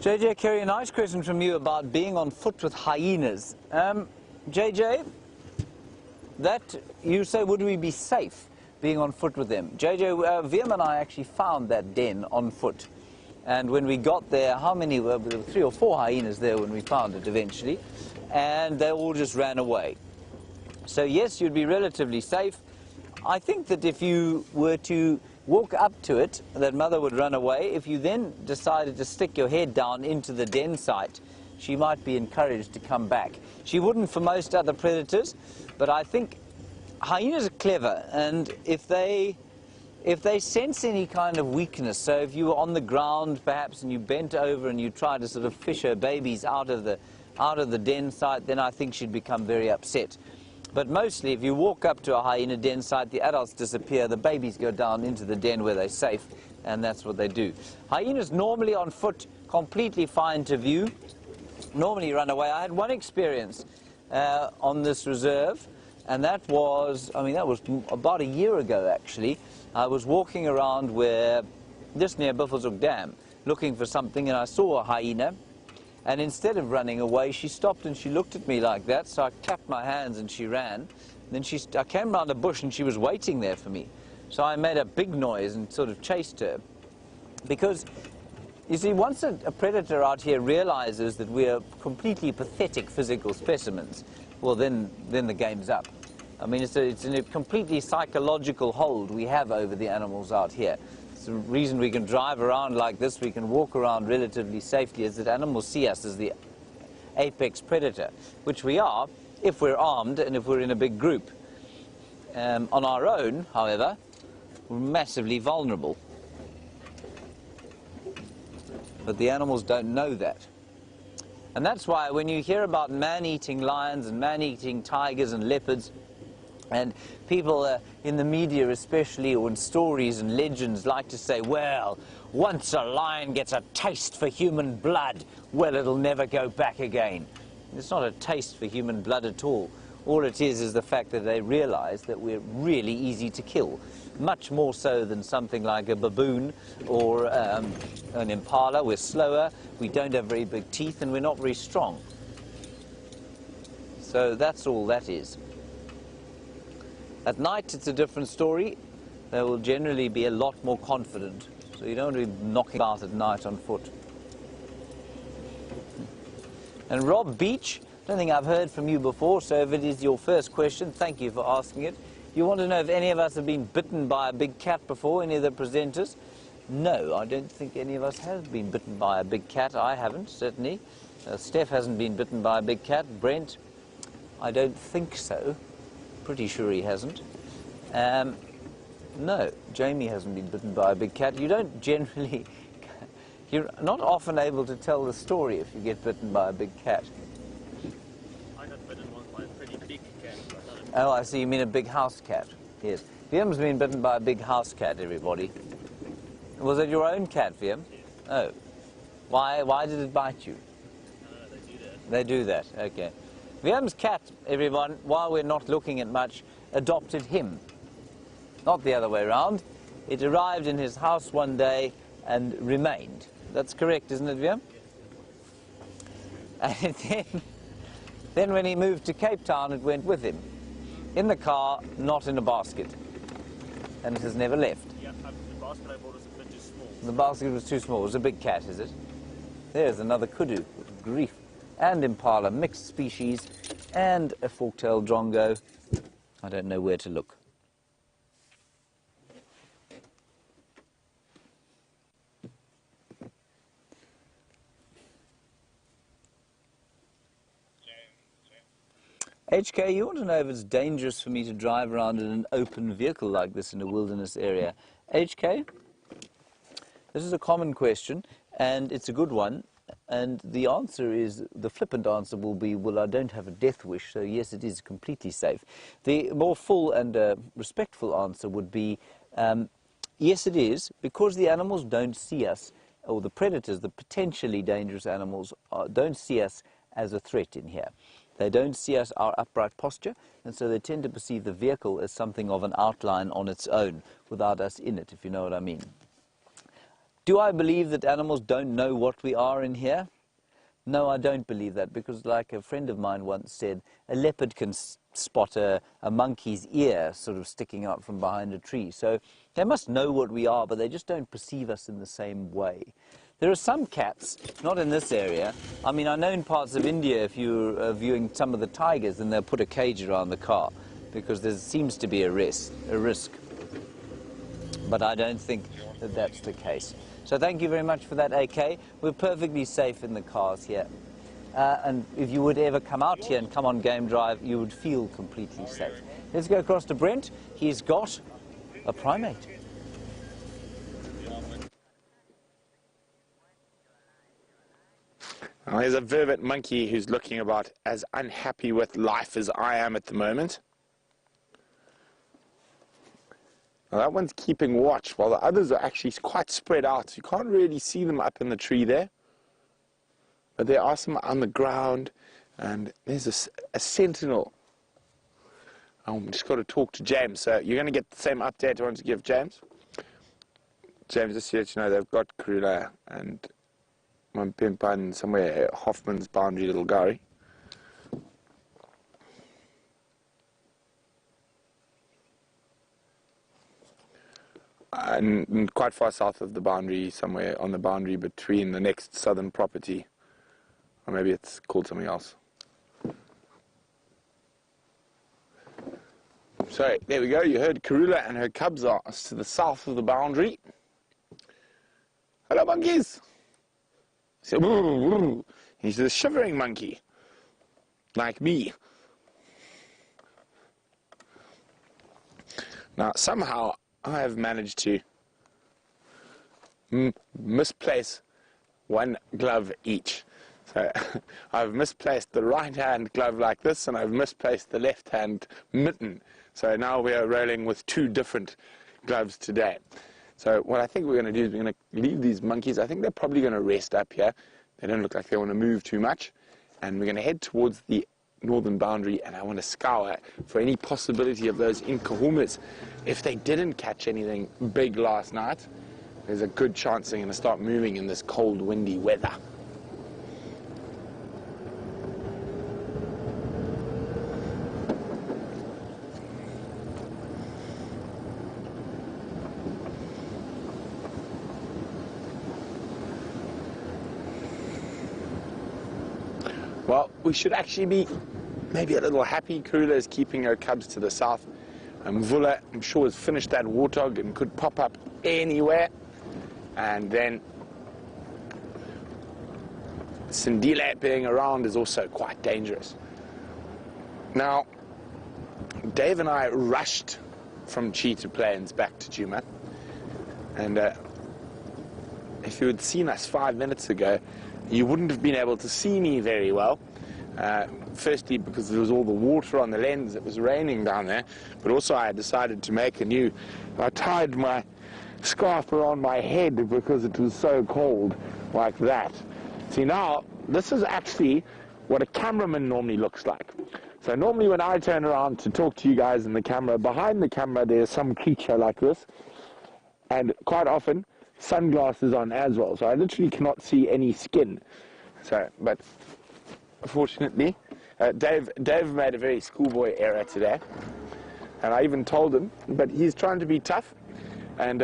S3: JJ, Kerry, a nice question from you about being on foot with hyenas. JJ, that you say, would we be safe being on foot with them? JJ, VM and I actually found that den on foot. And when we got there, how many were there? 3 or 4 hyenas there when we found it eventually. And they all just ran away. So yes, you'd be relatively safe. I think that if you were to walk up to it, that mother would run away. If you then decided to stick your head down into the den site, she might be encouraged to come back. She wouldn't for most other predators, but I think hyenas are clever, and if they sense any kind of weakness, so if you were on the ground perhaps and you bent over and you tried to sort of fish her babies out of the den site, then I think she'd become very upset. But mostly, if you walk up to a hyena den site, the adults disappear, the babies go down into the den where they're safe, and that's what they do. Hyenas normally on foot, completely fine to view, normally run away. I had one experience on this reserve, and that was about a year ago actually. I was walking around just near Buffelshoek Dam, looking for something, and I saw a hyena. And instead of running away, she stopped and she looked at me like that, so I clapped my hands and she ran. Then I came around a bush and she was waiting there for me. So I made a big noise and sort of chased her. Because, you see, once a predator out here realizes that we are completely pathetic physical specimens, well, then the game's up. I mean, it's a completely psychological hold we have over the animals out here. The reason we can drive around like this, we can walk around relatively safely, is that animals see us as the apex predator, which we are if we're armed and if we're in a big group. On our own, however, we're massively vulnerable. But the animals don't know that. And that's why when you hear about man-eating lions and man-eating tigers and leopards, and people in the media especially, or in stories and legends, like to say, well, once a lion gets a taste for human blood, well, it'll never go back again. It's not a taste for human blood at all. All it is the fact that they realize that we're really easy to kill, much more so than something like a baboon or an impala. We're slower, we don't have very big teeth, and we're not very strong. So that's all that is. At night, it's a different story. They will generally be a lot more confident. So you don't want to be knocking about at night on foot. And Rob Beach, I don't think I've heard from you before, so if it is your first question, thank you for asking it. You want to know if any of us have been bitten by a big cat before, any of the presenters? No, I don't think any of us have been bitten by a big cat. I haven't, certainly. Steph hasn't been bitten by a big cat. Brent, I don't think so. Pretty sure he hasn't. No, Jamie hasn't been bitten by a big cat. You don't generally, you're not often able to tell the story if you get bitten by a big cat.
S4: I got bitten once by a pretty big cat.
S3: Oh, I see, you mean a big house cat. Yes. Viam's been bitten by a big house cat, everybody. Was it your own cat, Viam?
S4: Yes.
S3: Oh. Why did it bite you?
S4: They do that.
S3: They do that, okay. Wiem's cat, everyone, while we're not looking at much, adopted him. Not the other way around. It arrived in his house one day and remained. That's correct, isn't it, Wiem? And then when he moved to Cape Town, it went with him. In the car, not in a basket. And it has never left.
S4: Yeah, the basket I bought was a bit too small.
S3: The basket was too small. It was a big cat, is it? There's another kudu. Grief. And impala, mixed species, and a fork-tailed drongo. I don't know where to look. HK, you want to know if it's dangerous for me to drive around in an open vehicle like this in a wilderness area? HK, this is a common question, and it's a good one. And the answer is, the flippant answer will be, well, I don't have a death wish, so yes, it is completely safe. The more full and respectful answer would be, yes, it is, because the animals don't see us, or the predators, the potentially dangerous animals, don't see us as a threat in here. They don't see us, our upright posture, and so they tend to perceive the vehicle as something of an outline on its own, without us in it, if you know what I mean. Do I believe that animals don't know what we are in here? No, I don't believe that, because like a friend of mine once said, a leopard can spot a monkey's ear sort of sticking out from behind a tree. So they must know what we are, but they just don't perceive us in the same way. There are some cats, not in this area. I mean, I know in parts of India, if you're viewing some of the tigers, then they'll put a cage around the car, because there seems to be a risk. But I don't think that that's the case. So thank you very much for that, AK. We're perfectly safe in the cars here. And if you would ever come out here and come on Game Drive, you would feel completely safe. Let's go across to Brent. He's got a primate.
S1: Now, here's a vervet monkey who's looking about as unhappy with life as I am at the moment. Now, that one's keeping watch, while the others are actually quite spread out. You can't really see them up in the tree there. But there are some on the ground, and there's a sentinel. I'm just got to talk to James. So you're going to get the same update I want to give James. James, just to let you know, they've got Karula and Mampimpan somewhere, Hoffman's boundary little gari. And quite far south of the boundary, somewhere on the boundary between the next southern property, or maybe it's called something else. So there we go, you heard Karula and her cubs are to the south of the boundary. Hello, monkeys! So, he's a shivering monkey, like me. Now, somehow, I have managed to misplace one glove each. So, I've misplaced the right-hand glove like this, and I've misplaced the left-hand mitten. So now we are rolling with two different gloves today. So what I think we're going to do is we're going to leave these monkeys. I think they're probably going to rest up here. They don't look like they want to move too much. And we're going to head towards the northern boundary, and I want to scour for any possibility of those inkahumas. If they didn't catch anything big last night, there's a good chance they're going to start moving in this cold, windy weather. Well, we should actually be maybe a little happy. Karula is keeping her cubs to the south. Mvula, I'm sure, has finished that warthog and could pop up anywhere. And then Sindile being around is also quite dangerous. Now, Dave and I rushed from Cheetah Plains back to Djuma. And if you had seen us 5 minutes ago, you wouldn't have been able to see me very well. Firstly, because there was all the water on the lens, it was raining down there, but also I had decided to make I tied my scarf around my head because it was so cold, like that. See, now, this is actually what a cameraman normally looks like. So normally when I turn around to talk to you guys in the camera, behind the camera there's some creature like this, and quite often sunglasses on as well, so I literally cannot see any skin. So, but fortunately, Dave made a very schoolboy error today, and I even told him, but he's trying to be tough, and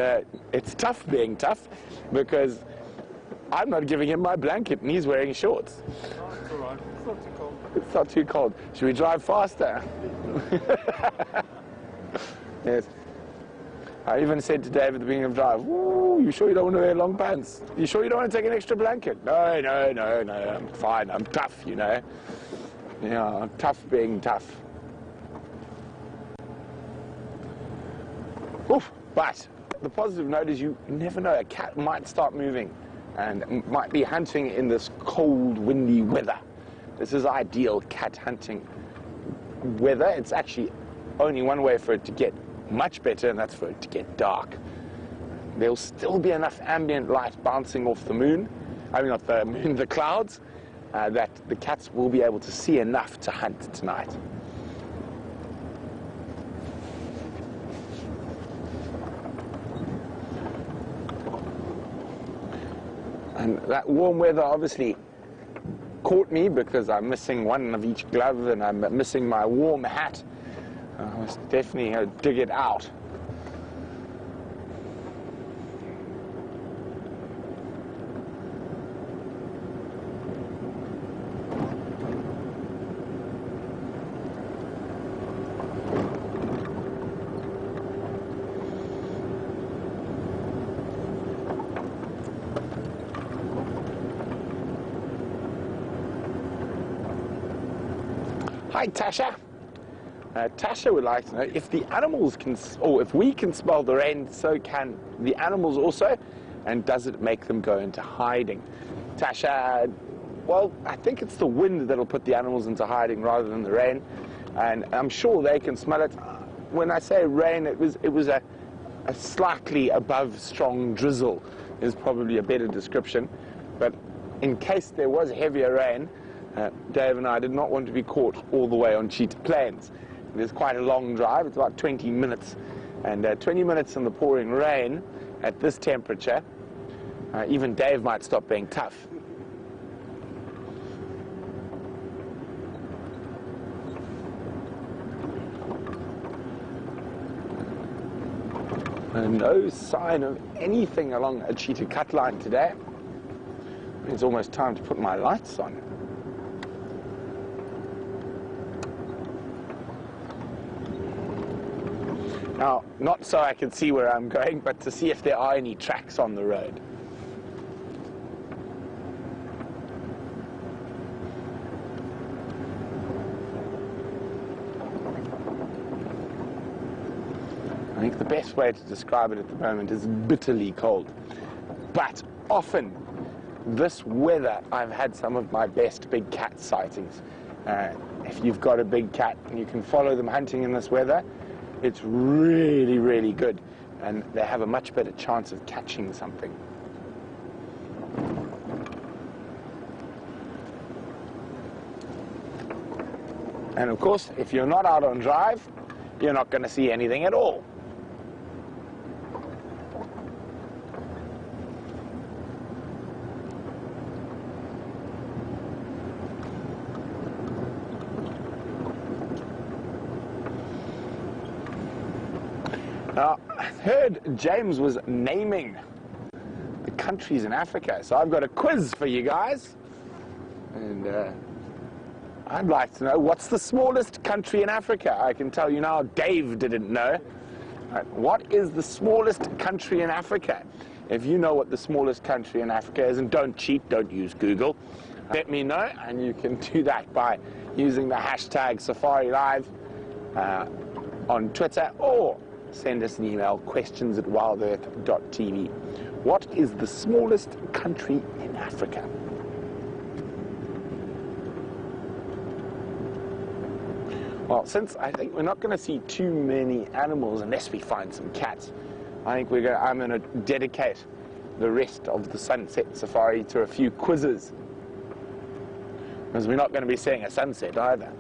S1: it's tough being tough, because I'm not giving him my blanket and he's wearing shorts.
S4: Oh, it's alright. It's not too cold.
S1: It's not too cold. Should we drive faster? Yes. I even said to Dave at the beginning of drive, "Ooh, you sure you don't want to wear long pants? You sure you don't want to take an extra blanket?" No, I'm fine. I'm tough, you know. Yeah, I'm tough being tough. Oof. But the positive note is you never know. A cat might start moving and might be hunting in this cold, windy weather. This is ideal cat hunting weather. It's actually only one way for it to get much better, and that's for it to get dark. There'll still be enough ambient light bouncing off the moon, I mean not the moon, the clouds, that the cats will be able to see enough to hunt tonight. And that warm weather obviously caught me because I'm missing one of each glove and I'm missing my warm hat. I was definitely going to dig it out. Hi, Tasha. Tasha would like to know if the animals can, or if we can smell the rain, so can the animals also, and does it make them go into hiding? Tasha, well, I think it's the wind that'll put the animals into hiding rather than the rain, and I'm sure they can smell it. When I say rain, it was a slightly above strong drizzle is probably a better description, but in case there was heavier rain, Dave and I did not want to be caught all the way on cheetah plains. It's quite a long drive. It's about 20 minutes. And 20 minutes in the pouring rain at this temperature, even Dave might stop being tough. And no sign of anything along a cheetah cut line today. It's almost time to put my lights on. Now, not so I can see where I'm going, but to see if there are any tracks on the road. I think the best way to describe it at the moment is bitterly cold. But often, this weather, I've had some of my best big cat sightings. If you've got a big cat and you can follow them hunting in this weather, it's really, really good, and they have a much better chance of catching something. And of course, if you're not out on drive, you're not going to see anything at all. Now, I heard James was naming the countries in Africa, so I've got a quiz for you guys. And I'd like to know, what's the smallest country in Africa? I can tell you now, Dave didn't know. What is the smallest country in Africa? If you know what the smallest country in Africa is, and don't cheat, don't use Google, let me know, and you can do that by using the hashtag SafariLIVE on Twitter, or send us an email, questions@wildearth.tv. What is the smallest country in Africa? Well, since I think we're not going to see too many animals unless we find some cats, I think I'm going to dedicate the rest of the Sunset Safari to a few quizzes. because we're not going to be seeing a sunset either.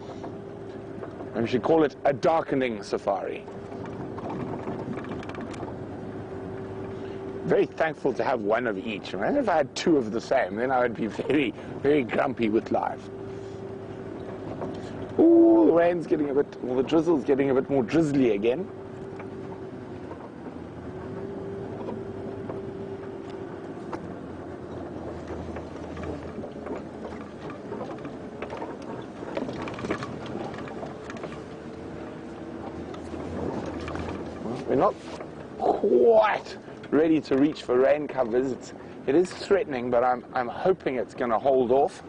S1: And we should call it a darkening safari. Very thankful to have one of each. Imagine if I had two of the same, then I would be very, very grumpy with life. Ooh, the rain's getting a bit, well, the drizzle's getting a bit more drizzly again. We're not quite ready to reach for rain covers. It is threatening, but I'm hoping it's going to hold off.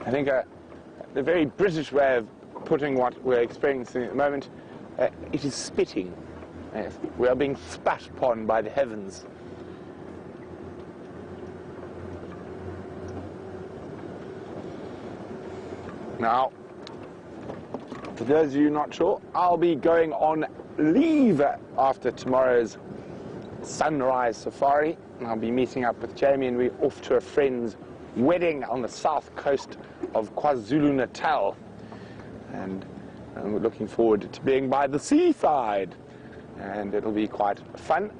S1: I think the very British way of putting what we're experiencing at the moment, it is spitting. Yes, we are being spat upon by the heavens. Now, for those of you not sure, I'll be going on leave after tomorrow's sunrise safari. And I'll be meeting up with Jamie, and we're off to a friend's wedding on the south coast of KwaZulu-Natal. And we're looking forward to being by the seaside. And it'll be quite fun.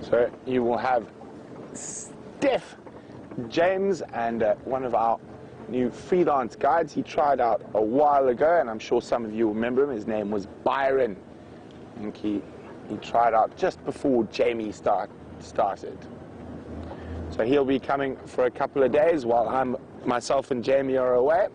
S1: So you will have Steph, James, and one of our new freelance guides. He tried out a while ago, and I'm sure some of you remember him. His name was Byron. I think he tried out just before Jamie started. So he'll be coming for a couple of days while myself and Jamie are away.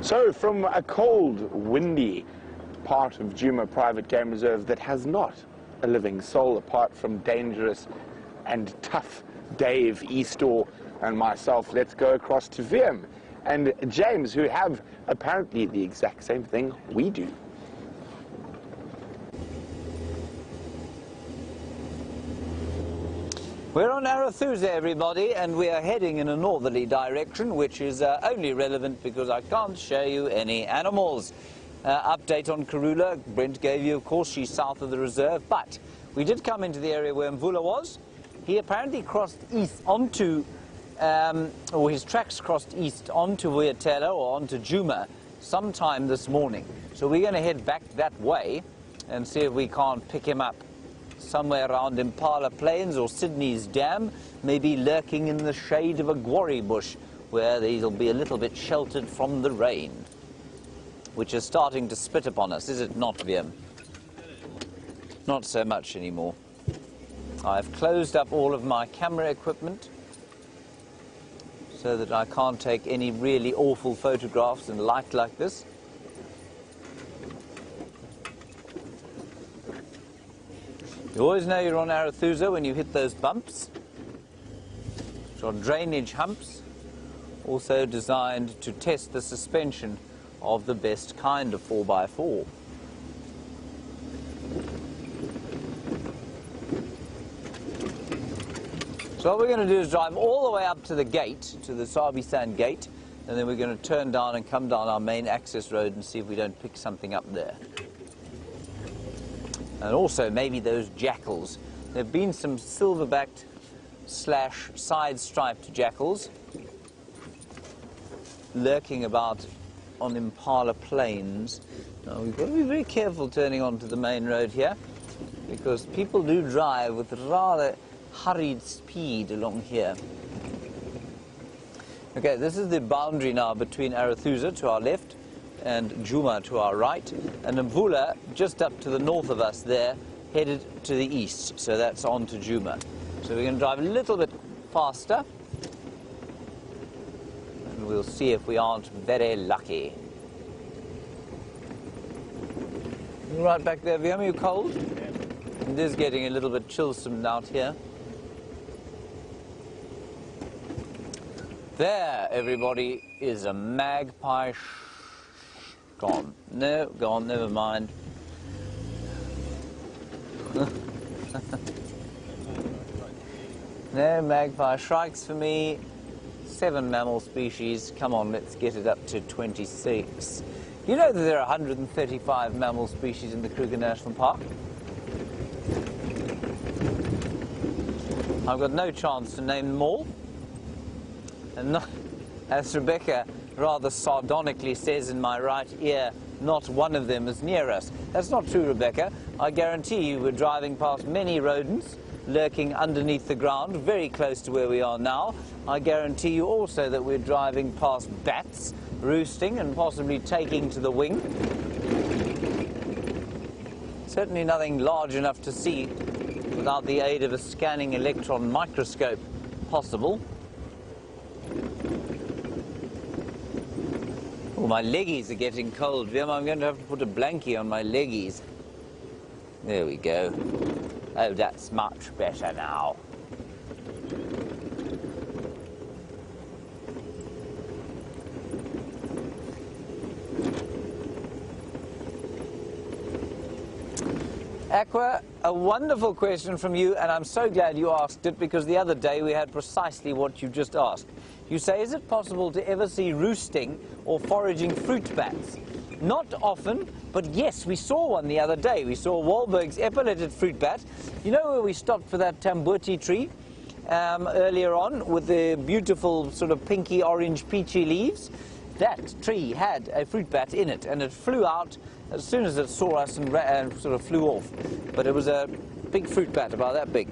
S1: So from a cold, windy part of Djuma Private Game Reserve that has not a living soul apart from dangerous and tough Dave Eastaugh and myself, let's go across to Wiem and James, who have apparently the exact same thing we do.
S3: We're on Arathusa, everybody, and we are heading in a northerly direction, which is only relevant because I can't show you any animals. Update on Karula, Brent gave you, of course, she's south of the reserve, but we did come into the area where Mvula was. He apparently crossed east onto, or his tracks crossed east onto Vuyatela or onto Djuma sometime this morning. So we're going to head back that way and see if we can't pick him up somewhere around Impala Plains or Sydney's Dam, maybe lurking in the shade of a guarri bush where they'll be a little bit sheltered from the rain, which is starting to spit upon us, is it not, Wiem? Not so much anymore. I've closed up all of my camera equipment so that I can't take any really awful photographs in light like this. You always know you're on Arathusa when you hit those bumps, which are drainage humps, also designed to test the suspension of the best kind of 4x4. So what we're going to do is drive all the way up to the gate, to the Sabi-San gate, and then we're going to turn down and come down our main access road and see if we don't pick something up there. And also maybe those jackals. There have been some silverbacked / side-striped jackals lurking about on Impala Plains. Now we've got to be very careful turning onto the main road here, because people do drive with rather hurried speed along here. Okay, this is the boundary now between Arathusa to our left and Djuma to our right, and Mvula just up to the north of us there, headed to the east, so that's on to Djuma. So we're going to drive a little bit faster, and we'll see if we aren't very lucky. You right back there, Wiem, are you cold? It is getting a little bit chillsome out here. There, everybody, is a magpie. Gone. No, gone, never mind. No magpie shrikes for me. 7 mammal species. Come on, let's get it up to 26. You know that there are 135 mammal species in the Kruger National Park? I've got no chance to name them all. And not, as Rebecca rather sardonically says in my right ear, not one of them is near us. That's not true, Rebecca. I guarantee you we're driving past many rodents lurking underneath the ground, very close to where we are now. I guarantee you also that we're driving past bats roosting and possibly taking to the wing. Certainly nothing large enough to see without the aid of a scanning electron microscope possible. Oh, my leggies are getting cold, Vim. I'm going to have to put a blankie on my leggies. There we go. Oh, that's much better now. Aqua, a wonderful question from you, and I'm so glad you asked it, because the other day we had precisely what you just asked. You say, is it possible to ever see roosting or foraging fruit bats? Not often, but yes, we saw one the other day. We saw Wahlberg's epauletted fruit bat. You know where we stopped for that tambuti tree earlier on with the beautiful sort of pinky orange peachy leaves? That tree had a fruit bat in it, and it flew out as soon as it saw us and sort of flew off. But it was a big fruit bat, about that big.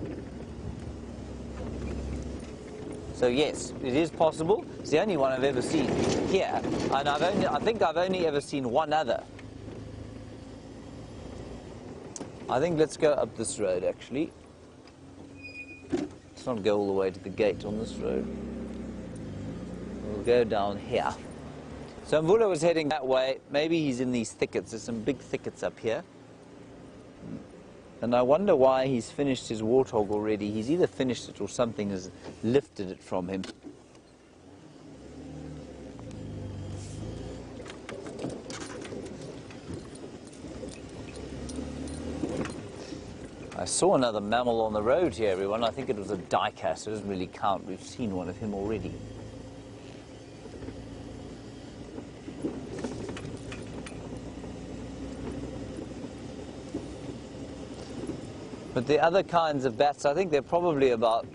S3: So yes, it is possible. It's the only one I've ever seen here, and I think I've only ever seen one other. I think let's go up this road, actually. Let's not go all the way to the gate on this road. We'll go down here. So Mvula was heading that way. Maybe he's in these thickets. There's some big thickets up here. And I wonder why he's finished his warthog already. He's either finished it or something has lifted it from him. I saw another mammal on the road here, everyone. I think it was a duiker, so it doesn't really count. We've seen one of him already. But the other kinds of bats, I think they're probably about,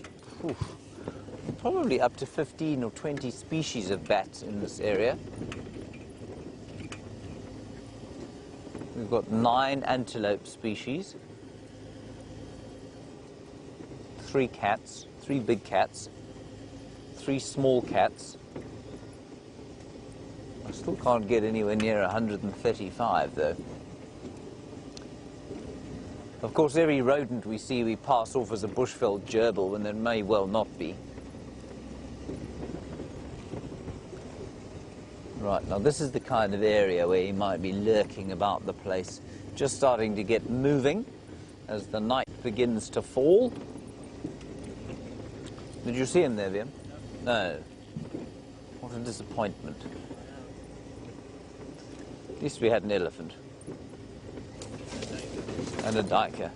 S3: probably up to 15 or 20 species of bats in this area. We've got 9 antelope species, 3 cats, 3 big cats, 3 small cats. I still can't get anywhere near 135 though. Of course, every rodent we see, we pass off as a bushveld gerbil when there may well not be. Right, now this is the kind of area where he might be lurking about the place, just starting to get moving as the night begins to fall. Did you see him there, Liam? No. What a disappointment. At least we had an elephant. And a duiker.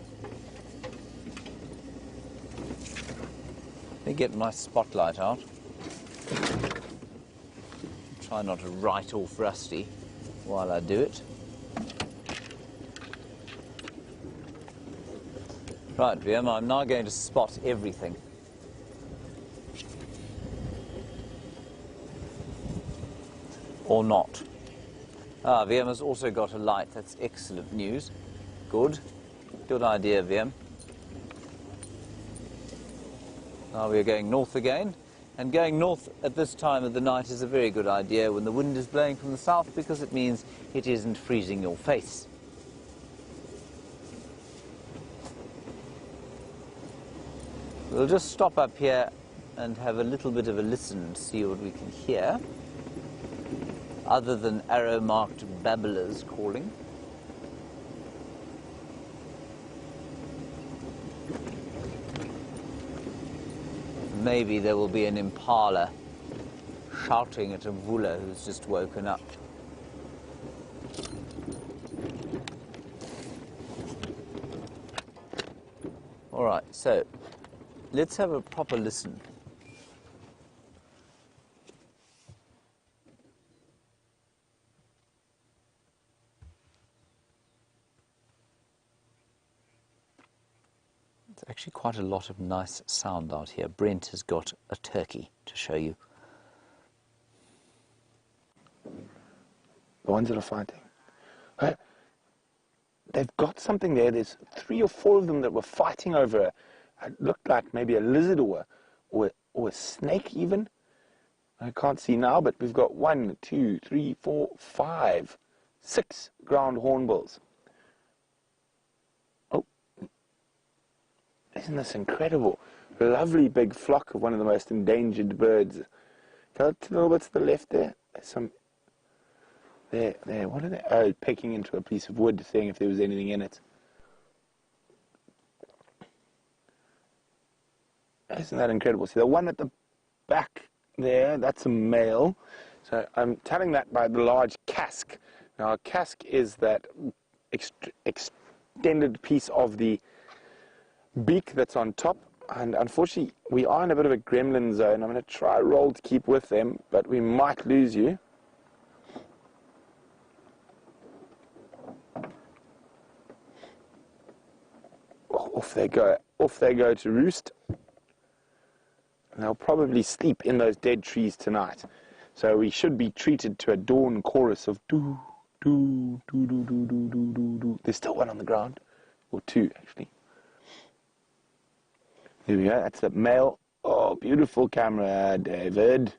S3: Let me get my spotlight out. Try not to write off Rusty while I do it. Right, VM, I'm now going to spot everything. Or not. Ah, VM has also got a light. That's excellent news. Good. Good idea, VM. Now we are going north again. And going north at this time of the night is a very good idea when the wind is blowing from the south, because it means it isn't freezing your face. We'll just stop up here and have a little bit of a listen to see what we can hear, other than arrow-marked babblers calling. Maybe there will be an impala shouting at Mvula, who's just woken up. All right, so let's have a proper listen. There's actually quite a lot of nice sound out here. Brent has got a turkey to show you.
S1: The ones that are fighting. They've got something there. There's 3 or 4 of them that were fighting over it looked like maybe a lizard or a snake even. I can't see now, but we've got 1, 2, 3, 4, 5, 6 ground hornbills. Oh, isn't this incredible? A lovely big flock of one of the most endangered birds. Go a little bit to the left there. There's some... There. What are they? Oh, pecking into a piece of wood, seeing if there was anything in it. Isn't that incredible? See, the one at the back there, that's a male. So I'm telling that by the large casque. Now, a casque is that extended piece of the beak that's on top. And unfortunately, we are in a bit of a gremlin zone. I'm going to try roll to keep with them, but we might lose you. Off they go to roost. And they'll probably sleep in those dead trees tonight. So we should be treated to a dawn chorus of doo, doo, doo, doo, doo, doo, doo, doo, doo. There's still one on the ground. Or 2, actually. There we go. That's the male. Oh, beautiful camera, David.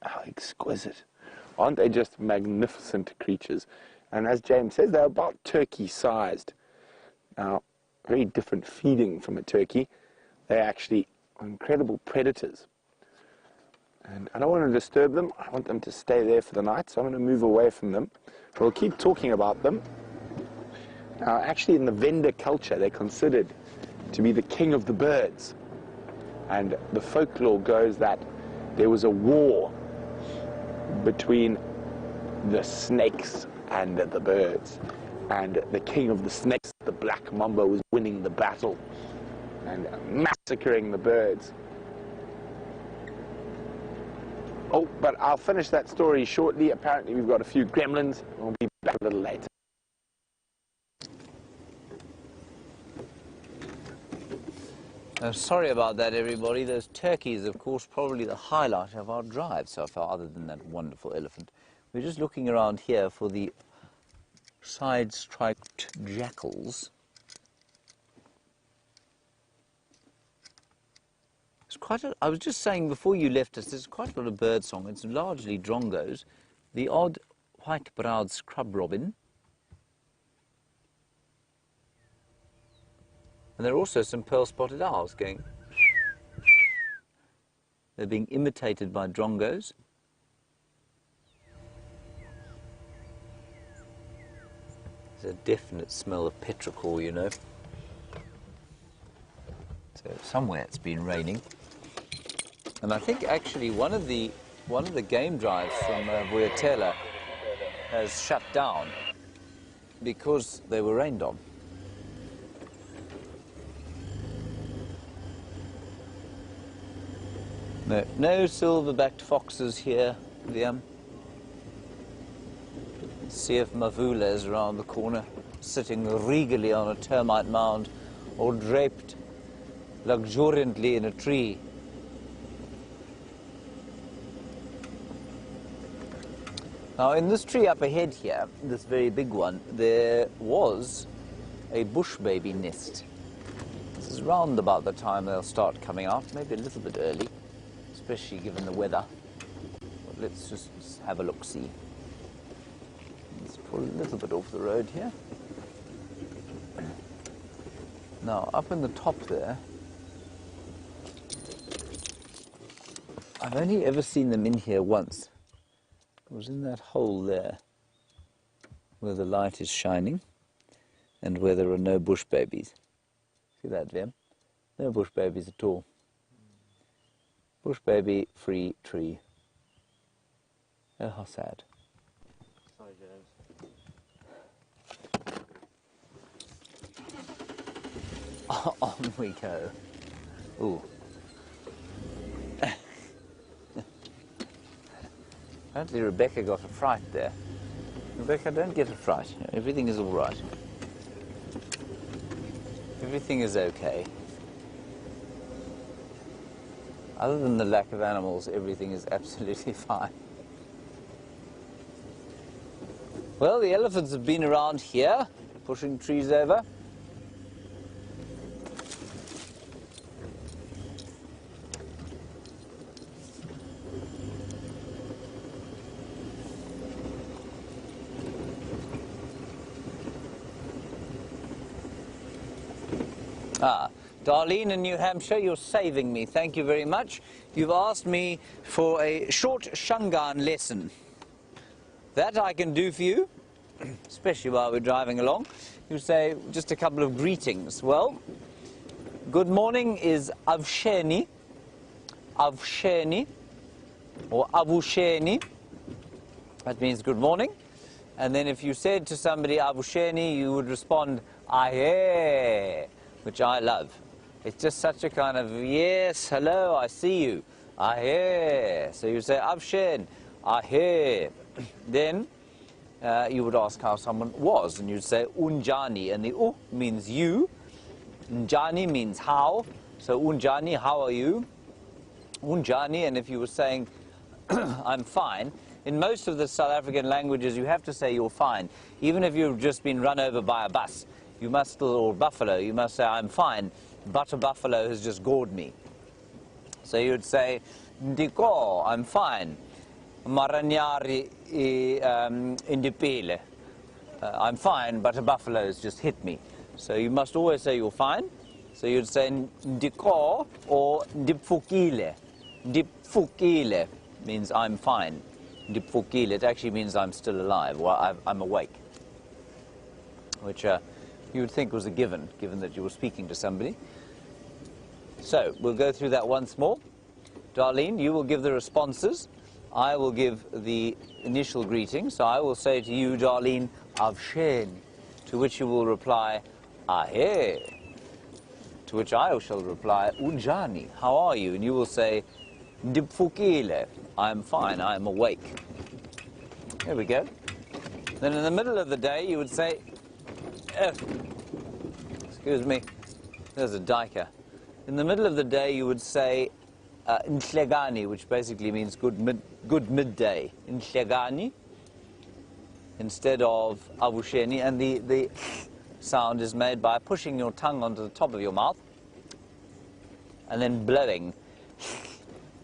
S1: How exquisite. Aren't they just magnificent creatures? And as James says, they're about turkey-sized. Now, very different feeding from a turkey. They're actually incredible predators. And I don't want to disturb them. I want them to stay there for the night, so I'm going to move away from them. We'll keep talking about them. Now, actually, in the Venda culture, they're considered to be the king of the birds. And the folklore goes that there was a war between the snakes and the birds, and the king of the snakes, the black mamba, was winning the battle and massacring the birds. Oh, but I'll finish that story shortly. Apparently we've got a few gremlins. We'll be back a little later.
S3: Sorry about that, everybody. Those turkeys, of course, probably the highlight of our drive so far, other than that wonderful elephant. We're just looking around here for the side-striped jackals. It's quite a, I was just saying before you left us, there's quite a lot of bird song. It's largely drongos. The odd white-browed scrub robin. And there are also some pearl-spotted owls going. They're being imitated by drongos. There's a definite smell of petrichor, you know. So somewhere it's been raining. And I think actually one of the game drives from Vuyatela has shut down because they were rained on. No silver-backed foxes here, Liam. See if Mavula is around the corner, sitting regally on a termite mound or draped luxuriantly in a tree. Now, in this tree up ahead here, this very big one, there was a bush baby nest. This is round about the time they'll start coming out, maybe a little bit early, especially given the weather. But let's just have a look-see. Let's pull a little bit off the road here. Now, up in the top there, I've only ever seen them in here once. It was in that hole there, where the light is shining, and where there are no bush babies. See that, Vim? No bush babies at all. Bush baby, free tree. Oh, how sad.
S4: Sorry, James.
S3: On we go. Ooh. Apparently Rebecca got a fright there. Rebecca, don't get a fright. Everything is all right. Everything is okay. Other than the lack of animals, everything is absolutely fine. Well, the elephants have been around here, pushing trees over. Darlene in New Hampshire, you're saving me. Thank you very much. You've asked me for a short Shangaan lesson. That I can do for you, especially while we're driving along. You say just a couple of greetings. Well, good morning is Avsheni, Avsheni, or Avusheni. That means good morning. And then if you said to somebody Avusheni, you would respond Ahe, which I love. It's just such a kind of, yes, hello, I see you. Ahe. So you say Avshen, Ahe. Then you would ask how someone was, and you'd say Unjani, and the U means you. Unjani means how. So Unjani, how are you? Unjani, and if you were saying I'm fine, in most of the South African languages you have to say you're fine. Even if you've just been run over by a bus, you must still, or buffalo, you must say I'm fine, but a buffalo has just gored me. So you'd say Ndiko, I'm fine. Maranyari indipile. I'm fine, but a buffalo has just hit me. So you must always say you're fine. So you'd say Ndiko or Ndipfukile. Ndipfukile means I'm fine. Ndipfukile, it actually means I'm still alive, or I'm awake. Which you would think was a given that you were speaking to somebody. So we'll go through that once more. Darlene, you will give the responses. I will give the initial greeting. So I will say to you, Darlene, Avshen, to which you will reply, Ahe, to which I shall reply, Unjani, how are you? And you will say, Ndipfukile, I'm fine, I'm awake. There we go. Then in the middle of the day, you would say, excuse me, there's a diker. In the middle of the day, you would say, Nhlekani, which basically means good midday. Nhlekani, instead of Avusheni, and the sound is made by pushing your tongue onto the top of your mouth and then blowing.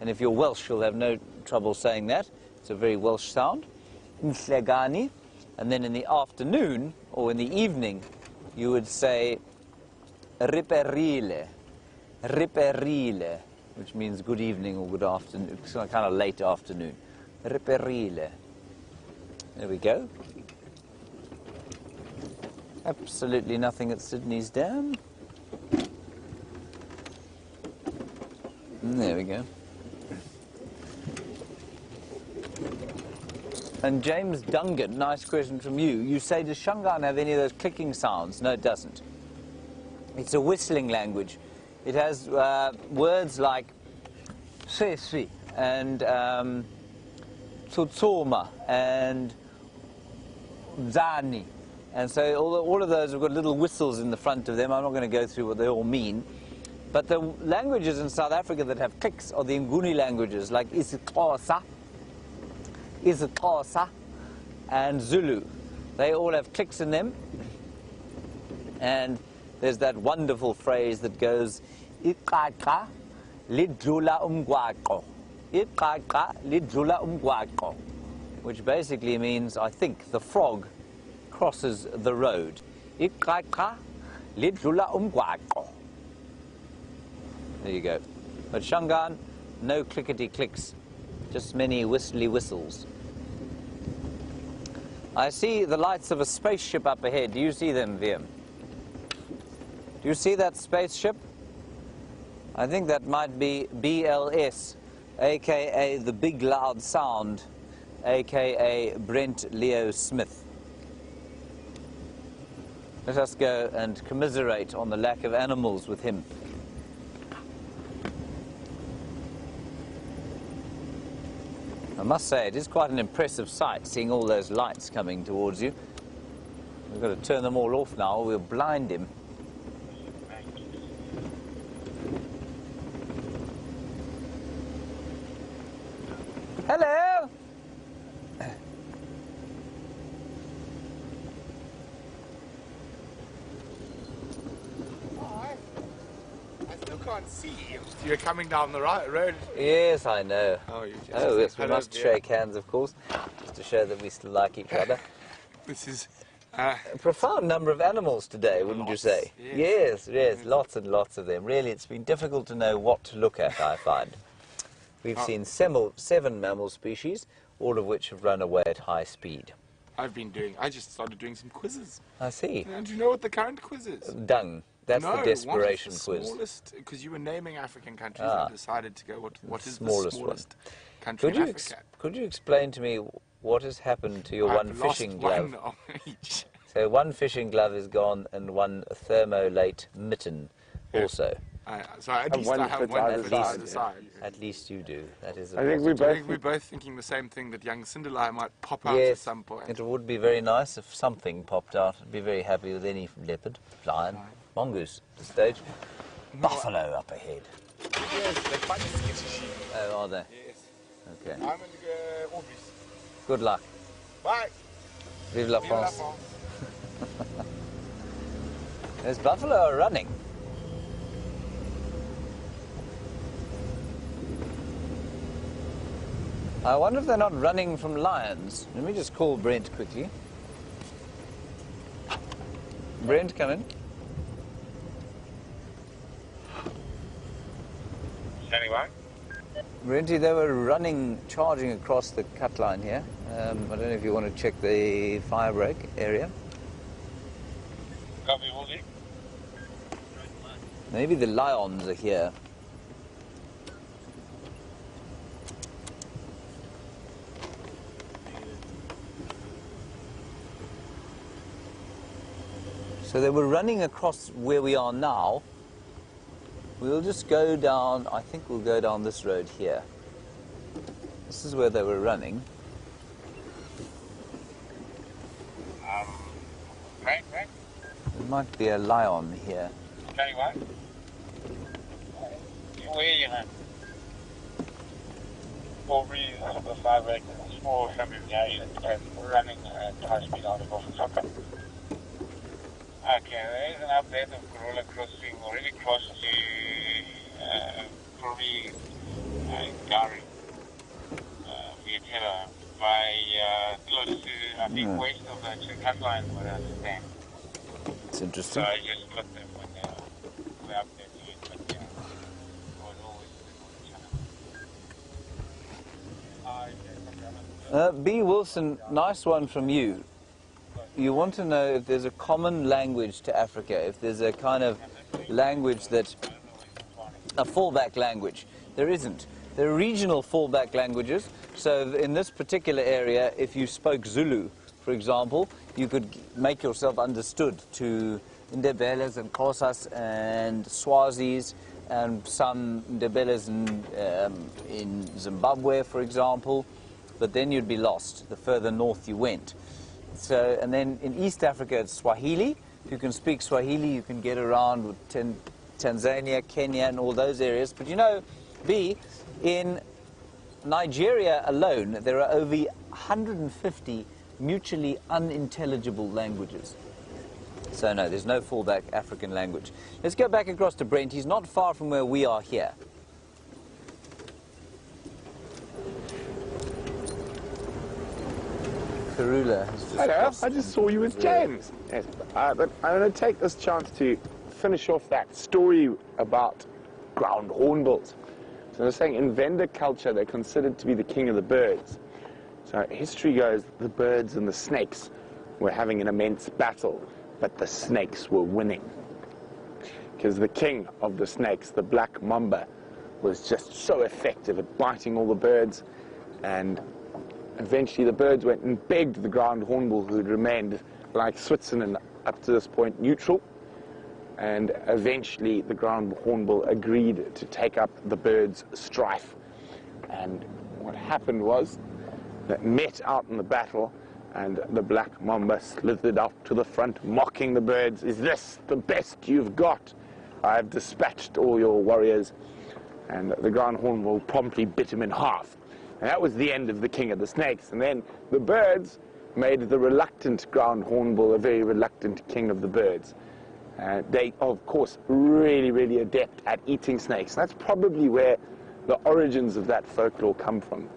S3: And if you're Welsh, you'll have no trouble saying that. It's a very Welsh sound. Nhlekani. And then in the afternoon, or in the evening, you would say Riperile. Riperile, which means good evening or good afternoon, kind of late afternoon. Riperile. There we go. Absolutely nothing at Sydney's Dam. And there we go. And James Dungan, nice question from you. You say, does Shangaan have any of those clicking sounds? No, it doesn't. It's a whistling language. It has words like sesi and tsutsuma and zani. And so all of those have got little whistles in the front of them. I'm not going to go through what they all mean. But the languages in South Africa that have clicks are the Nguni languages, like isiXhosa, and Zulu. They all have clicks in them. And there's that wonderful phrase that goes, Iqaqa lidlula umgwaqo. Iqaqa lidlula umgwaqo. Which basically means, I think, the frog crosses the road. Iqaqa lidlula umgwaqo. There you go. But Shangaan, no clickety-clicks, just many whistly whistles. I see the lights of a spaceship up ahead. Do you see them, VM? Do you see that spaceship? I think that might be BLS, aka the Big Loud Sound, aka Brent Leo Smith. Let us go and commiserate on the lack of animals with him. I must say, it is quite an impressive sight, seeing all those lights coming towards you. We've got to turn them all off now, or we'll blind him. Hello!
S1: I still can't see you. You're coming down the road.
S3: Yes, I know.
S1: Oh, you just
S3: Oh, yes, we
S1: hello,
S3: must
S1: dear.
S3: shake hands, of course, just to show that we still like each other.
S1: This is
S3: A profound number of animals today, wouldn't you
S1: Lots,
S3: say?
S1: yes.
S3: Yes, lots and lots of them. Really, it's been difficult to know what to look at, I find. We've seen 7 mammal species, all of which have run away at high speed.
S1: I just started doing some quizzes.
S3: I see.
S1: Do you know what the current quiz is?
S3: Dung. That's
S1: No,
S3: the desperation
S1: what is
S3: quiz.
S1: the smallest, because you were naming African countries,
S3: Ah.
S1: I decided to go, what is
S3: Smallest
S1: the
S3: one.
S1: smallest country in
S3: Could
S1: Africa?
S3: you explain to me what has happened to your one
S1: I've lost
S3: fishing glove?
S1: one of each.
S3: So one fishing glove is gone and one thermolate mitten also.
S1: So at least
S5: one
S1: I have
S5: foot
S1: one
S5: either
S1: foot
S3: side,
S1: either side.
S3: At least you do. That is a
S5: I think we
S3: positive.
S1: I
S5: both.
S1: think we're both thinking the same thing, that young Cinderella might pop out at
S3: Yes,
S1: some point.
S3: it would be very nice if something popped out. I'd be very happy with any leopard, lion, mongoose at this stage. Buffalo up ahead.
S1: Yes, they're quite skittish.
S3: Oh, are they?
S1: Yes.
S3: Okay.
S1: I'm in the Aubrey's.
S3: Good luck.
S1: Bye.
S3: Vive la
S1: Vive la
S3: France.
S1: France.
S3: There's buffalo are running. I wonder if they're not running from lions. Let me just call Brent quickly. Brent, come in.
S6: Anyone?
S3: Brenty, they were running, charging across the cut line here. I don't know if you want to check the fire break area.
S6: Copy, will do.
S3: Maybe the lions are here. So they were running across where we are now. We'll just go down, I think we'll go down this road here. This is where they were running.
S6: Right.
S3: There might be a lion here.
S6: Tell you what. Where are you now? Aubrey, the 5 acres, small family and running at high speed out of office. Okay, there is an update of Corolla crossing already close to probably Gary, Vietela, by close to, I think, west of the cut line, what I understand.
S3: It's
S6: So
S3: interesting.
S6: I just put them when we updated it, but yeah, it was always the
S3: B. Wilson, nice one from you. You want to know if there's a common language to Africa, if there's a kind of language that, a fallback language. There isn't. There are regional fallback languages. So in this particular area, if you spoke Zulu, for example, you could make yourself understood to Ndebeles and Xhosas and Swazis and some Ndebeles in Zimbabwe, for example. But then you'd be lost the further north you went. So, and then in East Africa, it's Swahili. If you can speak Swahili, you can get around with Tanzania, Kenya, and all those areas. But you know, B, in Nigeria alone, there are over 150 mutually unintelligible languages. So no, there's no fallback African language. Let's go back across to Brent. He's not far from where we are here. Karula has just
S5: Hello,
S3: crossed
S5: I just saw you with James. Yes, but I'm going to take this chance to finish off that story about ground hornbills. So I was saying in Venda culture, they're considered to be the king of the birds. So history goes, the birds and the snakes were having an immense battle, but the snakes were winning. because the king of the snakes, the black mamba, was just so effective at biting all the birds, and eventually the birds went and begged the ground hornbill, who had remained, like Switzerland up to this point, neutral, and eventually the ground hornbill agreed to take up the birds' strife. And what happened was that met out in the battle, and the black mamba slithered out to the front, mocking the birds. "Is this the best you've got? I have dispatched all your warriors." And the ground hornbill promptly bit him in half. And that was the end of the king of the snakes. And then the birds made the reluctant ground hornbill a very reluctant king of the birds. They, of course, really, really adept at eating snakes. And that's probably where the origins of that folklore come from.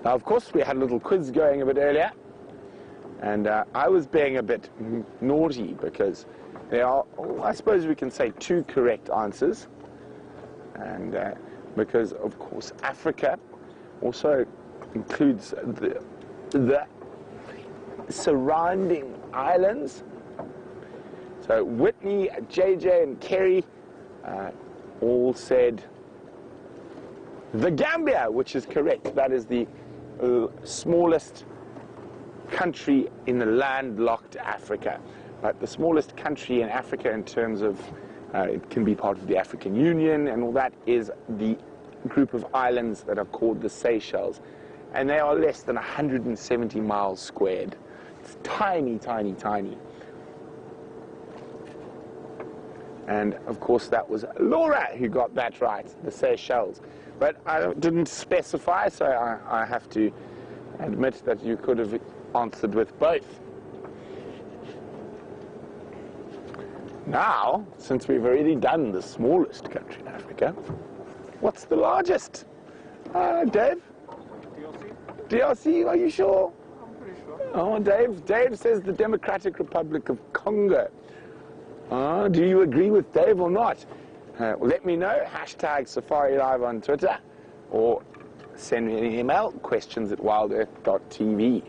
S5: Now, of course, we had a little quiz going a bit earlier, and I was being a bit naughty because there are, I suppose we can say, 2 correct answers. And because, of course, Africa also includes the surrounding islands. So Whitney, JJ, and Kerry all said the Gambia, which is correct. That is the smallest country in the landlocked Africa. But the smallest country in Africa in terms of it can be part of the African Union and all that is the group of islands that are called the Seychelles. And they are less than 170 miles squared. It's tiny, tiny, tiny. And of course that was Laura who got that right, the Seychelles. But I didn't specify, so I have to admit that you could have answered with both. Now, since we've already done the smallest country in Africa, what's the largest? Dave?
S4: DRC?
S5: DRC, are you sure?
S4: I'm pretty sure.
S5: Oh, Dave says the Democratic Republic of Congo. Do you agree with Dave or not? Let me know, hashtag SafariLive on Twitter, or send me an email, questions@wildearth.tv.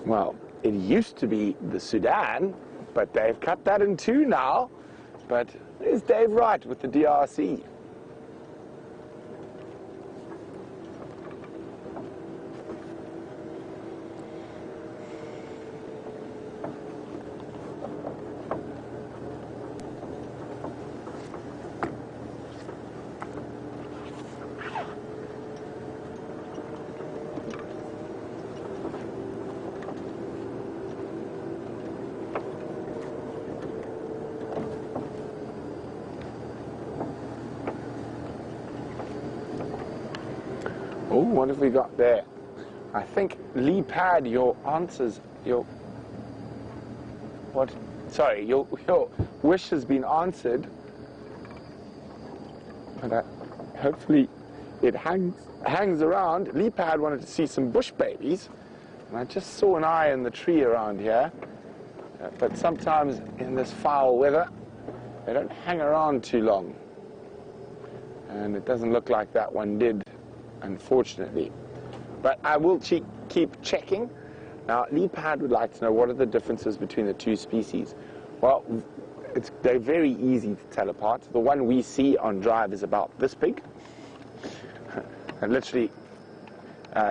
S5: Well, it used to be the Sudan, but they've cut that in 2 now. But is Dave right with the DRC? Oh, what have we got there? I think, Lee Pad, your answers, your wish has been answered. But hopefully it hangs around. Lee Pad wanted to see some bush babies, and I just saw an eye in the tree around here. But sometimes in this foul weather, they don't hang around too long. And it doesn't look like that one did, unfortunately. But I will keep checking. Now, Lee Pad would like to know what are the differences between the 2 species. Well, they're very easy to tell apart. The one we see on Drive is about this big. And literally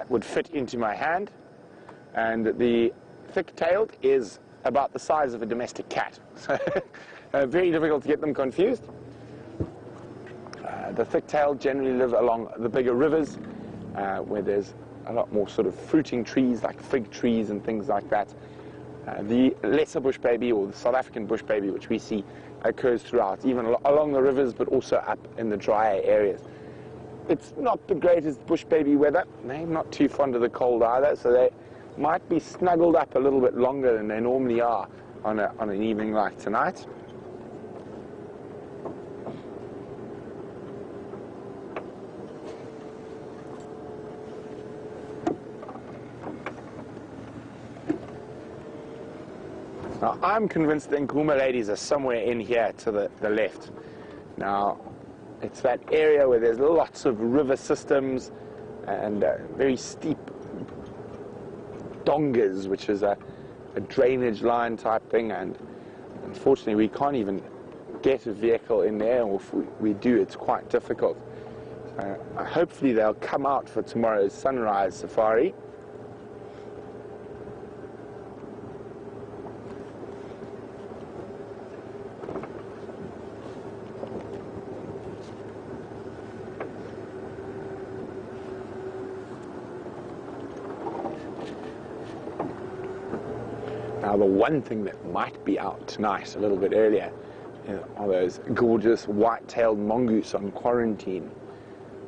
S5: would fit into my hand. And the thick-tailed is about the size of a domestic cat. So very difficult to get them confused. The thick-tailed generally live along the bigger rivers where there's a lot more sort of fruiting trees like fig trees and things like that. The lesser bush baby, or the South African bush baby, which we see, occurs throughout, even along the rivers, but also up in the drier areas. It's not the greatest bush baby weather. They're not too fond of the cold either, so they might be snuggled up a little bit longer than they normally are on an evening like tonight. Now, I'm convinced the Nkuhuma ladies are somewhere in here to the left. Now, it's that area where there's lots of river systems and very steep dongas, which is a a drainage line type thing, and unfortunately we can't even get a vehicle in there, or if we do, it's quite difficult. Hopefully they'll come out for tomorrow's sunrise safari. Now, the one thing that might be out tonight, a little bit earlier, are those gorgeous white-tailed mongoose on quarantine,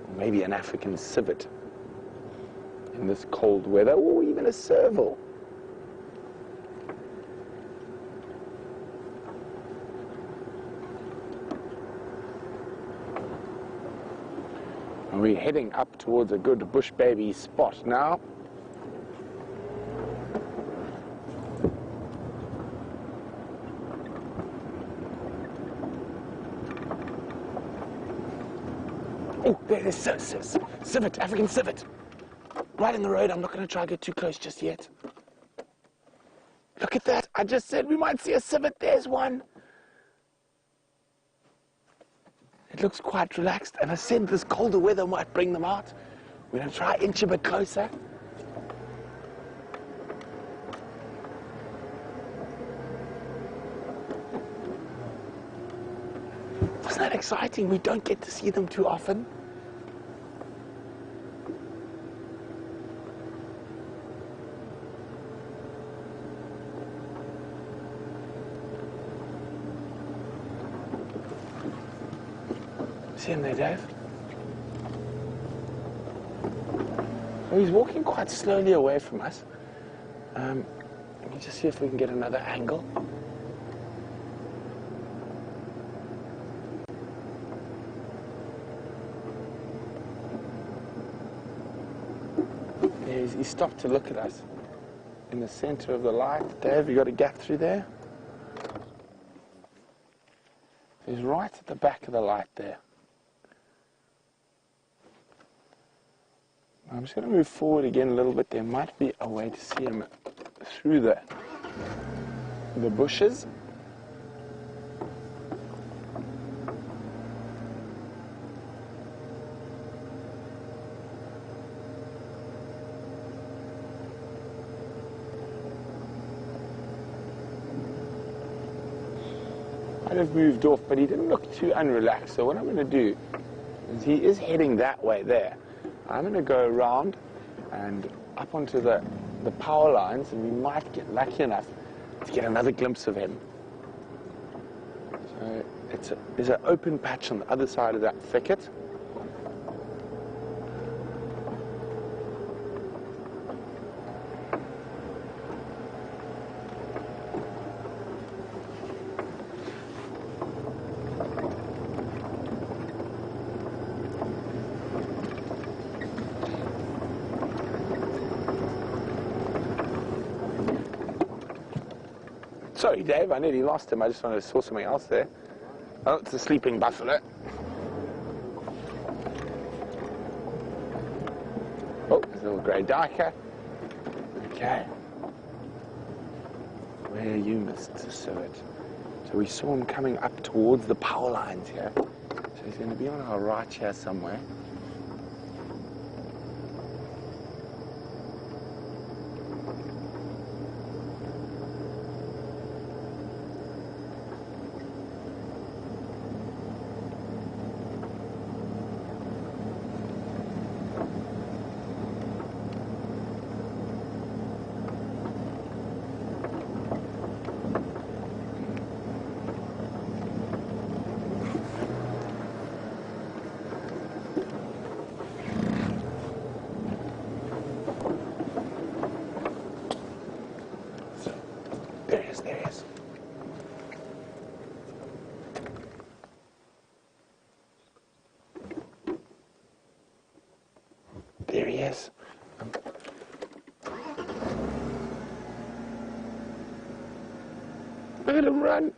S5: or maybe an African civet in this cold weather, or even a serval. And we're heading up towards a good bush baby spot now. Oh, there is civet, African civet. Right in the road. I'm not going to try to get too close just yet. Look at that. I just said we might see a civet. There's one. It looks quite relaxed. And I said this colder weather might bring them out. We're going to try inch a bit closer. Isn't that exciting? We don't get to see them too often. See him there, Dave? So he's walking quite slowly away from us. Let me just see if we can get another angle. He stopped to look at us in the center of the light. Dave, you got a gap through there? He's right at the back of the light there. I'm just going to move forward again a little bit. There might be a way to see him through the bushes. Might have moved off, but he didn't look too unrelaxed. So what I'm going to do is, he is heading that way there. I'm going to go around and up onto the power lines, and we might get lucky enough to get another glimpse of him. So there's an open patch on the other side of that thicket. Sorry, Dave, I nearly lost him. I just wanted to saw something else there. Oh, it's a sleeping buffalo. Oh, there's a little grey duiker. Okay. Where you missed the civet. So we saw him coming up towards the power lines here. So he's going to be on our right here somewhere. There he is, there he is. There he is. Look at him run.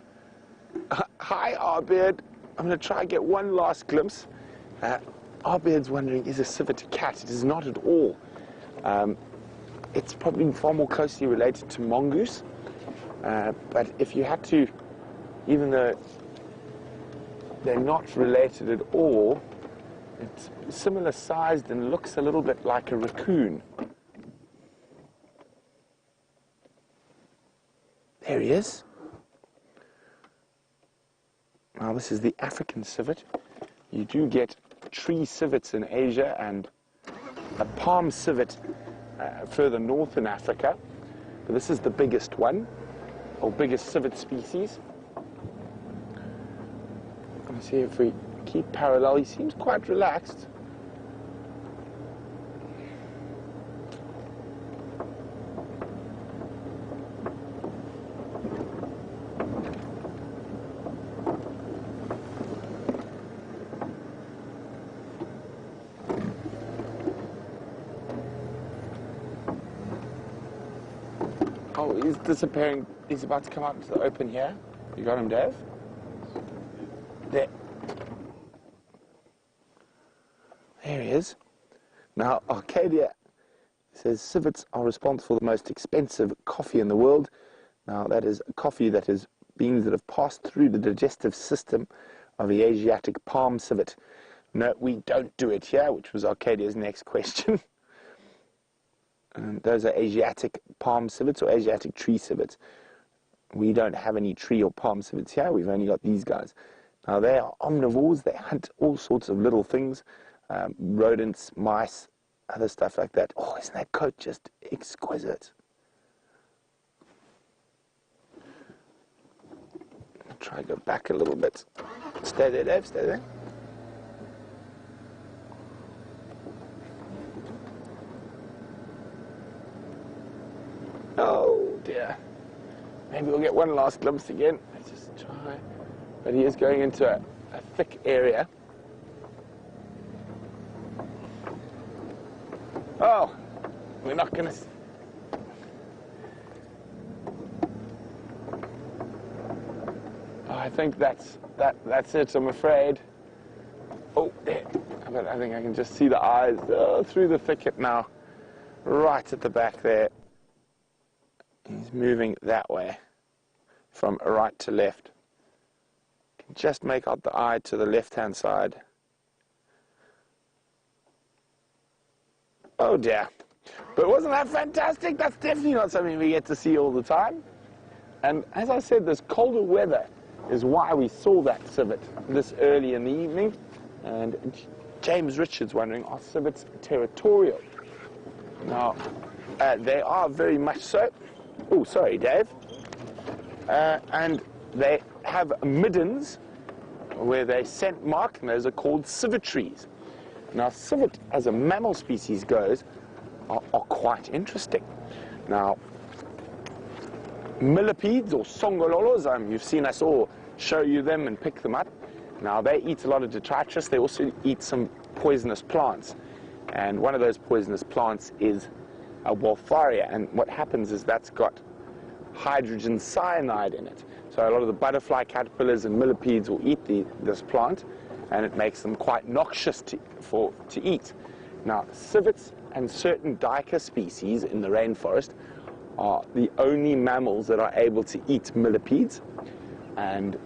S5: Hi, Arbeard. I'm going to try and get one last glimpse. Arbeard's wondering, is a civet a cat? It is not at all. it's probably far more closely related to mongoose. But if you had to, even though they're not related at all, it's similar sized and looks a little bit like a raccoon. There he is. Now this is the African civet. You do get tree civets in Asia and a palm civet further north in Africa. But this is the biggest one, or biggest civet species. Let's see if we keep parallel. He seems quite relaxed. Oh, he's disappearing. He's about to come out into the open here. You got him, Dave? There. There he is. Now, Arcadia says civets are responsible for the most expensive coffee in the world. Now, that is coffee that is beans that have passed through the digestive system of the Asiatic palm civet. No, we don't do it here, which was Arcadia's next question. Those are Asiatic palm civets or Asiatic tree civets. We don't have any tree or palm civets here. We've only got these guys. Now, they are omnivores. They hunt all sorts of little things, rodents, mice, other stuff like that. Oh, isn't that coat just exquisite? I'll try to go back a little bit. Stay there, Dave. Stay there. Oh dear. Maybe we'll get one last glimpse again. Let's just try. But he is going into a thick area. Oh, we're not going to... Oh, I think that's it, I'm afraid. Oh, there. But I think I can just see the eyes through the thicket now. Right at the back there. He's moving that way, from right to left. Can just make out the eye to the left-hand side. Oh dear. But wasn't that fantastic? That's definitely not something we get to see all the time. And as I said, this colder weather is why we saw that civet this early in the evening. And James Richards wondering, are civets territorial? Now, they are very much so. Oh, sorry, Dave. And they have middens where they scent mark, and those are called civetries. Now, civet, as a mammal species goes, are quite interesting. Now, millipedes or songololos, you've seen us all show you them and pick them up. Now, they eat a lot of detritus. They also eat some poisonous plants. And one of those poisonous plants is a Wolfaria, and what happens is that's got hydrogen cyanide in it. So a lot of the butterfly caterpillars and millipedes will eat this plant, and it makes them quite noxious to eat. Now, civets and certain duiker species in the rainforest are the only mammals that are able to eat millipedes, and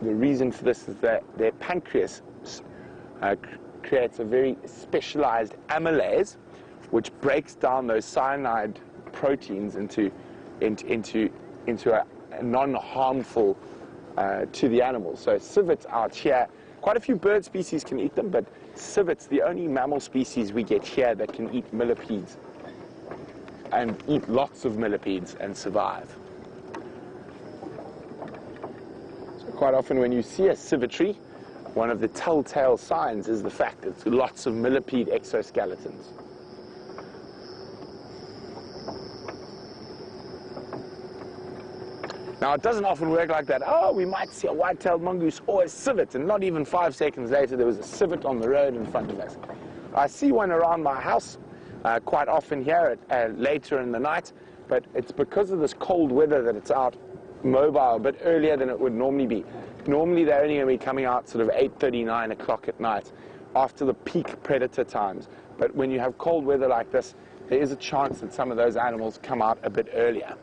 S5: the reason for this is that their pancreas creates a very specialized amylase, which breaks down those cyanide proteins into a non-harmful to the animals. So civets out here, quite a few bird species can eat them, but civets, the only mammal species we get here that can eat millipedes and eat lots of millipedes and survive. So quite often when you see a civetry, one of the telltale signs is the fact that it's lots of millipede exoskeletons. Now, it doesn't often work like that. Oh, we might see a white-tailed mongoose or a civet, and not even 5 seconds later, there was a civet on the road in front of us. I see one around my house quite often here later in the night, but it's because of this cold weather that it's out mobile a bit earlier than it would normally be. Normally, they're only going to be coming out sort of 8:30, 9 o'clock at night after the peak predator times. But when you have cold weather like this, there is a chance that some of those animals come out a bit earlier.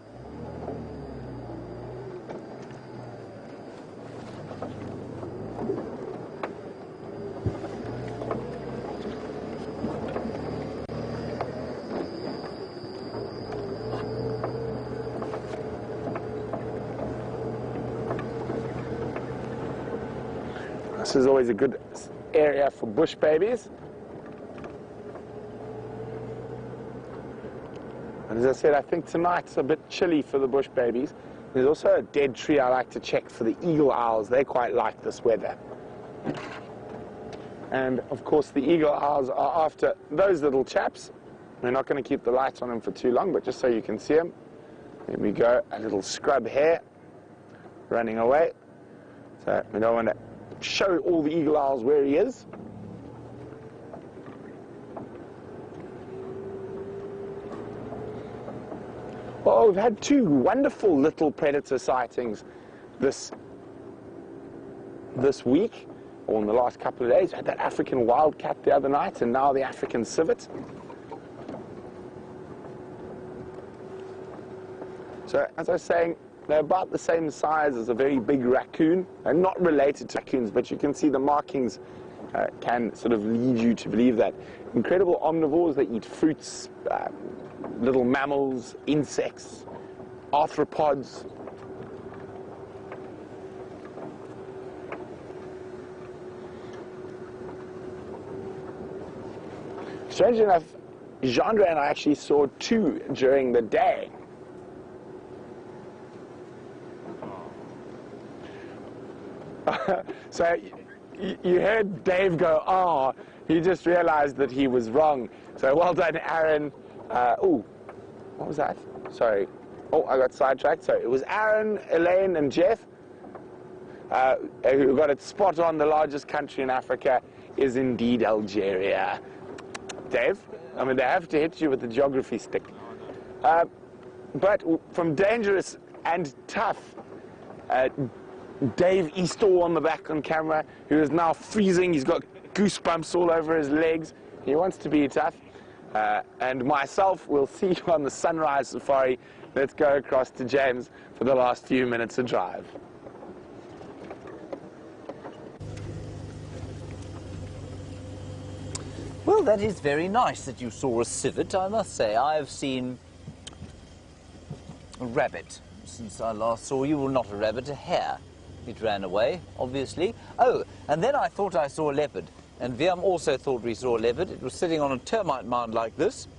S5: This is always a good area for bush babies. And as I said, I think tonight's a bit chilly for the bush babies. There's also a dead tree I like to check for the eagle owls. They quite like this weather. And of course the eagle owls are after those little chaps. We're not going to keep the lights on them for too long, but just so you can see them. There we go, a little scrub hare running away. So we don't want to show all the eagle owls where he is. Well, we've had two wonderful little predator sightings this week, or in the last couple of days. We had that African wildcat the other night, and now the African civet. So, as I was saying, they're about the same size as a very big raccoon. They're not related to raccoons, but you can see the markings can sort of lead you to believe that. Incredible omnivores. They eat fruits, little mammals, insects, arthropods. Strangely enough, Jeandre and I actually saw two during the day. So you heard Dave go, "Ah," he just realized that he was wrong. So well done, Aaron. Oh, what was that? Sorry. Oh, I got sidetracked. So it was Aaron, Elaine, and Jeff who got it spot on. The largest country in Africa is indeed Algeria. Dave, I mean, they have to hit you with the geography stick. But from dangerous and tough, Dave Eastall on the back on camera, who is now freezing. He's got goosebumps all over his legs. He wants to be tough. And myself, we'll see you on the sunrise safari. Let's go across to James for the last few minutes of drive.
S3: Well, that is very nice that you saw a civet, I must say. I've seen a rabbit since I last saw you. Well, not a rabbit, a hare. It ran away, obviously. Oh, and then I thought I saw a leopard. And Viam also thought we saw a leopard. It was sitting on a termite mound like this.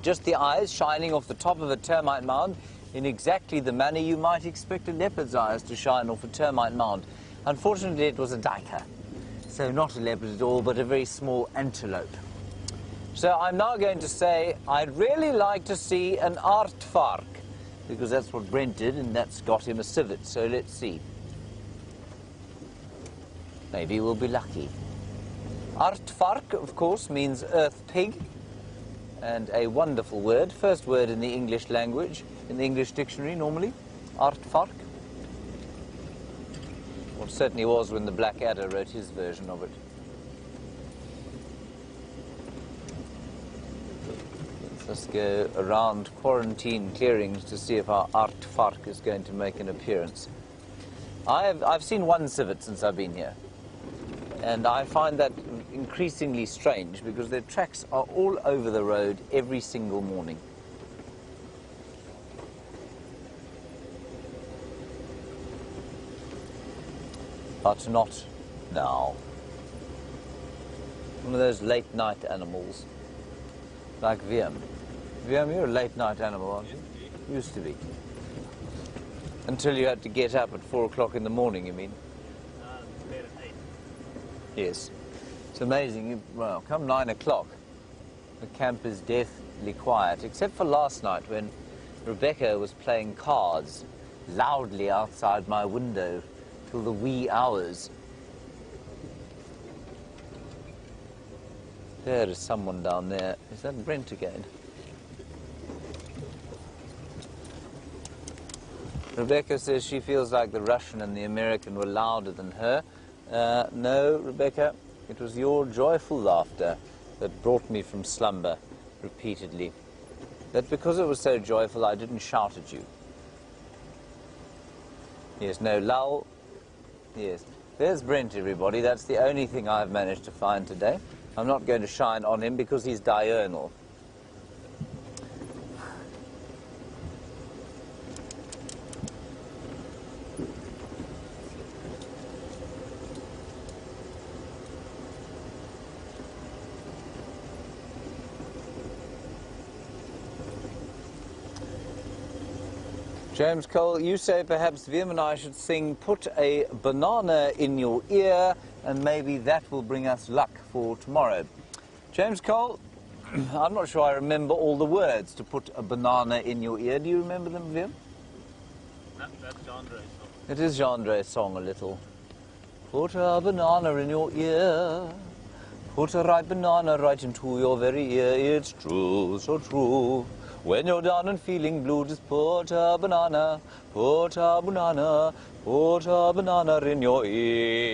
S3: Just the eyes shining off the top of a termite mound in exactly the manner you might expect a leopard's eyes to shine off a termite mound. Unfortunately, it was a duiker. So not a leopard at all, but a very small antelope. So I'm now going to say I'd really like to see an aardvark, because that's what Brent did, and that's got him a civet. So let's see. Maybe we'll be lucky. Aardvark, of course, means earth pig, and a wonderful word. First word in the English language, in the English dictionary normally, aardvark. Well, it certainly was when the Blackadder wrote his version of it. Let's go around quarantine clearings to see if our aardvark is going to make an appearance. I've seen one civet since I've been here. And I find that increasingly strange because their tracks are all over the road every single morning. But not now. One of those late night animals, like Viam. Viam, you're a late night animal, aren't you? Used to be. Until you had to get up at 4 o'clock in the morning, you mean? Yes. It's amazing. Well, come 9 o'clock, the camp is deathly quiet, except for last night when Rebecca was playing cards loudly outside my window till the wee hours. There is someone down there. Is that Brent again? Rebecca says she feels like the Russian and the American were louder than her. No, Rebecca, it was your joyful laughter that brought me from slumber. repeatedly. That because it was so joyful, I didn't shout at you. Yes, no lull. Yes. There's Brent, everybody. That's the only thing I've managed to find today. I'm not going to shine on him because he's diurnal. James Cole, you say perhaps Viam and I should sing "Put a Banana in Your Ear," and maybe that will bring us luck for tomorrow. James Cole, I'm not sure I remember all the words to "Put a Banana in Your Ear." Do you remember them, Viam?
S4: That's Andre's song.
S3: It is Andre's song a little. Put a banana in your ear. Put a ripe banana right into your very ear. It's true, so true. When you're down and feeling blue, just put a banana in your ear.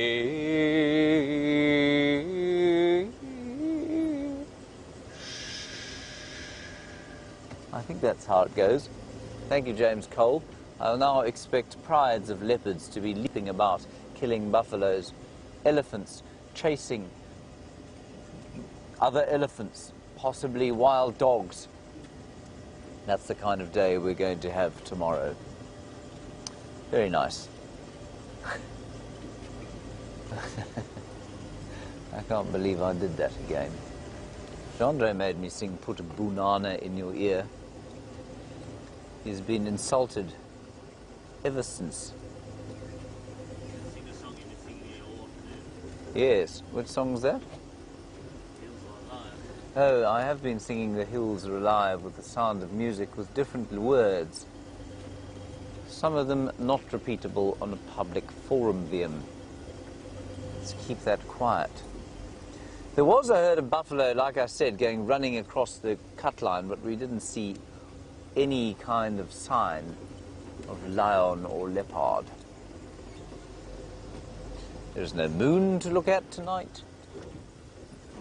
S3: I think that's how it goes. Thank you, James Cole. I'll now expect prides of leopards to be leaping about, killing buffaloes, elephants, chasing other elephants, possibly wild dogs. That's the kind of day we're going to have tomorrow. Very nice. I can't believe I did that again. Jandre made me sing "Put a Banana in Your Ear." He's been insulted ever since.
S4: Sing a song you've been singing here all afternoon.
S3: Yes. What song's that?
S4: Hills Are Alive.
S3: Oh, I have been singing "The Hills Are Alive" with the sound of music with different words. Some of them not repeatable on a public forum, Viam. Let's keep that quiet. There was a herd of buffalo, like I said, running across the cut line, but we didn't see any kind of sign of lion or leopard. There's no moon to look at tonight.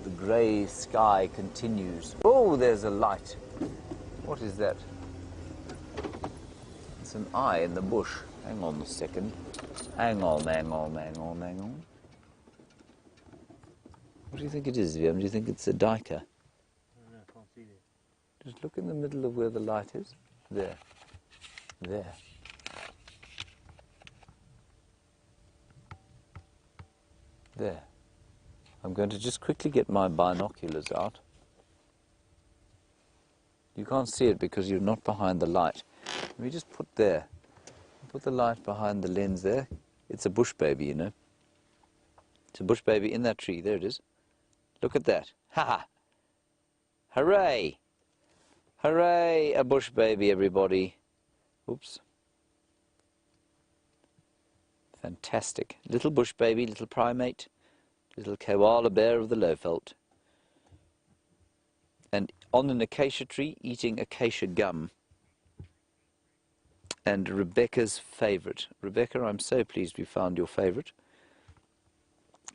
S3: The grey sky continues. Oh, there's a light. What is that? It's an eye in the bush. Hang on a second. Hang on. What do you think it is, Viam? Do you think it's a duiker?
S4: I don't know, I can't see it.
S3: Just look in the middle of where the light is. There. There. There. I'm going to just quickly get my binoculars out. You can't see it because you're not behind the light. Let me just put there. Put the light behind the lens there. It's a bush baby, you know. It's a bush baby in that tree. There it is. Look at that. Ha ha. Hooray. Hooray, a bush baby, everybody. Oops. Fantastic. Little bush baby, little primate, little koala bear of the Lowveld. And on an acacia tree, eating acacia gum. And Rebecca's favourite. Rebecca, I'm so pleased we found your favourite.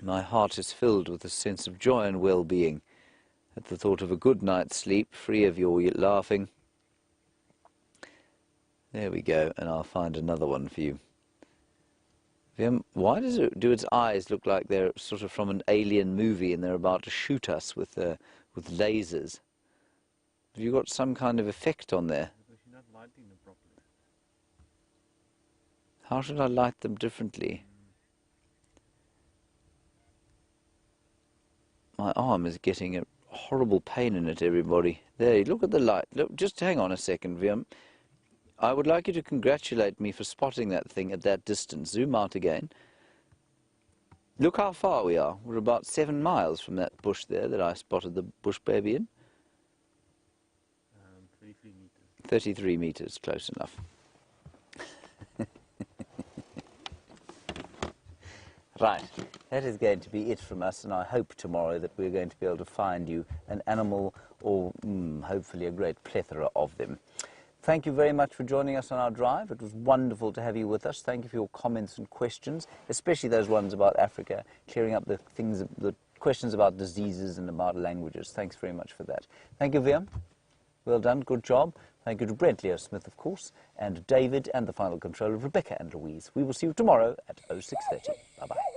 S3: My heart is filled with a sense of joy and well-being at the thought of a good night's sleep, free of your laughing. There we go, and I'll find another one for you. Why do its eyes look like they're sort of from an alien movie and they're about to shoot us with lasers? Have you got some kind of effect on there?
S4: Because you're not lighting them properly.
S3: How should I light them differently? My arm is getting a horrible pain in it, everybody. There, look at the light. Look, just hang on a second, Viam. I would like you to congratulate me for spotting that thing at that distance. Zoom out again. Look how far we are. We're about 7 miles from that bush there that I spotted the bush baby in.
S4: 33 meters.
S3: 33 meters, close enough. Right, that is going to be it from us, and I hope tomorrow that we're going to be able to find you an animal or hopefully a great plethora of them. Thank you very much for joining us on our drive. It was wonderful to have you with us. Thank you for your comments and questions, especially those ones about Africa, clearing up the things, the questions questions about diseases and about languages. Thanks very much for that. Thank you, Viam. Well done. Good job. Thank you to Brent Leo Smith, of course, and David, and the final controller, Rebecca and Louise. We will see you tomorrow at 06:30. Bye-bye.